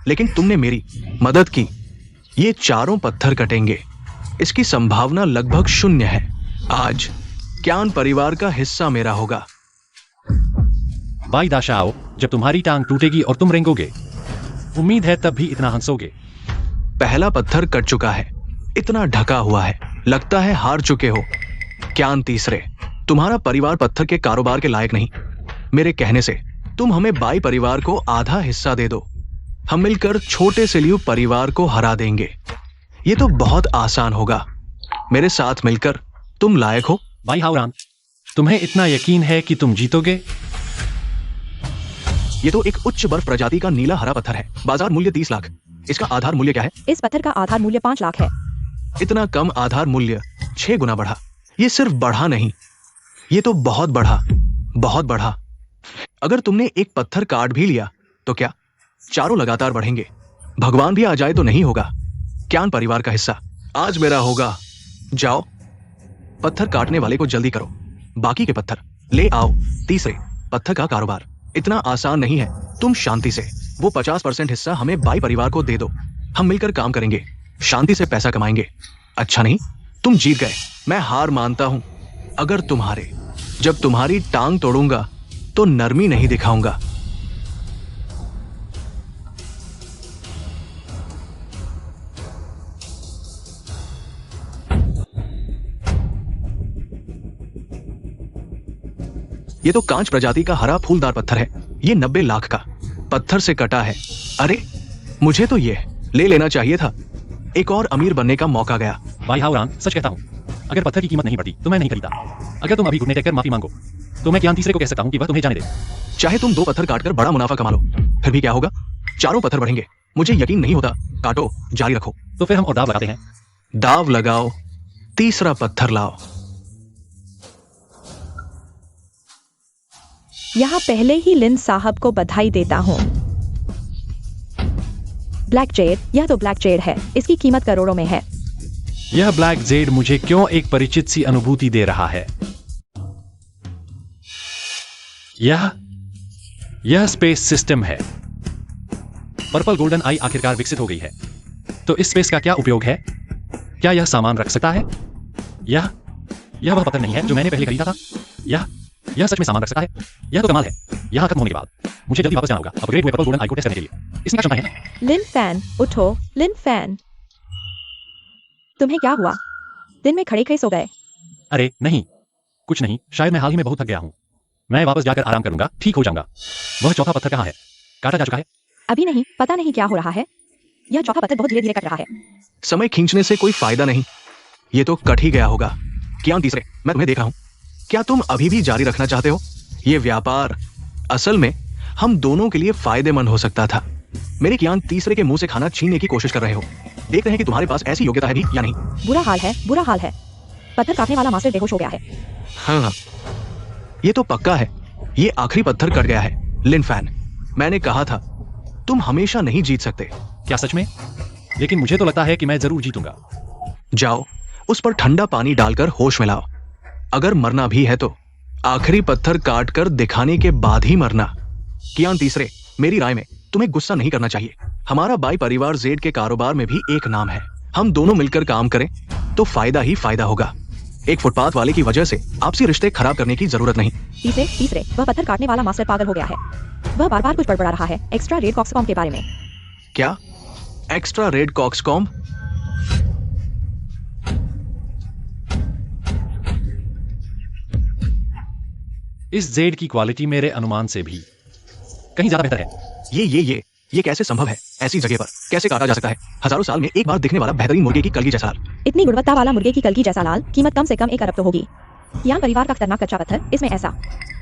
लेकिन तुमने मेरी मदद की। ये चारों पत्थर कटेंगे, इसकी संभावना लगभग 0 है। आज कियान परिवार का हिस्सा मेरा होगा। बाईदा शाह, जब तुम्हारी टांग टूटेगी और तुम रेंगोगे, उम्मीद है तब भी इतना हंसोगे। पहला पत्थर कट चुका है, इतना ढका हुआ है, लगता है हार चुके हो। कियान तीसरे, तुम्हारा परिवार पत्थर के कारोबार के लायक नहीं। मेरे कहने से तुम हमें बाई परिवार को आधा हिस्सा दे दो। हम मिलकर छोटे से लियू परिवार को हरा देंगे। ये तो बहुत आसान होगा। मेरे साथ मिलकर तुम लायक हो। भाई हावरान, तुम्हें इतना यकीन है कि तुम जीतोगे? ये तो एक उच्च बर्फ प्रजाति का नीला हरा पत्थर है। बाजार मूल्य 30 लाख। इसका आधार मूल्य क्या है? इस पत्थर का आधार मूल्य 5 लाख है। इतना कम आधार मूल्य 6 गुना बढ़ा। ये सिर्फ बढ़ा नहीं, ये तो बहुत बढ़ा, बहुत बढ़ा। अगर तुमने एक पत्थर काट भी लिया तो क्या चारों लगातार बढ़ेंगे? भगवान भी आ जाए तो नहीं होगा। क्यान परिवार का हिस्सा आज मेरा होगा। जाओ, पत्थर काटने वाले को जल्दी करो, बाकी के पत्थर ले आओ। तीसरे पत्थर का कारोबार इतना आसान नहीं है। तुम शांति से वो 50% हिस्सा हमें बाई परिवार को दे दो। हम मिलकर काम करेंगे, शांति से पैसा कमाएंगे। अच्छा नहीं, तुम जीत गए, मैं हार मानता हूं। अगर तुम्हारे जब तुम्हारी टांग तोड़ूंगा तो नरमी नहीं दिखाऊंगा। ये तो कांच प्रजाति का हरा फूलदार पत्थर है। ये 90 लाख का पत्थर से कटा है। अरे, मुझे तो ये ले लेना चाहिए था। एक और अमीर बनने का मौका गया। भाई हावरान, सच कहता हूँ, अगर पत्थर की कीमत नहीं बढ़ती तो मैं नहीं खरीदा। अगर तुम अभी घुटने टेक कर माफी मांगो तो मैं क्यान तीसरे को कह सकता हूँ कि वह तुम्हें जाने दे। चाहे तुम 2 पत्थर काटकर बड़ा मुनाफा कमा लो, फिर भी क्या होगा? चारों पत्थर बढ़ेंगे। मुझे यकीन नहीं होता। काटो, जारी रखो। तो फिर हम और दाव लगाते हैं। दाव लगाओ, तीसरा पत्थर लाओ। यहाँ पहले ही लिन साहब को बधाई देता हूँ। ब्लैक जेड, यह तो ब्लैक जेड है। इसकी कीमत करोड़ों में है। यह ब्लैक जेड मुझे क्यों एक परिचित सी अनुभूति दे रहा है? यह स्पेस सिस्टम है। पर्पल गोल्डन आई आखिरकार विकसित हो गई है। तो इस स्पेस का क्या उपयोग है? क्या यह सामान रख सकता है? यह वह पत्थर नहीं है जो मैंने पहले खरीदा था। यह सच में सामान रख सकता है। यह तो कमाल है। यहाँ खत्म होने के बाद मुझे जल्दी वापस जाना होगा अपग्रेड हुए पर्पल गोल्डन आई को टेस्ट करने के लिए। इसमें क्या क्षमता है? लिन फैन, उठो। लिन फैन, तुम्हें क्या हुआ? दिन में खड़े खड़े सो गए? अरे नहीं, कुछ नहीं। शायद मैं हाल ही में बहुत थक गया हूँ। मैं वापस जाकर आराम करूंगा, ठीक हो जाऊंगा। वह चौथा पत्थर कहाँ है? काटा जा चुका है? अभी नहीं, पता नहीं क्या हो रहा है। यह चौथा पत्थर बहुत धीरे धीरे कट रहा है। समय खींचने से कोई फायदा नहीं। ये तो कट ही गया होगा। क्यान तीसरे, मैं तुम्हें देख रहा हूं। क्या तुम अभी भी जारी रखना चाहते हो? ये व्यापार असल में हम दोनों के लिए फायदेमंद हो सकता था। मेरे क्यान तीसरे के मुंह से खाना छीनने की कोशिश कर रहे हो। देखते हैं कि तुम्हारे पास ऐसी योग्यता है भी या नहीं। बुरा हाल है, बुरा हाल है। पत्थर काटने वाला मास्टर बेहोश हो गया है। हाँ, ये तो पक्का है। ये आखिरी पत्थर कट गया है। लिन फैन, मैंने कहा था तुम हमेशा नहीं जीत सकते। क्या सच में? लेकिन मुझे तो लगता है कि मैं जरूर जीतूंगा। जाओ, उस पर ठंडा पानी डालकर होश में लाओ। अगर मरना भी है तो आखिरी पत्थर काटकर दिखाने के बाद ही मरना। कियान तीसरे, मेरी राय में तुम्हें गुस्सा नहीं करना चाहिए। हमारा बाई परिवार जेड के कारोबार में भी एक नाम है। हम दोनों मिलकर काम करें तो फायदा ही फायदा होगा। एक फुटपाथ वाले की वजह से आपसी रिश्ते खराब करने की जरूरत नहीं। तीसरे, वह पत्थर काटने वाला मास्टर पागल हो गया है। वह बार बार कुछ बड़बड़ा रहा है एक्स्ट्रा रेड कॉक्सकॉम के बारे में। क्या एक्स्ट्रा रेड कॉक्सकॉम? इस जेड की क्वालिटी मेरे अनुमान से भी कहीं ज्यादा बेहतर है। ये कैसे संभव है? ऐसी जगह पर कैसे काटा जा सकता है? हजारों साल में एक बार दिखने वाला बेहतरीन मुर्गे की कलगी जैसा लाल। इतनी गुणवत्ता वाला मुर्गे की कलगी जैसा लाल, कीमत कम से कम 1 अरब तो होगी। कियान परिवार का खतरनाक कच्चा पत्थर, इसमें ऐसा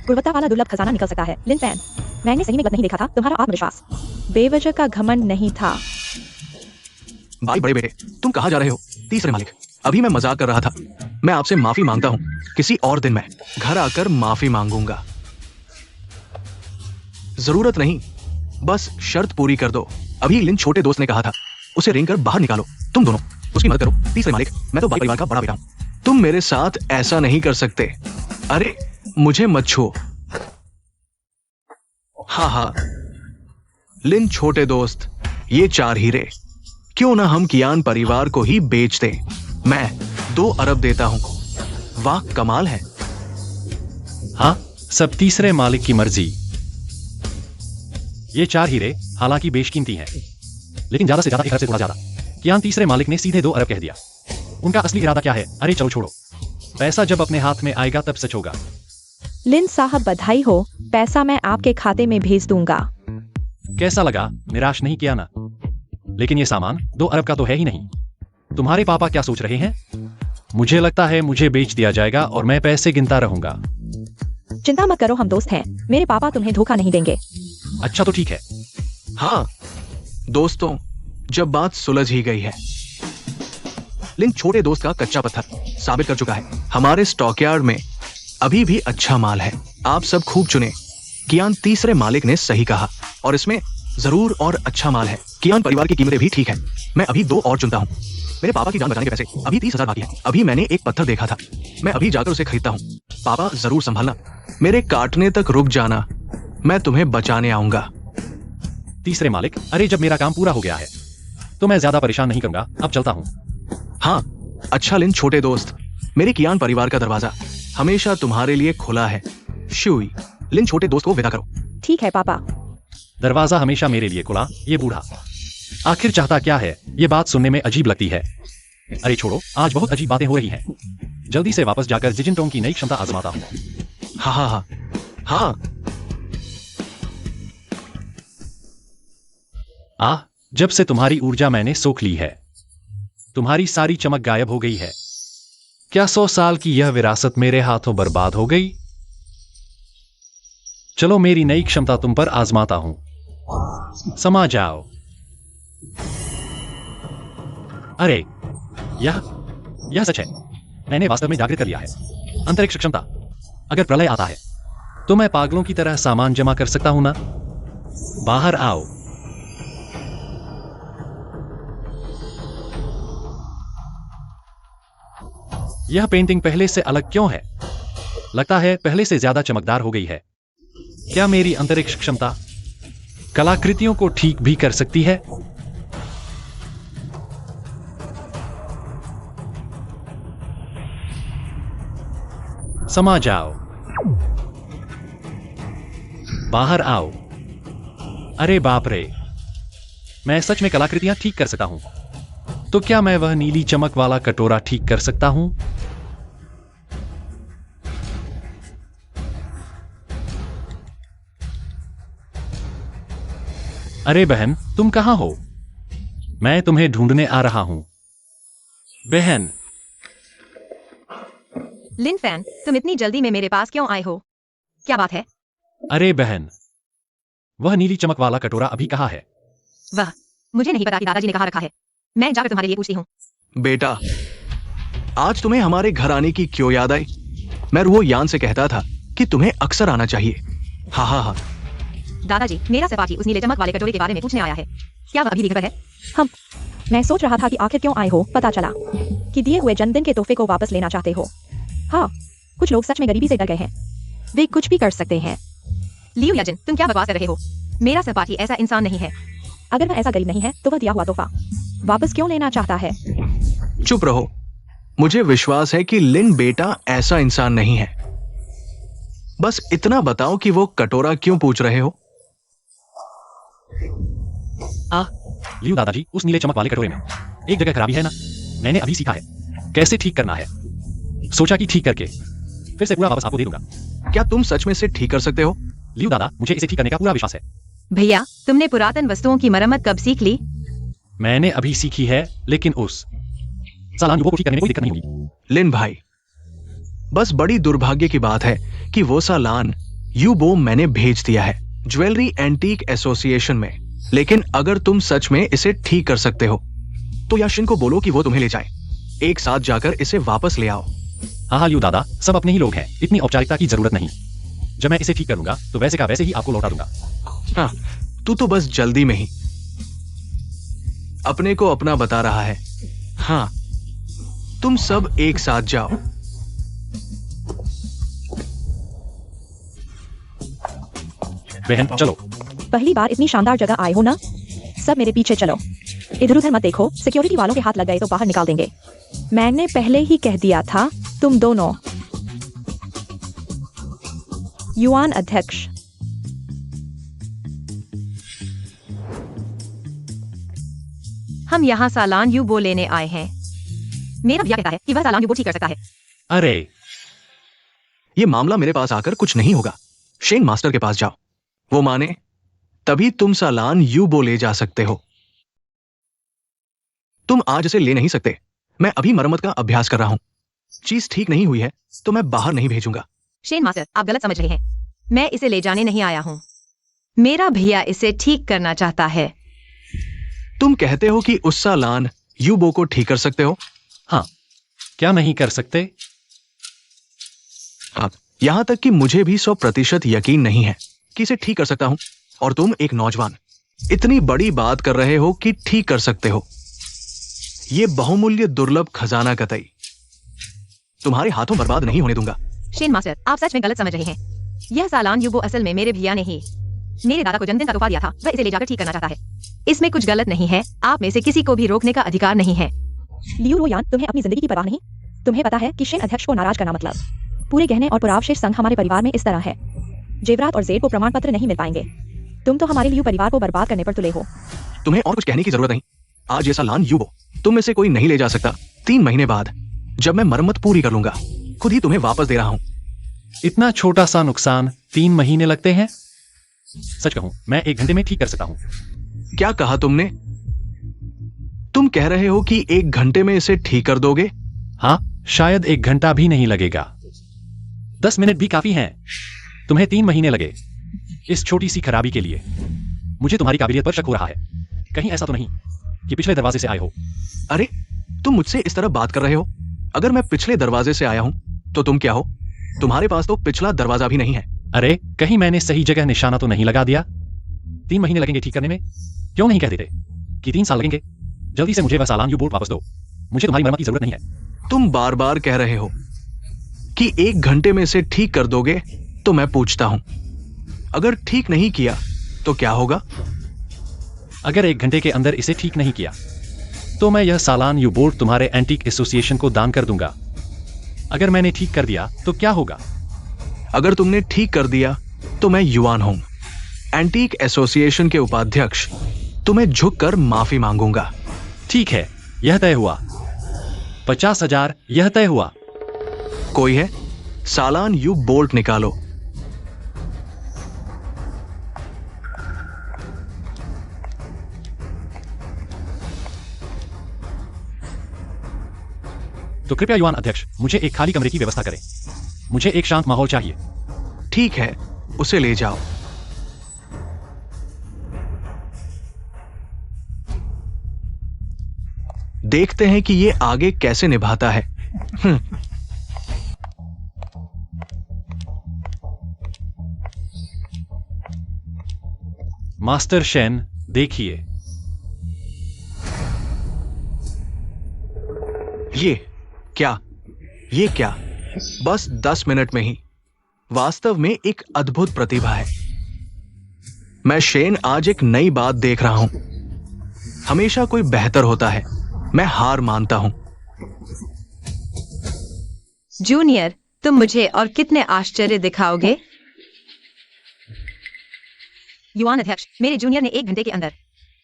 गुणवत्ता वाला दुर्लभ खजाना निकल सकता है। लिन फैन, मैंने सही में गलत नहीं देखा था। तुम्हारा आत्मविश्वास बेवजह का घमंड नहीं था। भाई बड़े बेटे, तुम कहाँ जा रहे हो? तीसरे मालिक, अभी मैं मजाक कर रहा था। मैं आपसे माफी मांगता हूँ। किसी और दिन मैं घर आकर माफी मांगूंगा। जरूरत नहीं, बस शर्त पूरी कर दो। अभी लिन छोटे दोस्त ने कहा था उसे रेंग कर बाहर निकालो। तुम दोनों उसकी मदद करो। तीसरे मालिक, मैं तो बाई परिवार का बड़ा बेटा हूं। तुम मेरे साथ ऐसा नहीं कर सकते। अरे, मुझे मत छुओ। हाँ, लिन छोटे दोस्त, ये 4 हीरे क्यों ना हम कियान परिवार को ही बेच दें। मैं 2 अरब देता हूं। वाह, कमाल है। हाँ, सब तीसरे मालिक की मर्जी। ये 4 हीरे हालांकि बेशकीमती हैं, लेकिन ज्यादा से ज्यादा 1 अरब से थोड़ा ज्यादा। कियान तीसरे मालिक ने सीधे 2 अरब कह दिया। उनका असली इरादा क्या है? अरे चलो छोड़ो, पैसा जब अपने हाथ में आएगा तब सच होगा। लिन साहब, बधाई हो। पैसा मैं आपके खाते में भेज दूंगा। कैसा लगा? निराश नहीं किया ना? लेकिन ये सामान 2 अरब का तो है ही नहीं। तुम्हारे पापा क्या सोच रहे हैं? मुझे लगता है मुझे बेच दिया जाएगा और मैं पैसे गिनता रहूंगा। चिंता मत करो, हम दोस्त हैं। मेरे पापा तुम्हें धोखा नहीं देंगे। अच्छा तो ठीक है। हाँ दोस्तों, जब बात सुलझ ही गई है, लिन छोटे दोस्त का कच्चा पत्थर साबित कर चुका है। हमारे स्टॉकयार्ड में अभी भी अच्छा माल है। आप सब खूब चुने। कियान तीसरे मालिक ने सही कहा और इसमें जरूर और अच्छा माल है। कियान परिवार की कीमतें भी ठीक है। मैं अभी 2 और चुनता हूँ। मेरे पापा की जान बचाने के पैसे अभी 30,000 बाकी है। अभी मैंने एक पत्थर देखा था, मैं अभी जाकर उसे खरीदता हूँ। पापा जरूर संभालना, मेरे काटने तक रुक जाना, मैं तुम्हें बचाने आऊंगा। तीसरे मालिक, अरे जब मेरा काम पूरा हो गया है तो मैं ज्यादा परेशान नहीं करूंगा, अब चलता हूँ। हाँ अच्छा लिन छोटे दोस्त, मेरे कियान परिवार का दरवाजा हमेशा तुम्हारे लिए खुला है। शुई, लिन छोटे दोस्त को विदा करो। ठीक है पापा। दरवाजा हमेशा मेरे लिए खुला। ये बूढ़ा आखिर चाहता क्या है? ये बात सुनने में अजीब लगती है। अरे छोड़ो, आज बहुत अजीब बातें हो रही हैं। जल्दी से वापस जाकर जिजिनटोंग की नई क्षमता आजमाता हूँ। हाँ हाँ हाँ हाँ। जब से तुम्हारी ऊर्जा मैंने सोख ली है, तुम्हारी सारी चमक गायब हो गई है। क्या 100 साल की यह विरासत मेरे हाथों बर्बाद हो गई? चलो मेरी नई क्षमता तुम पर आजमाता हूं। समा जाओ। अरे यह सच है। मैंने वास्तव में जागृत कर लिया है अंतरिक्ष क्षमता। अगर प्रलय आता है तो मैं पागलों की तरह सामान जमा कर सकता हूं ना? बाहर आओ। यह पेंटिंग पहले से अलग क्यों है? लगता है पहले से ज्यादा चमकदार हो गई है। क्या मेरी अंतरिक्ष क्षमता कलाकृतियों को ठीक भी कर सकती है? समा जाओ। बाहर आओ। अरे बाप रे, मैं सच में कलाकृतियां ठीक कर सकता हूं। तो क्या मैं वह नीली चमक वाला कटोरा ठीक कर सकता हूं? अरे बहन, तुम कहां हो? मैं तुम्हें ढूंढने आ रहा हूं। बहन। लिन फैन, तुम इतनी जल्दी में मेरे पास क्यों आए हो? क्या बात है? अरे बहन, वह नीली चमक वाला कटोरा अभी कहाँ है? वह मुझे नहीं पता कि दादाजी ने कहाँ रखा है। मैं जाकर तुम्हारे लिए पूछती हूँ। बेटा, आज तुम्हें हमारे घर आने की क्यों याद आई? मैं रुओ यान से कहता था कि तुम्हें अक्सर आना चाहिए। हाँ हाँ हाँ। दादाजी, मेरा सपाटी उस नीले चमक वाले कटोरे के बारे में पूछने आया है। क्या वह अभी भी घर पर है? मैं सोच रहा था कि आखिर क्यों आए हो। पता चला कि दिए हुए जन्मदिन के तोहफे को वापस लेना चाहते हो। हाँ, कुछ लोग सच में गरीबी से डर गए हैं। वे कुछ भी कर सकते हैं। लियो याजिन, तुम क्या बकवास कर रहे हो? मेरा सपाटी ऐसा इंसान नहीं है। अगर वह ऐसा गरीब नहीं है तो वह दिया हुआ तोहफा वापस क्यों लेना चाहता है? चुप रहो। मुझे विश्वास है कि लिन बेटा ऐसा इंसान नहीं है। बस इतना बताओ कि वो कटोरा क्यों पूछ रहे हो? लियो दादाजी, उस नीले चमक वाले कटोरे में एक जगह खराबी है ना? मैंने अभी सीखा है कैसे ठीक करना है। सोचा कि ठीक करके फिर से पूरा वापस आपको दे दूंगा। क्या तुम सच में इसे ठीक कर सकते हो? लियो दादा, मुझे इसे ठीक करने का पूरा विश्वास है। भैया, तुमने पुरातन वस्तुओं की मरम्मत कब सीख ली? मैंने अभी सीखी है, लेकिन उस सालान युवक को ठीक करने में कोई दिक्कत नहीं होगी। लिन भाई, बस बड़ी दुर्भाग्य की बात है कि वो सालान यूबो मैंने भेज दिया है ज्वेलरी एंटीक एसोसिएशन में। लेकिन अगर तुम सच में इसे ठीक कर सकते हो तो याशिन को बोलो कि वो तुम्हें ले जाए। एक साथ जाकर इसे वापस ले आओ। हाँ लियो दादा, सब अपने ही लोग हैं, इतनी औपचारिकता की जरूरत नहीं। जब मैं इसे ठीक करूंगा तो वैसे का वैसे ही आपको लौटा दूंगा। हाँ, तू तो बस जल्दी में ही अपने को अपना बता रहा है। हाँ, तुम सब एक साथ जाओ। बहन चलो। पहली बार इतनी शानदार जगह आए हो ना? सब मेरे पीछे चलो। इधर उधर मत देखो, सिक्योरिटी वालों के हाथ लग गए तो बाहर निकाल देंगे। मैंने पहले ही कह दिया था, तुम दोनों। युआन अध्यक्ष। हम यहाँ सालान यूबो लेने आए हैं। मेरा भैया कहता है कि वह सालान यूबो ठीक कर सकता है। अरे ये मामला मेरे पास आकर कुछ नहीं होगा। शेन मास्टर के पास जाओ, वो माने तभी तुम सालान यूबो ले जा सकते हो। तुम आज इसे ले नहीं सकते। मैं अभी मरम्मत का अभ्यास कर रहा हूं। चीज ठीक नहीं हुई है तो मैं बाहर नहीं भेजूंगा। शेन मास्टर, आप गलत समझ रहे हैं। मैं इसे ले जाने नहीं आया हूँ। मेरा भैया इसे ठीक करना चाहता है। तुम कहते हो कि उस सालान यूबो को ठीक कर सकते हो? हाँ, क्या नहीं कर सकते? हाँ, यहां तक कि मुझे भी 100% यकीन नहीं है कि इसे ठीक कर सकता हूं। और तुम एक नौजवान इतनी बड़ी बात कर रहे हो कि ठीक कर सकते हो। ये बहुमूल्य दुर्लभ खजाना कतई तुम्हारे हाथों बर्बाद नहीं होने दूंगा। शेन मास्टर, आप सच में गलत समझ रहे हैं। यह सालान यूबो असल में मेरे भैया ने ही मेरे दादा को जन्मदिन का तोहफा दिया था। वह इसे ले जाकर ठीक करना चाहता है। इसमें कुछ गलत नहीं है। आप में से किसी को भी रोकने का अधिकार नहीं है। लियू रोयान, तुम्हें अपनी जिंदगी की परवाह नहीं? तुम्हें पता है कि शेन अध्यक्ष को नाराज करना मतलब पूरे गहने और पुरावशेष संग हमारे परिवार में इस तरह है। जेवरात और जेब को प्रमाण पत्र नहीं मिल पाएंगे। तुम तो हमारे लियू परिवार को बर्बाद करने पर तुले हो। तुम्हें और कुछ कहने की जरूरत नहीं। आज ये सालान यूबो तुम में से कोई नहीं ले जा सकता। 3 महीने बाद जब मैं मरम्मत पूरी कर लूंगा, खुद ही तुम्हें वापस दे रहा हूं। इतना छोटा सा नुकसान 3 महीने लगते हैं? सच कहूं, मैं 1 घंटे में ठीक कर सकता हूं। क्या कहा तुमने? तुम कह रहे हो कि 1 घंटे में इसे ठीक कर दोगे? हाँ, शायद 1 घंटा भी नहीं लगेगा। 10 मिनट भी काफी हैं। तुम्हें 3 महीने लगे इस छोटी सी खराबी के लिए। मुझे तुम्हारी काबिलियत पर शक हो रहा है। कहीं ऐसा तो नहीं कि पिछले दरवाजे से आए हो? अरे, तुम मुझसे इस तरह बात कर रहे हो। अगर मैं पिछले दरवाजे से आया हूं तो तुम क्या हो? तुम्हारे पास तो पिछला दरवाजा भी नहीं है। अरे, कहीं मैंने सही जगह निशाना तो नहीं लगा दिया? 3 महीने लगेंगे ठीक करने में। क्यों नहीं कह देते कि 3 साल लगेंगे? जल्दी से मुझे वह सालान यूबोट वापस दो। मुझे तुम्हारी मरम्मत की जरूरत नहीं है। तुम बार बार कह रहे हो कि 1 घंटे में इसे ठीक कर दोगे, तो मैं पूछता हूं, अगर ठीक नहीं किया तो क्या होगा? अगर 1 घंटे के अंदर इसे ठीक नहीं किया तो मैं यह सालान यूबोट तुम्हारे एंटीक एसोसिएशन को दान कर दूंगा। अगर मैंने ठीक कर दिया तो क्या होगा? अगर तुमने ठीक कर दिया तो मैं युआन हूं, एंटीक एसोसिएशन के उपाध्यक्ष। तुम्हें झुककर माफी मांगूंगा। ठीक है, यह तय हुआ। 50,000 यह तय हुआ। कोई है? सालान यू बोल्ट निकालो। तो कृपया युवान अध्यक्ष, मुझे एक खाली कमरे की व्यवस्था करें। मुझे एक शांत माहौल चाहिए। ठीक है, उसे ले जाओ। देखते हैं कि ये आगे कैसे निभाता है। मास्टर शेन, देखिए। ये क्या? बस 10 मिनट में ही वास्तव में एक अद्भुत प्रतिभा है। मैं शेन आज एक नई बात देख रहा हूं। हमेशा कोई बेहतर होता है। मैं हार मानता हूं। जूनियर, तुम मुझे और कितने आश्चर्य दिखाओगे? युवान अध्यक्ष, मेरे जूनियर ने 1 घंटे के अंदर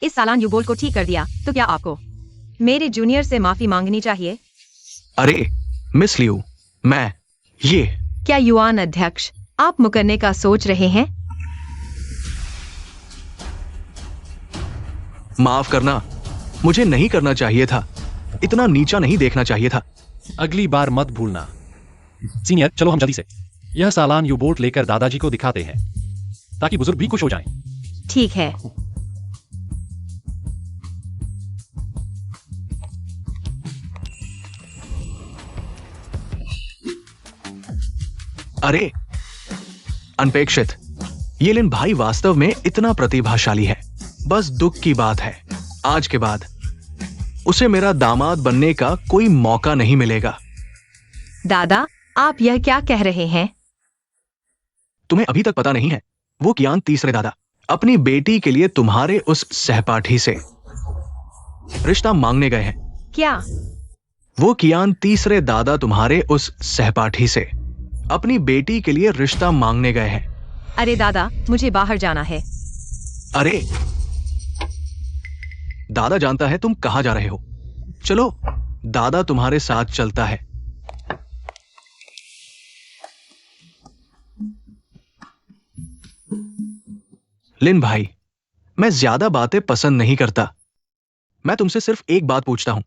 इस सालान यूबोल्ट को ठीक कर दिया, तो क्या आपको मेरे जूनियर से माफी मांगनी चाहिए? अरे मिस लियू, ये क्या युवान अध्यक्ष, आप मुकरने का सोच रहे हैं? माफ करना, मुझे नहीं करना चाहिए था। इतना नीचा नहीं देखना चाहिए था। अगली बार मत भूलना। सीनियर, चलो हम जल्दी से यह सालान यूबोट लेकर दादाजी को दिखाते हैं ताकि बुजुर्ग भी खुश हो जाएं। ठीक है। अरे अनपेक्षित, ये लिन भाई वास्तव में इतना प्रतिभाशाली है। बस दुख की बात है, आज के बाद उसे मेरा दामाद बनने का कोई मौका नहीं मिलेगा। दादा, आप यह क्या कह रहे हैं? तुम्हें अभी तक पता नहीं है, वो कियान तीसरे दादा अपनी बेटी के लिए तुम्हारे उस सहपाठी से रिश्ता मांगने गए हैं। क्या? वो कियान तीसरे दादा तुम्हारे उस सहपाठी से अपनी बेटी के लिए रिश्ता मांगने गए हैं। अरे दादा, मुझे बाहर जाना है। अरे दादा जानता है तुम कहां जा रहे हो। चलो, दादा तुम्हारे साथ चलता है। लिन भाई, मैं ज्यादा बातें पसंद नहीं करता। मैं तुमसे सिर्फ एक बात पूछता हूं,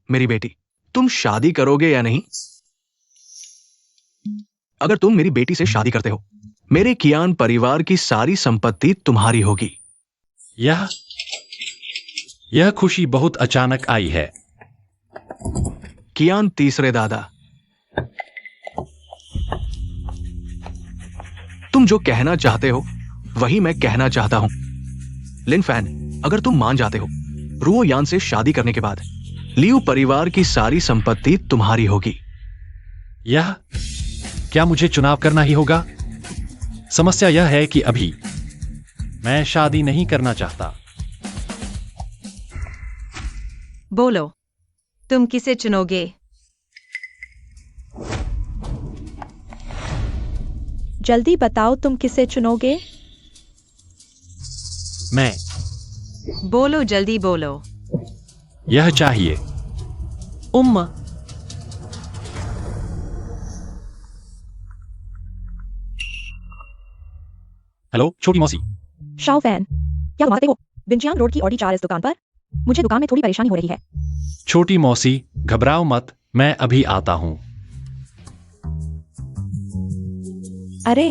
मेरी बेटी, तुम शादी करोगे या नहीं? अगर तुम मेरी बेटी से शादी करते हो, मेरे कियान परिवार की सारी संपत्ति तुम्हारी होगी। यह खुशी बहुत अचानक आई है। कियान तीसरे दादा, तुम जो कहना चाहते हो वही मैं कहना चाहता हूं। लिन फैन, अगर तुम मान जाते हो, रुओ यान से शादी करने के बाद लियू परिवार की सारी संपत्ति तुम्हारी होगी। क्या मुझे चुनाव करना ही होगा? समस्या यह है कि अभी मैं शादी नहीं करना चाहता। बोलो, तुम किसे चुनोगे? जल्दी बताओ, तुम किसे चुनोगे? मैं बोलो, जल्दी बोलो। यह चाहिए। हेलो छोटी मौसी। शाओ फैन, क्या तुम आते हो बिंजियांग रोड की ऑडी 4 इस दुकान पर? मुझे दुकान में थोड़ी परेशानी हो रही है। छोटी मौसी, घबराओ मत, मैं अभी आता हूं। अरे,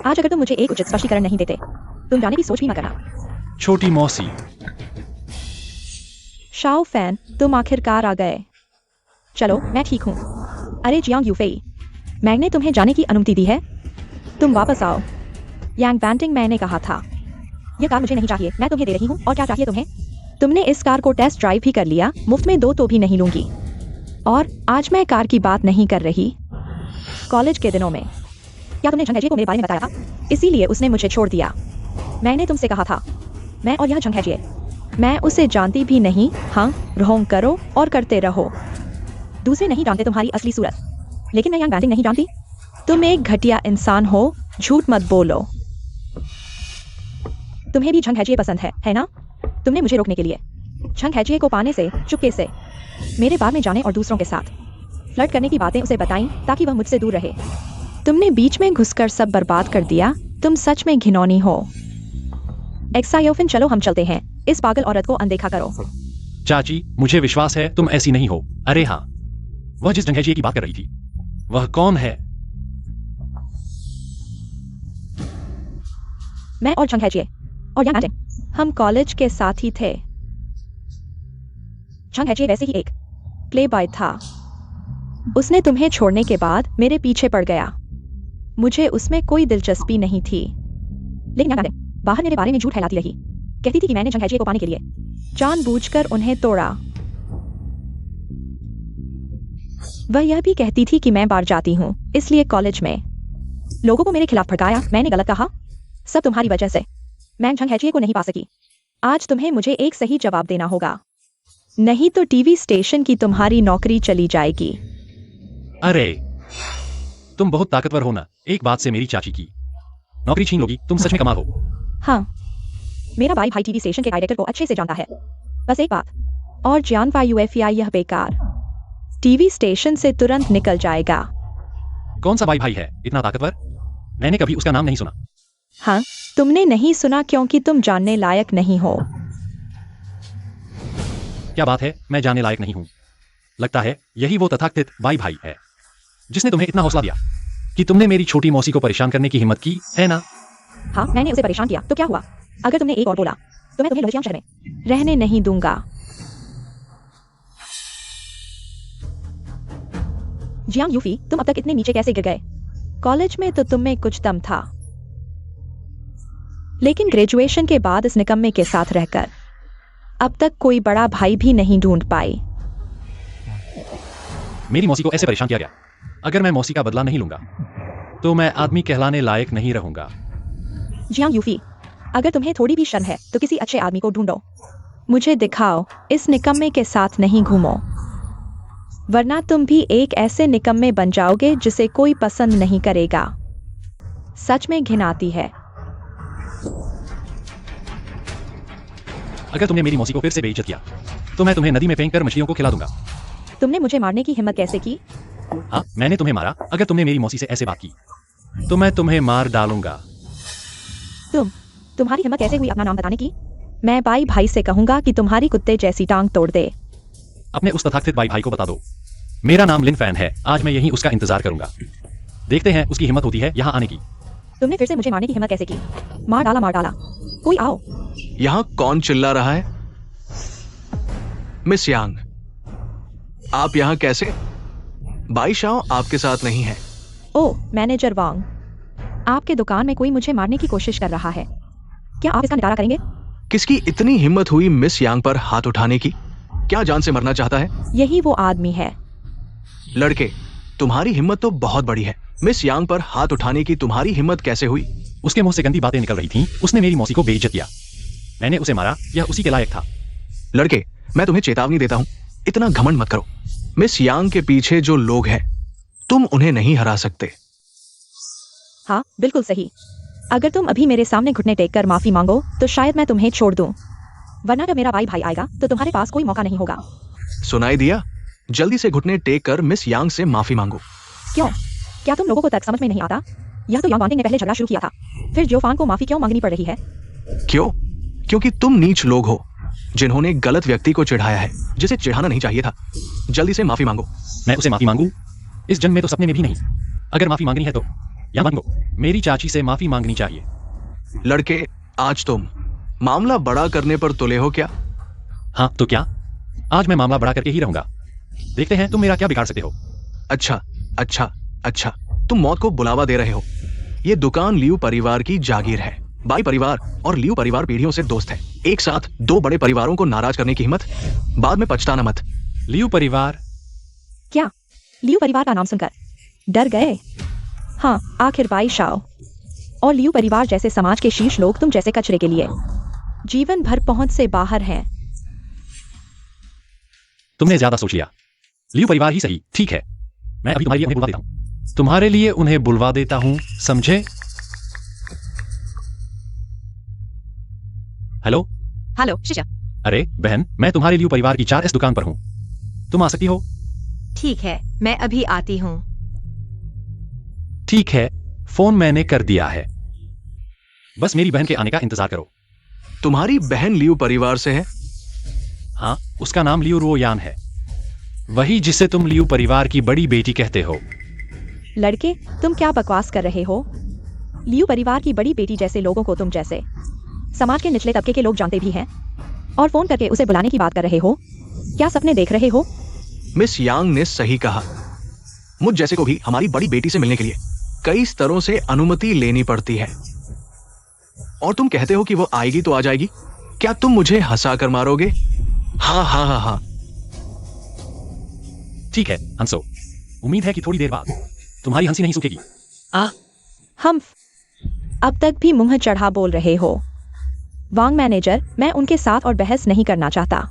आज अगर तुम मुझे एक उचित स्पष्टीकरण नहीं देते, तुम जाने की सोच भी ना करना। छोटी मौसी। शाओ फैन, तुम आखिरकार आ गए। चलो, मैं ठीक हूँ। अरे जियांग यूफेई, मैंने तुम्हें जाने की अनुमति दी है। तुम वापस आओ। यांग बैंटिंग, मैंने कहा था यह कार मुझे नहीं चाहिए, मैं तुम्हें दे रही हूँ। और क्या चाहिए तुम्हें? तुमने इस कार को टेस्ट ड्राइव भी कर लिया, मुफ्त में दो तो भी नहीं लूंगी। और आज मैं कार की बात नहीं कर रही, कॉलेज के दिनों में। क्या तुमने झंगैजिए को मेरे बारे में बताया था? इसीलिए उसने मुझे छोड़ दिया। मैंने तुमसे कहा था, मैं और यह झंगैजिए, मैं उसे जानती भी नहीं। हाँ, रोंग करो और करते रहो। दूसरे नहीं जानते तुम्हारी असली सूरत, लेकिन मैं यांग बैंटिंग नहीं जानती। तुम एक घटिया इंसान हो, झूठ मत बोलो। तुम्हें भी झंगैजिए पसंद है ना? तुमने मुझे रोकने के लिए झंगैजिए को पाने से चुपके से मेरे बार में जाने और दूसरों के साथ फ्लर्ट करने की बातें उसे बताई ताकि वह मुझसे दूर रहे। तुमने बीच में घुसकर सब बर्बाद कर दिया। तुम सच में घिनौनी हो। एक्सायोफिन, चलो हम चलते हैं। इस पागल औरत को अनदेखा करो। चाची, मुझे विश्वास है तुम ऐसी नहीं हो। अरे हाँ, वह जिस झंगैजिए की बात कर रही थी, वह कौन है? मैं और झंगैजिए और यांग बैंटिंग, हम कॉलेज के साथ ही थे। झंगैजिए वैसे ही एक प्ले बॉय था। उसने तुम्हें छोड़ने के बाद मेरे पीछे पड़ गया। मुझे उसमें कोई दिलचस्पी नहीं थी। लेकिन यांग बैंटिंग बाहर मेरे बारे में झूठ फैलाती रही। कहती थी कि मैंने झंगैजिए को पाने के लिए जानबूझकर उन्हें तोड़ा। वह यह भी कहती थी कि मैं बाहर जाती हूँ, इसलिए कॉलेज में लोगों को मेरे खिलाफ भड़काया। मैंने गलत कहा, सब तुम्हारी वजह से। मैं झंगैजिए को नहीं पा सकी। आज तुम्हें मुझे एक सही जवाब देना होगा, नहीं तो टीवी स्टेशन की तुम्हारी नौकरी चली जाएगी। अरे, तुम बहुत ताकतवर हो ना, एक बात से मेरी चाची की नौकरी छीन लोगी? तुम सच में कमाल हो। हाँ, मेरा भाई टीवी स्टेशन के डायरेक्टर को अच्छे से जानता है। बस एक बात और, जानवा यूएफआई यह बेकार टीवी स्टेशन से तुरंत निकल जाएगा। कौन सा भाई है इतना ताकतवर? मैंने कभी उसका नाम नहीं सुना। हाँ, तुमने नहीं सुना क्योंकि तुम जानने लायक नहीं हो। क्या बात है, मैं जानने लायक नहीं हूं? लगता है यही वो तथाकथित भाई है जिसने तुम्हें इतना हौसला दिया कि तुमने मेरी छोटी मौसी को परेशान करने की हिम्मत की, है ना? हाँ, मैंने उसे परेशान किया तो क्या हुआ? अगर तुमने एक और बोला तो मैं तुम्हें लोहियांग शहर में रहने नहीं दूंगा। जियांग यूफी, तुम अब तक इतने नीचे कैसे गिर गए? कॉलेज में तो तुम में कुछ दम था, लेकिन ग्रेजुएशन के बाद इस निकम्मे के साथ रहकर अब तक कोई बड़ा भाई भी नहीं ढूंढ पाई। मेरी मौसी को ऐसे परेशान किया गया। अगर मैं मौसी का बदला नहीं लूंगा तो मैं आदमी कहलाने लायक नहीं रहूंगा। जियांग यूफी, अगर तुम्हें थोड़ी भी शर्म है तो किसी अच्छे आदमी को ढूंढो, मुझे दिखाओ। इस निकम्मे के साथ नहीं घूमो, वरना तुम भी एक ऐसे निकम्मे बन जाओगे जिसे कोई पसंद नहीं करेगा। सच में घिन आती है। अगर तुमने मेरी मौसी को फिर से बेइज्जत किया तो मैं तुम्हें नदी में फेंक कर मछलियों को खिला दूंगा। तुमने मुझे मारने की हिम्मत कैसे की? हाँ, मैंने तुम्हें मारा अगर तुमने मेरी मौसी से ऐसे बात की। तो मैं तुम्हें मार डालूंगा। तुम्हारी हिम्मत कैसे हुई अपना नाम बताने की? मैं बाई भाई से कहूंगा कि तुम्हारी कुत्ते जैसी टांग तोड़ दे। अपने उस तथाकथित बाई भाई को बता दो मेरा नाम लिन फैन है। आज मैं यहीं उसका इंतजार करूंगा। देखते हैं उसकी हिम्मत होती है यहाँ आने की। तुमने फिर से मुझे मारने की हिम्मत कैसे की? मार डाला मार डाला। कोई आओ। यहाँ कौन चिल्ला रहा है? मिस यांग, आप यहाँ कैसे? बाई शाओ आपके साथ नहीं है। ओ मैनेजर वांग, आपके दुकान में कोई मुझे मारने की कोशिश कर रहा है। क्या आप इसका निपटारा करेंगे? किसकी इतनी हिम्मत हुई मिस यांग पर हाथ उठाने की? क्या जान से मरना चाहता है? यही वो आदमी है। लड़के, तुम्हारी हिम्मत तो बहुत बड़ी है। मिस यांग पर हाथ उठाने की तुम्हारी हिम्मत कैसे हुई? उसके मुंह से गंदी बातें निकल रही थीं। उसने मेरी मौसी को बेइज्जत किया। मैंने उसे मारा, यह उसी के लायक था। लड़के, मैं तुम्हें चेतावनी देता हूं, इतना घमंड मत करो। मिस यांग के पीछे जो लोग हैं, तुम उन्हें नहीं हरा सकते। हाँ बिल्कुल सही। अगर तुम अभी मेरे सामने घुटने टेक कर माफी मांगो तो शायद मैं तुम्हें छोड़ दूं, वरना जब मेरा भाई आएगा तो तुम्हारे पास कोई मौका नहीं होगा। सुनाई दिया? जल्दी से घुटने टेक कर मिस यांग से माफी मांगो। क्यों? क्या तुम लोगों को तर्क समझ में नहीं आता? यह तो यांग वांटिंग ने पहले झगड़ा शुरू किया था, फिर जियोफान को माफी क्यों मांगनी पड़ रही है? क्यों? क्योंकि तुम नीच लोग हो जिन्होंने गलत व्यक्ति को चिढ़ाया है, जिसे चिढ़ाना नहीं चाहिए था। जल्दी से माफी मांगो। मैं उसे माफी मांगू? इस जन्म में तो सपने में भी नहीं। अगर माफी मांगनी है तो या मांगो, मेरी चाची से माफी मांगनी चाहिए। लड़के, आज तुम मामला बड़ा करने पर तुले हो क्या? हाँ तो क्या? आज मैं मामला बड़ा करके ही रहूंगा। देखते हैं तुम मेरा क्या बिगाड़ सकते हो। अच्छा अच्छा अच्छा, तुम मौत को बुलावा दे रहे हो। ये दुकान लियू परिवार की जागीर है। बाई परिवार और लियू परिवार पीढ़ियों से दोस्त है। एक साथ दो बड़े परिवारों को नाराज करने की हिम्मत, बाद में पछताना मत। लियू परिवार? क्या लियू परिवार का नाम सुनकर डर गए? हाँ, आखिर बाई शाओ और लियू परिवार जैसे समाज के शीर्ष लोग तुम जैसे कचरे के लिए जीवन भर पहुंच से बाहर हैं। तुमने ज्यादा सोच लिया। लियू परिवार ही सही। ठीक है, मैं अभी तुम्हारे लिए उन्हें बुलवा देता हूं। तुम्हारे लिए उन्हें बुलवा देता हूं, समझे? हेलो हेलो शिशा। अरे बहन, मैं तुम्हारे लियू परिवार की 4S दुकान पर हूं। तुम आ सकती हो? ठीक है, मैं अभी आती हूँ। ठीक है, फोन मैंने कर दिया है। बस मेरी बहन के आने का इंतजार करो। तुम्हारी बहन लियू परिवार से है? हाँ, उसका नाम लियू रुओयान है, वही जिसे तुम लियू परिवार की बड़ी बेटी कहते हो। लड़के, तुम क्या बकवास कर रहे हो? लियू परिवार की बड़ी बेटी जैसे लोगों को तुम जैसे समाज के निचले तबके के लोग जानते भी हैं और फोन करके उसे बुलाने की बात कर रहे हो? क्या सपने देख रहे हो? मिस यांग ने सही कहा। मुझ जैसे को भी हमारी बड़ी बेटी से मिलने के लिए कई स्तरों से अनुमति लेनी पड़ती है। और तुम कहते हो कि वो आएगी तो आ जाएगी? क्या तुम मुझे हंसा कर मारोगे? हाँ हाँ हाँ हाँ। ठीक है हंसो, उम्मीद है कि थोड़ी देर बाद तुम्हारी हंसी नहीं सूखेगी। हम अब तक भी मुंह चढ़ा बोल रहे हो। वांग मैनेजर, मैं उनके साथ और बहस नहीं करना चाहता।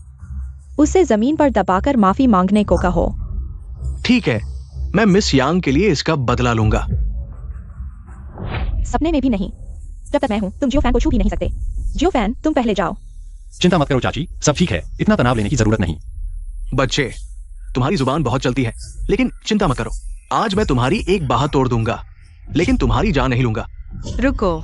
उसे जमीन पर दबाकर माफी मांगने को कहो। ठीक है, मैं मिस यांग के लिए इसका बदला लूंगा। सपने में भी नहीं। जब तक मैं हूं तुम जियो फैन को छू भी नहीं सकते। जियो फैन, तुम पहले जाओ। चिंता मत करो चाची, सब ठीक है, इतना तनाव लेने की जरूरत नहीं। बच्चे, तुम्हारी जुबान बहुत चलती है, लेकिन चिंता मत करो। आज मैं तुम्हारी एक बाह तोड़ दूंगा, लेकिन तुम्हारी जान नहीं लूंगा। रुको।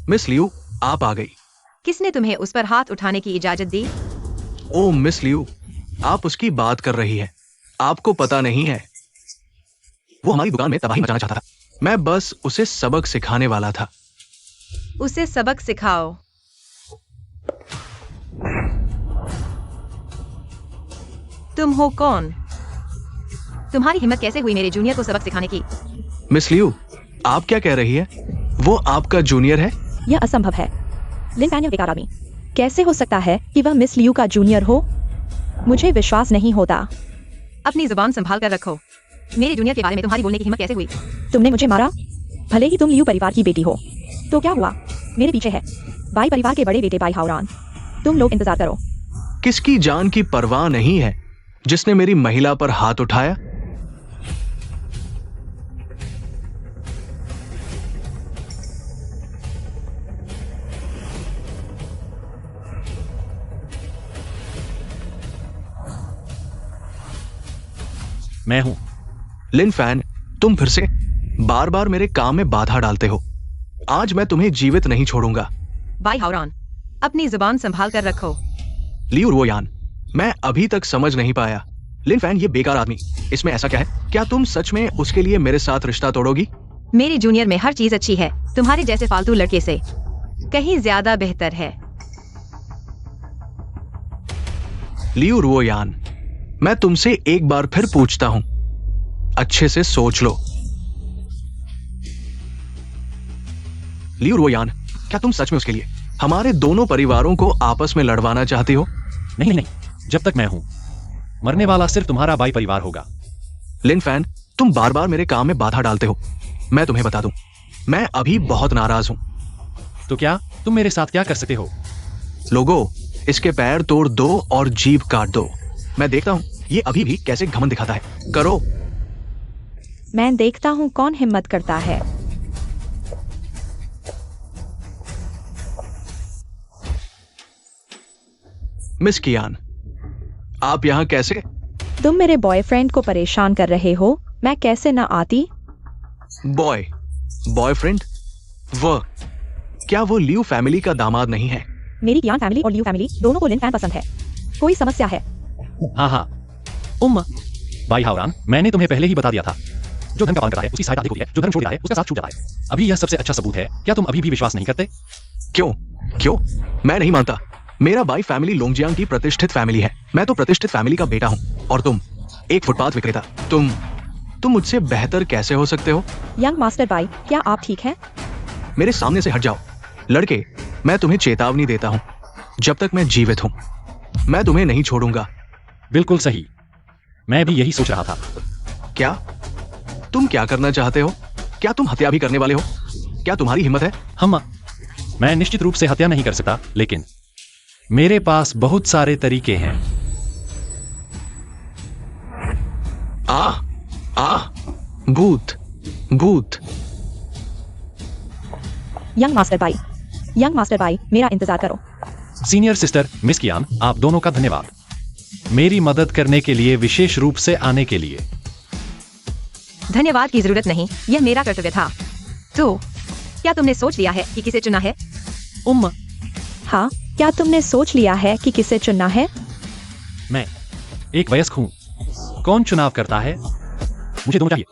मिस लियू, आप आ गई। किसने तुम्हें उस पर हाथ उठाने की इजाजत दी? ओ मिस लियू, आप उसकी बात कर रही हैं। आपको पता नहीं है, वो हमारी दुकान में तबाही मचाना चाहता था। मैं बस उसे सबक सिखाने वाला था। उसे सबक सिखाओ। तुम हो कौन? तुम्हारी हिम्मत कैसे हुई मेरे जूनियर को सबक सिखाने की? मिस लियू, आप क्या कह रही है? वो आपका जूनियर है? यह असंभव है। लिन फैन, यह बेकार आदमी कैसे हो सकता है कि वह मिस लियू का जूनियर हो? मुझे विश्वास नहीं होता। अपनी जुबान संभाल कर रखो। मेरे जूनियर के बारे में तुम्हारी बोलने की हिम्मत कैसे हुई? तुमने मुझे मारा? भले ही तुम लियू परिवार की बेटी हो, तो क्या हुआ? मेरे पीछे है बाई परिवार के बड़े बेटे बाई हाओरान। तुम लोग इंतजार करो। किसकी जान की परवाह नहीं है जिसने मेरी महिला पर हाथ उठाया? मैं हूं। लिन फैन, तुम फिर से बार बार मेरे काम में बाधा डालते हो। आज मैं तुम्हें जीवित नहीं छोड़ूंगा। भाई हावरान, अपनी जुबान संभाल कर रखो। लियू रुओयान, मैं अभी तक समझ नहीं पाया। लिन फैन, ये बेकार आदमी, इसमें ऐसा क्या है? क्या तुम सच में उसके लिए मेरे साथ रिश्ता तोड़ोगी? मेरी जूनियर में हर चीज अच्छी है, तुम्हारे जैसे फालतू लड़के से कहीं ज्यादा बेहतर है। लियू रुओयान, मैं तुमसे एक बार फिर पूछता हूं, अच्छे से सोच लो। लियू रुओयान, क्या तुम सच में उसके लिए हमारे दोनों परिवारों को आपस में लड़वाना चाहती हो? नहीं नहीं, जब तक मैं हूं, मरने वाला सिर्फ तुम्हारा बाई परिवार होगा। लिन फैन, तुम बार बार मेरे काम में बाधा डालते हो। मैं तुम्हें बता दूं, मैं अभी बहुत नाराज हूं। तो क्या तुम मेरे साथ क्या कर सकते हो? लोगों, इसके पैर तोड़ दो और जीभ काट दो। मैं देखता हूं ये अभी भी कैसे घमंड दिखाता है। करो। मैं देखता हूँ कौन हिम्मत करता है। मिस कियान, आप यहां कैसे? तुम मेरे बॉयफ्रेंड को परेशान कर रहे हो, मैं कैसे ना आती? बॉयफ्रेंड? क्या वो लियू फैमिली का दामाद नहीं है? मेरी कियान फैमिली और लियू फैमिली दोनों को लिन फैन पसंद है। कोई समस्या है? हाँ हाँ, भाई हावरान, मैंने तुम्हें पहले ही बता दिया था, जो धन का पान करता है उसकी सहायता अधिक होती है, जो धर्म छोड़ देता है उसका साथ छूट जाता है। अभी यह सबसे अच्छा सबूत है। क्या तुम अभी भी विश्वास नहीं करते? क्यों? मैं नहीं मानता। मेरा बाई फैमिली लोंगजियांग की प्रतिष्ठित फैमिली है। मैं तो प्रतिष्ठित फैमिली का बेटा हूं, और तुम एक फुटपाथ विक्रेता। तुम मुझसे बेहतर कैसे हो सकते हो? यंग मास्टर बाई, क्या आप ठीक हैं? मेरे सामने से हट जाओ। लड़के, मैं तुम्हें चेतावनी देता हूं, जब तक मैं जीवित हूं, मैं तुम्हें नहीं छोड़ूंगा। बिल्कुल सही, मैं भी यही सोच रहा था। क्या तुम क्या करना चाहते हो? क्या तुम हत्या भी करने वाले हो? क्या तुम्हारी हिम्मत है? मैं निश्चित रूप से हत्या नहीं कर सकता, लेकिन मेरे पास बहुत सारे तरीके हैं। भूत। यंग मास्टर बाई, मेरा इंतजार करो। सीनियर सिस्टर मिस कियान, आप दोनों का धन्यवाद, मेरी मदद करने के लिए, विशेष रूप से आने के लिए। धन्यवाद की जरूरत नहीं, यह मेरा कर्तव्य था। तो क्या तुमने सोच लिया है कि किसे चुना है? हाँ, क्या तुमने सोच लिया है कि किसे चुनना है? मैं एक वयस्क हूं। कौन चुनाव करता है? मुझे दोनों चाहिए।